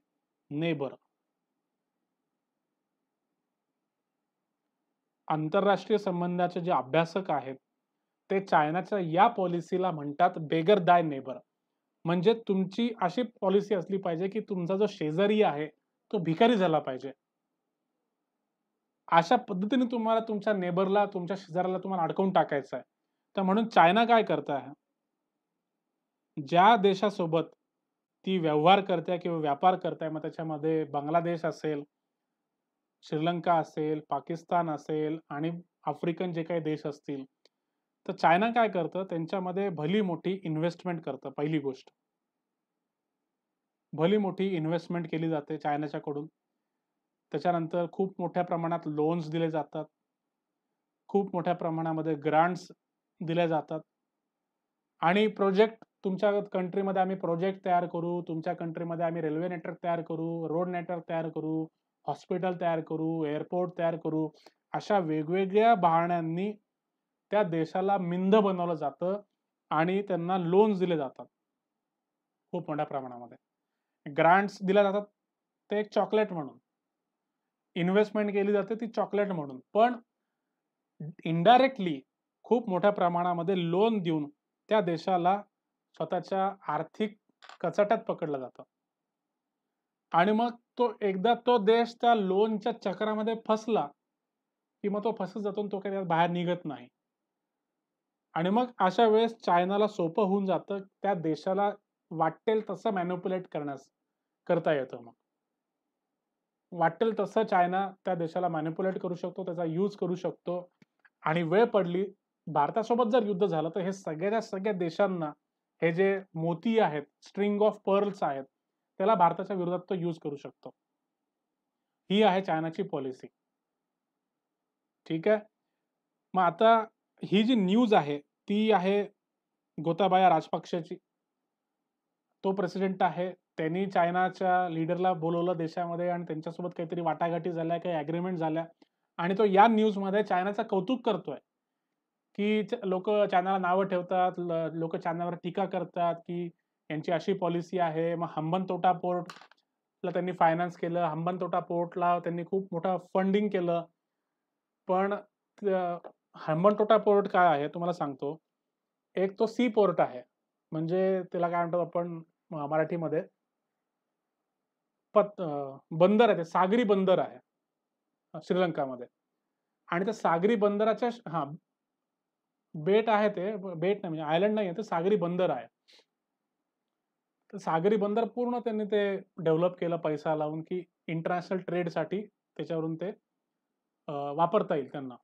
नेबर. आंतरराष्ट्रीय संबंधाचे जे अभ्यासक आहेत, ते चायनाच्या या पॉलिसीला म्हणतात बेगर दाय नेबर. म्हणजे तुमची अशी पॉलिसी असली पाहिजे, की तुमचा जो शेजारी आहे, तो भिकारी झाला पाहिजे. अशा पद्धतीने तुम्हाला तुमच्या नेबरला, तुमच्या शेजाऱ्याला तुम्हाला अडकवून टाकायचं आहे. तर म्हणून चायना काय करत आहे? ज्या देशासोबत ती व्यवहार करते किंवा व्यापार करते, मग त्याच्यामध्ये बांगलादेश असेल, श्रीलंका असेल, पाकिस्तान असेल आणि आफ्रिकन जे काही देश असतील, तर चायना काय करतं, त्यांच्यामध्ये भली मोठी इन्व्हेस्टमेंट करतं. पहिली गोष्ट, भली मोठी इन्व्हेस्टमेंट केली जाते चायनाच्याकडून. त्याच्यानंतर खूप मोठ्या प्रमाणात लोन्स दिले जातात. खूप मोठ्या प्रमाणामध्ये ग्रांट्स दिल्या जातात आणि प्रोजेक्ट तुमच्या कंट्रीमध्ये आम्ही प्रोजेक्ट तयार करू, तुमच्या कंट्रीमध्ये आम्ही रेल्वे नेटवर्क तयार करू, रोड नेटवर्क तयार करू, हॉस्पिटल तयार करू, एअरपोर्ट तयार करू. अशा वेगवेगळ्या बहाण्यांनी त्या देशाला मिंद बनवलं जातं आणि त्यांना लोन्स दिले जातात खूप मोठ्या प्रमाणामध्ये. ग्रांट्स दिल्या जातात ते एक चॉकलेट म्हणून. इन्व्हेस्टमेंट केली जाते ती चॉकलेट म्हणून. पण इनडायरेक्टली खूप मोठ्या प्रमाणामध्ये लोन देऊन त्या देशाला स्वतःच्या आर्थिक कचाट्यात पकडलं जातं. आणि मग एकदा तो देश त्या लोनच्या चक्रामध्ये फसला, की मग तो फसत जातो आणि तो काही त्यात बाहेर निघत नाही. आणि मग अशा वेळेस चायनाला सोपं होऊन जातं त्या देशाला वाटेल तसं मॅनिप्युलेट करता येतं मग. वाटेल तसं चायना त्या देशाला मॅनिप्युलेट करू शकतो, त्याचा यूज करू शकतो आणि वेळ पडली भारतासोबत जर युद्ध झालं, तर हे सगळ्याच्या सगळ्या देशांना हे जे मोती आहेत, स्ट्रिंग ऑफ पर्ल्स आहेत, त्याला भारताच्या विरोधात तो यूज करू शकतो. ही आहे चायनाची पॉलिसी. ठीक आहे. मग आता ही जी न्यूज आहे, ती आहे गोताबाया राजपक्षेची. तो प्रेसिडेंट आहे. त्यांनी चायनाच्या लीडरला बोलावलं देशामध्ये आणि त्यांच्यासोबत काहीतरी वाटाघाटी झाल्या, काही अग्रीमेंट झाल्या आणि तो या न्यूजमध्ये चायनाचं कौतुक करतोय, की लोकं चायनाला नावं ठेवतात, लोकं चायनावर टीका करतात, की यांची अशी पॉलिसी आहे. मग हंबनतोटा पोर्टला त्यांनी फायनान्स केलं. हंबनतोटा पोर्टला त्यांनी खूप मोठं फंडिंग केलं. पण हंबनटोटा पोर्ट काय आहे तुम्हाला सांगतो. एक तो सी पोर्ट आहे. म्हणजे त्याला काय म्हणतो आपण मराठीमध्ये बंदर आहे ते सागरी बंदर आहे श्रीलंकामध्ये. आणि त्या सागरी बंदराच्या हां, बेट आहे ते. बेट नाही म्हणजे आयलंड नाहीये, ते सागरी बंदर आहे. तर सागरी बंदर पूर्ण त्यांनी ते डेव्हलप केलं पैसा लावून, की इंटरनॅशनल ट्रेडसाठी त्याच्यावरून ते वापरता येईल त्यांना.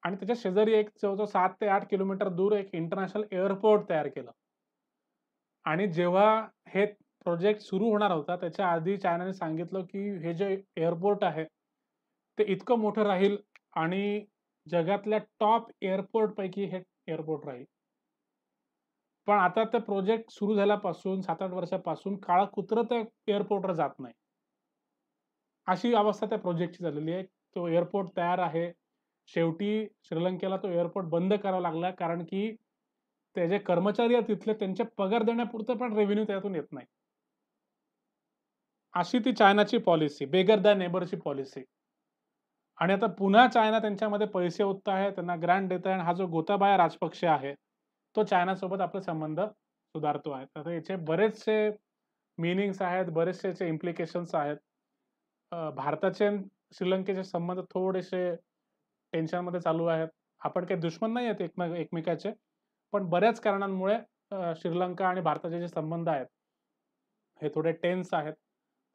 आणि त्याच्या शेजारी एक जवळ-जवळ 7 ते 8 किलोमीटर दूर एक इंटरनॅशनल एअरपोर्ट तयार केलं. आणि जेव्हा हे प्रोजेक्ट सुरू होणार होता, त्याच्या आधी चायनाने सांगितलं, की हे जे एअरपोर्ट आहे, ते इतकं मोठं राहील आणि जगातल्या टॉप एअरपोर्टपैकी हे एअरपोर्ट राहील. पण आता ते प्रोजेक्ट सुरू झाल्यापासून 7-8 वर्षापासून काळा कुत्रं त्या एअरपोर्टवर जात नाही. अशी अवस्था त्या प्रोजेक्टची झालेली आहे. तो एअरपोर्ट तयार आहे. शेवटी श्रीलंकेला तो एअरपोर्ट बंद करावा लागला कारण की ते जे कर्मचारी आहेत तिथले त्यांचे पगार देण्यापुरतं पण रेव्हेन्यू त्यातून येत नाही. अशी ती चायनाची पॉलिसी, बेगर दॅन नेबरची पॉलिसी. आणि आता पुन्हा चायना त्यांच्यामध्ये पैसे ओतत आहे, त्यांना ग्रांट देत आहे आणि हा जो गोताबाया राजपक्षे आहे, तो चायनासोबत आपले संबंध सुधारतो आहे. तर याचे बरेचसे मीनिंग्स आहेत, बरेचसे याचे इम्प्लिकेशन्स आहेत. भारताचे आणि श्रीलंकेचे संबंध थोडेसे टेन्शनमध्ये चालू आहेत. आपण काही दुश्मन नाही आहेत एकमेकाचे. पण बऱ्याच कारणांमुळे श्रीलंका आणि भारताचे जे संबंध आहेत, हे थोडे टेन्स आहेत.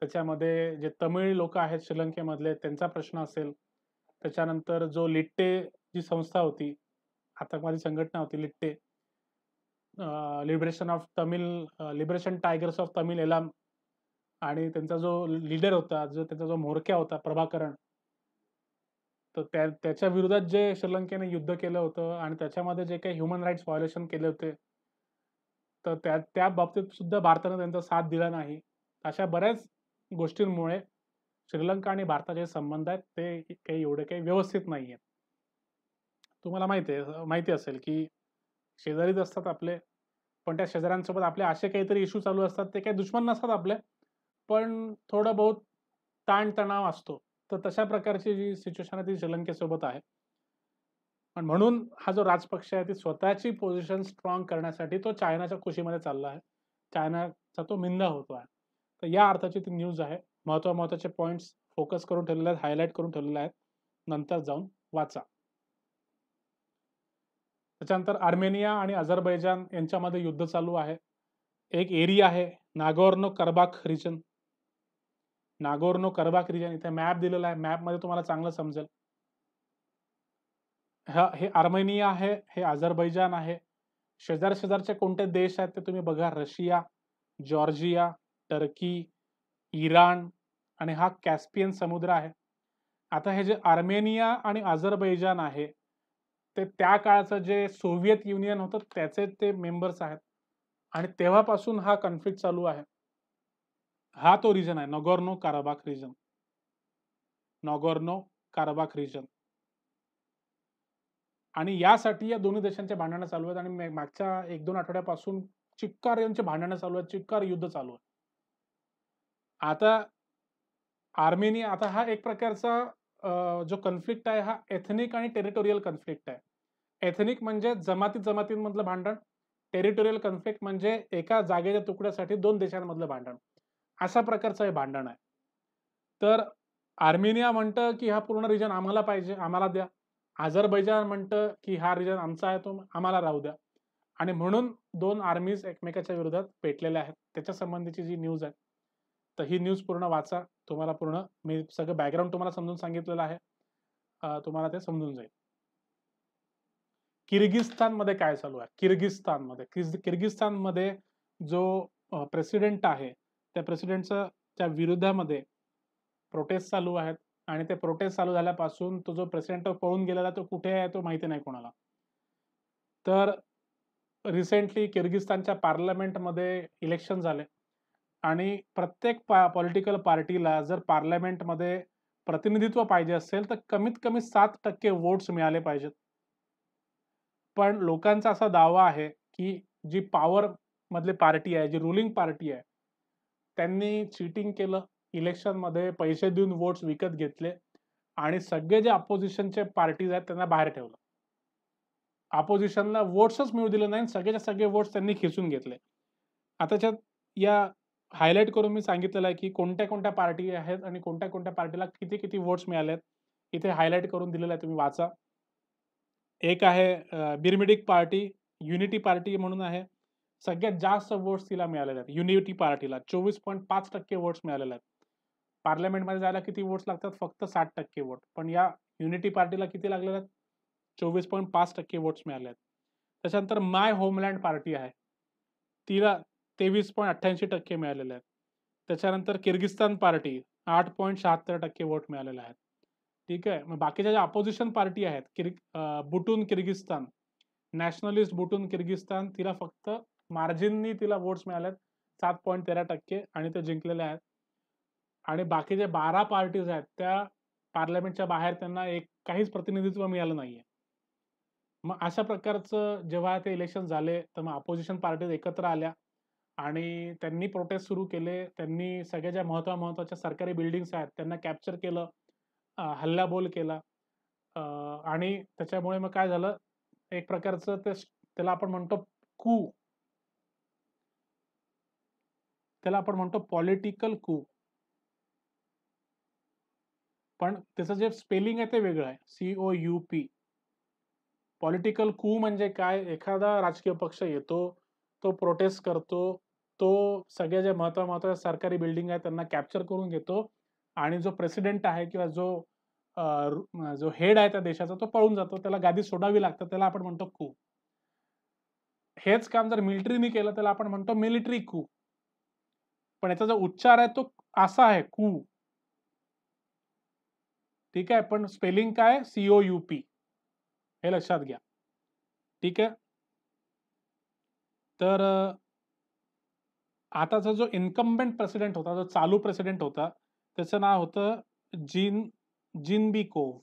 त्याच्यामध्ये जे तमिळ लोकं आहेत श्रीलंकेमधले त्यांचा प्रश्न असेल. त्याच्यानंतर जो लिट्टे जी संस्था होती, आतंकवादी संघटना होती लिट्टे, लिबरेशन टायगर्स ऑफ तमिल एलाम आणि त्यांचा जो लीडर होता, त्यांचा जो म्होरक्या होता प्रभाकरण, तर त्याच्या विरोधात जे श्रीलंकेने युद्ध केलं होतं आणि त्याच्यामध्ये जे काही ह्युमन राईट्स व्हायोलेशन केले होते, तर त्या बाबतीत सुद्धा भारताने त्यांचा साथ दिला नाही. अशा बऱ्याच गोष्टींमुळे श्रीलंका आणि भारताचे संबंध आहेत ते काही एवढे काही व्यवस्थित नाहीयेत. तुम्हाला माहिती असेल, की शेजारीच असतात आपले, पण त्या शेजाऱ्यांसोबत आपले असे काहीतरी इश्यू चालू असतात, ते काही दुश्मन नसतात आपले, पण थोडं बहुत ताण-तणाव असतो. तर तशा प्रकारची जी सिच्युएशन आहे ती श्रीलंकेसोबत आहे. पण म्हणून हा जो राजपक्ष आहे ती स्वतःची पोझिशन स्ट्रॉंग करण्यासाठी तो चायनाच्या कुशीमध्ये चालला आहे. चायनाचा तो मिंदा होतो आहे. तर या अर्थाची ती न्यूज आहे. महत्त्वाचे पॉइंट्स फोकस करून ठेवलेले आहेत, हायलाइट करून ठेवलेले आहेत. नंतर जाऊन वाचा. त्याच्यानंतर अर्मेनिया आणि अझरबैजान यांच्यामध्ये युद्ध चालू आहे. एक एरिया आहे Nagorno Karabakh region. Nagorno Karabakh region इथे मॅप दिलेला आहे. मॅपमध्ये तुम्हाला चांगलं समजेल. हे आर्मेनिया आहे, हे अझरबैजान आहे. शेजारचे कोणते देश आहेत ते तुम्ही बघा. रशिया, जॉर्जिया, टर्की, इराण आणि हा कॅस्पियन समुद्र आहे. आता हे जे आर्मेनिया आणि अझरबैजान आहे, ते त्या काळचं जे सोव्हिएत युनियन होतं त्याचे ते मेंबर्स आहेत आणि तेव्हापासून हा कॉन्फ्लिक्ट चालू आहे. हा तो रिजन आहे, Nagorno Karabakh region. Nagorno Karabakh region. आणि यासाठी या दोन्ही देशांचे भांडणं चालू आहेत आणि मागच्या 1-2 आठवड्यापासून चिक्कार यांची भांडणं चालू आहेत, चिक्कार युद्ध चालू आहे. आता आर्मेनिया, आता हा एक प्रकारचा जो कॉन्फ्लिक्ट आहे हा एथनिक आणि टेरिटोरियल कॉन्फ्लिक्ट आहे. एथनिक म्हणजे जमातींमधलं भांडण. टेरिटोरियल कॉन्फ्लिक्ट म्हणजे एका जागेच्या तुकड्यासाठी 2 देशांमधलं भांडण. अशा प्रकारचं हे भांडण आहे. तर आर्मेनिया म्हणतं, की हा पूर्ण रिजन आम्हाला पाहिजे, आम्हाला द्या. अझरबैजान म्हणतं, की हा रिजन आमचा आहे, तो आम्हाला राहू द्या. आणि म्हणून 2 आर्मीज एकमेकाच्या विरोधात पेटलेल्या आहेत. त्याच्या संबंधीची जी न्यूज आहे. तर ही न्यूज पूर्ण वाचा. तुम्हाला पूर्ण मी सगळं बॅकग्राऊंड तुम्हाला समजून सांगितलेलं आहे. तुम्हाला ते समजून जाईल. किर्गिस्तानमध्ये काय चालू आहे? किर्गिस्तानमध्ये जो प्रेसिडेंट आहे, त्या प्रेसिडेंटच्या त्या विरोधामध्ये प्रोटेस्ट चालू आहेत आणि ते प्रोटेस्ट चालू झाल्यापासून तो जो प्रेसिडेंट पळून गेलेला तो कुठे आहे तो माहिती नाही कोणाला. तर रिसेंटली किर्गिस्तानच्या पार्लमेंटमध्ये इलेक्शन झाले आणि प्रत्येक पॉलिटिकल पार्टीला जर पार्लमेंटमध्ये प्रतिनिधित्व पाहिजे असेल तर कमीत कमी 7% वोट्स मिळाले पाहिजेत. पण लोकांचा असा दावा आहे, की जी पॉवर मधली पार्टी आहे, जी रुलिंग पार्टी आहे, त्यांनी चीटिंग केलं. इलेक्शनमध्ये पैसे देऊन वोट्स विकत घेतले आणि सगळे जे अपोझिशनचे पार्टीज आहेत त्यांना बाहेर ठेवलं. अपोझिशनला वोट्सच मिळू दिले नाही. सगळेच्या सगळे वोट्स त्यांनी खेचून घेतले. आता त्याच्यात या हायलाइट करून मी सांगितलेलं आहे, की कोणत्या-कोणत्या पार्टी आहेत आणि कोणत्या-कोणत्या पार्टीला किती-किती वोट्स मिळालेत. इथे हायलाइट करून दिलेलं आहे. तुम्ही वाचा. एक आहे बिरमिडिक पार्टी, युनिटी पार्टी म्हणून आहे. सगळ्यात जास्त वोट्स तिला मिळालेले आहेत. युनिटी पार्टीला 24.5% वोट्स मिळालेले आहेत. पार्लमेंटमध्ये जायला किती वोट्स लागतात? फक्त 60% वोट. पण या युनिटी पार्टीला किती लागलेले आहेत? 24.5% वोट्स मिळाले आहेत. त्याच्यानंतर माय होमलँड पार्टी आहे. तिला 23.88% मिळालेले आहेत. त्याच्यानंतर किर्गिस्तान पार्टी 8.76% वोट मिळालेले आहेत. ठीक आहे. मग बाकीच्या ज्या अपोझिशन पार्टी आहेत, बुटून किर्गिस्तान, नॅशनलिस्ट बुटून किर्गिस्तान, तिला फक्त मार्जिननी तिला वोट्स मिळाले आहेत 7.13% आणि ते जिंकलेले आहेत. आणि बाकीचे 12 पार्टीज आहेत, त्या पार्लमेंटच्या बाहेर त्यांना काहीच प्रतिनिधित्व मिळालं नाहीये. मग अशा प्रकारचं जेव्हा ते इलेक्शन झाले, तर मग अपोझिशन पार्टीज एकत्र आल्या आणि त्यांनी प्रोटेस्ट सुरू केले. त्यांनी सगळ्या ज्या महत्त्वाच्या सरकारी बिल्डिंग्स आहेत, त्यांना कॅप्चर केलं, हल्लाबोल केला. आणि त्याच्यामुळे मग काय झालं, एक प्रकारचं त्याला आपण म्हणतो कू. त्याला आपण म्हणतो पॉलिटिकल कू. पण त्याचं जे स्पेलिंग आहे ते वेगळं आहे. COUP. पॉलिटिकल कू म्हणजे काय? एखादा राजकीय पक्ष येतो, तो प्रोटेस्ट करतो, तो सगळ्या ज्या महत्त्वाच्या सरकारी बिल्डिंग आहेत त्यांना कॅप्चर करून घेतो आणि जो प्रेसिडेंट आहे किंवा जो हेड आहे त्या देशाचा तो पळून जातो. त्याला गादी सोडावी लागते. त्याला आपण म्हणतो कू. हेच काम जर मिलिटरीने केलं त्याला आपण म्हणतो मिलिटरी कू. पण याचा जो उच्चार आहे तो असा आहे कू. ठीक आहे. पण स्पेलिंग काय? COUP. हे लक्षात घ्या. ठीक आहे. तर आताचा जो इन्कम्बेंट प्रेसिडेंट होता, जो चालू प्रेसिडेंट होता, त्याचं नाव होतं जिनबेकोव्ह.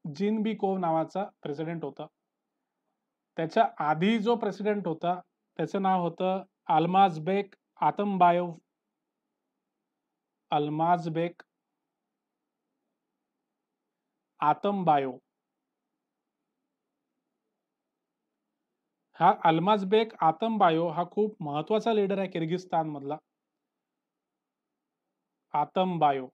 जिनबेकोव्ह नावाचा प्रेसिडेंट होता. त्याच्या आधी जो प्रेसिडेंट होता, त्याचं नाव होतं अल्माझबेक आतमबायोव्ह. अल्माझबेक आतमबायोव्ह. हा अल्माझबेक आतमबायोव्ह हा खूप महत्वाचा लीडर आहे किर्गिस्तानमधला. आतमबायोव्ह.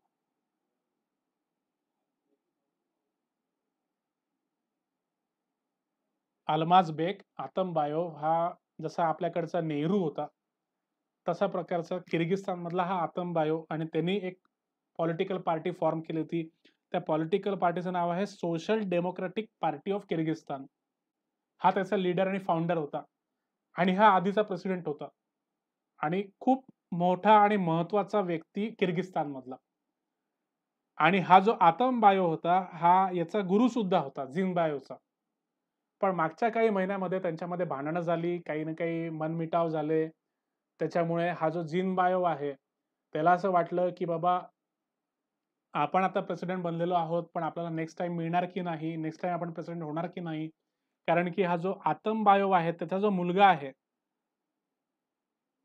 अल्माझबेक आतमबायोव्ह हा जसा आपल्याकडचा नेहरू होता, तसा प्रकारचा किर्गिस्तानमधला हा आतमबायोव्ह आणि त्यांनी एक पॉलिटिकल पार्टी फॉर्म केली होती. त्या पॉलिटिकल पार्टीचं नाव आहे social democratic party of Kyrgyzstan. हा त्याचा लीडर आणि फाउंडर होता आणि हा आधीचा प्रेसिडेंट होता आणि खूप मोठा आणि महत्वाचा व्यक्ती किर्गिस्तानमधला. आणि हा जो आतमबायो होता, हा याचा गुरु सुद्धा होता, झिनबायोचा. पण मागच्या काही महिन्यामध्ये त्यांच्यामध्ये भांडणं झाली, काही ना काही मनमिटाव झाले. त्याच्यामुळे हा जो झिनबायो आहे, त्याला असं वाटलं, की बाबा आपण आता प्रेसिडेंट बनलेलो आहोत, पण आपल्याला नेक्स्ट टाईम मिळणार की नाही? नेक्स्ट टाईम आपण प्रेसिडेंट होणार की नाही? कारण की हा जो आतमबायो आहे, त्याचा जो मुलगा आहे,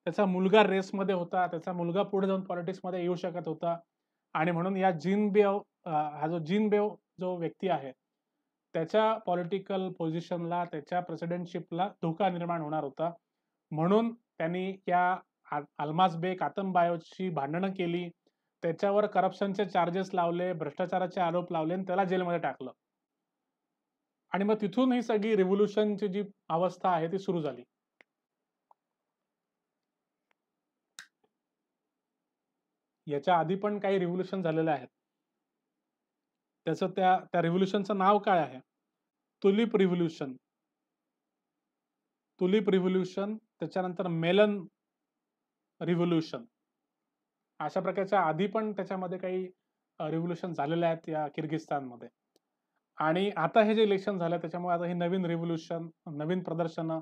त्याचा मुलगा रेसमध्ये होता. त्याचा मुलगा पुढे जाऊन पॉलिटिक्समध्ये येऊ शकत होता आणि म्हणून या हा जो जिनबेव जो व्यक्ती आहे, त्याच्या पॉलिटिकल पोझिशनला, त्याच्या प्रेसिडेंटशिपला धोका निर्माण होणार होता. म्हणून त्यांनी या अल्माझबेक आतमबायोची भांडणं केली. त्याच्यावर करप्शनचे चार्जेस लावले, भ्रष्टाचाराचे आरोप लावले आणि त्याला जेलमध्ये टाकलं. आणि मग तिथून ही सगळी रिव्होल्यूशनची जी अवस्था आहे ती सुरू झाली. याच्या आधी पण काही रिव्होल्यूशन झालेले आहेत. त्याचं त्या रिव्होल्यूशनचं नाव काय आहे? Tulip revolution. तुलिप रिव्होल्यूशन, त्याच्यानंतर मेलन रिव्होल्यूशन. अशा प्रकारच्या आधी पण त्याच्यामध्ये काही रिव्होल्यूशन झालेले आहेत या किर्गिस्तानमध्ये. आणि आता हे जे इलेक्शन झालं त्याच्यामुळे आता ही नवीन रिव्होल्यूशन, नवीन प्रदर्शनं.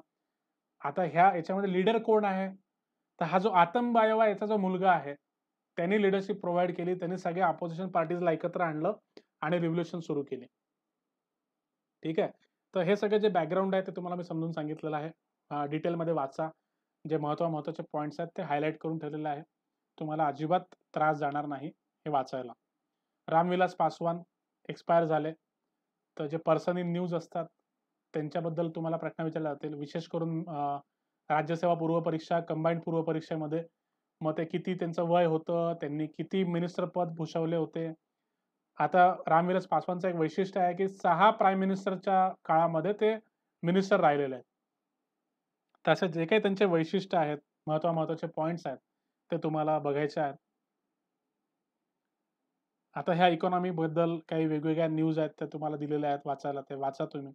आता याच्यामध्ये लीडर कोण आहे? तर हा जो आतमबायो आहे याचा जो मुलगा आहे, त्यांनी लीडरशिप प्रोव्हाईड केली. त्यांनी सगळ्या अपोजिशन पार्टीजला एकत्र आणलं आणि रिव्होल्यूशन सुरू केली. ठीक आहे. तर हे सगळे जे बॅकग्राऊंड आहे ते तुम्हाला मी समजून सांगितलेलं आहे. डिटेलमध्ये वाचा. जे महत्त्वाचे पॉइंट्स आहेत ते हायलाइट करून ठेवलेले आहे. तुम्हाला अजिबात त्रास जाणार नाही हे वाचायला. रामविलास पासवान एक्सपायर झाले. तर जे पर्सन इन न्यूज असतात त्यांच्याबद्दल तुम्हाला प्रश्न विचारले जातील. विशेष करून राज्यसेवा पूर्व परीक्षा, कंबाईंड पूर्व परीक्षेमध्ये. मग ते किती त्यांचं वय होतं, त्यांनी किती मिनिस्टर पद भूषवले होते. आता रामविलास पासवानचं एक वैशिष्ट्य आहे, की 6 प्राईम मिनिस्टरच्या काळामध्ये ते मिनिस्टर राहिलेले आहेत. तसे जे काही त्यांचे वैशिष्ट्य आहेत, महत्त्वाचे पॉइंट्स आहेत, ते तुम्हाला बघायचे आहेत. आता ह्या इकॉनॉमीबद्दल काही वेगवेगळ्या न्यूज आहेत, त्या तुम्हाला दिलेल्या आहेत वाचायला, ते वाचा तुम्ही.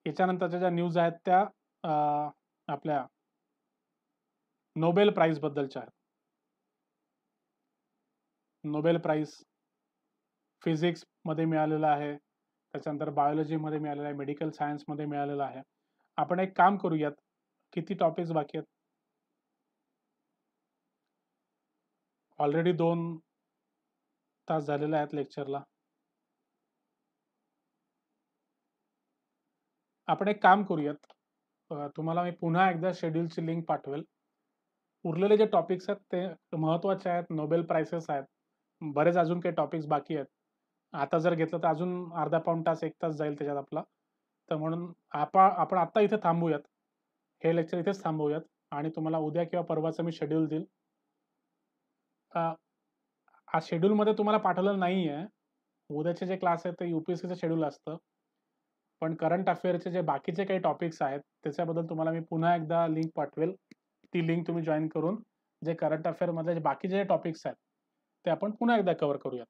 याच्यानंतरच्या ज्या न्यूज आहेत त्या आपल्या नोबेल प्राइज बद्दलच्या आहेत. नोबेल प्राइज फिजिक्समध्ये मिळालेला आहे. त्याच्यानंतर बायोलॉजीमध्ये मिळालेला आहे, मेडिकल सायन्समध्ये मिळालेला आहे. आपण एक काम करूयात. किती टॉपिक्स बाकी आहेत? ऑलरेडी 2 तास झालेले आहेत लेक्चरला. आपण एक काम करूयात. तुम्हाला मी पुन्हा एकदा शेड्यूलची लिंक पाठवेल. उरलेले जे टॉपिक्स आहेत ते महत्त्वाचे आहेत. नोबेल प्राइसेस आहेत. बरेच अजून काही टॉपिक्स बाकी आहेत. आता जर घेतलं तर अजून अर्धा पाऊण तास, 1 तास जाईल त्याच्यात आपला. तर म्हणून आपण आत्ता इथे थांबूयात. हे लेक्चर इथेच थांबवूयात आणि तुम्हाला उद्या किंवा परवाचं मी शेड्यूल देईल. शेड्यूलमध्ये तुम्हाला पाठवलेलं नाहीये. उद्याचे जे क्लास आहेत ते UPSCचं शेड्यूल असतं. पण करंट अफेअरचे जे बाकीचे काही टॉपिक्स आहेत, त्याच्याबद्दल तुम्हाला मी पुन्हा एकदा लिंक पाठवेल. ती लिंक तुम्ही जॉइन करून जे करंट अफेअरमधले जे बाकीचे जे टॉपिक्स आहेत, ते आपण पुन्हा एकदा कव्हर करूयात.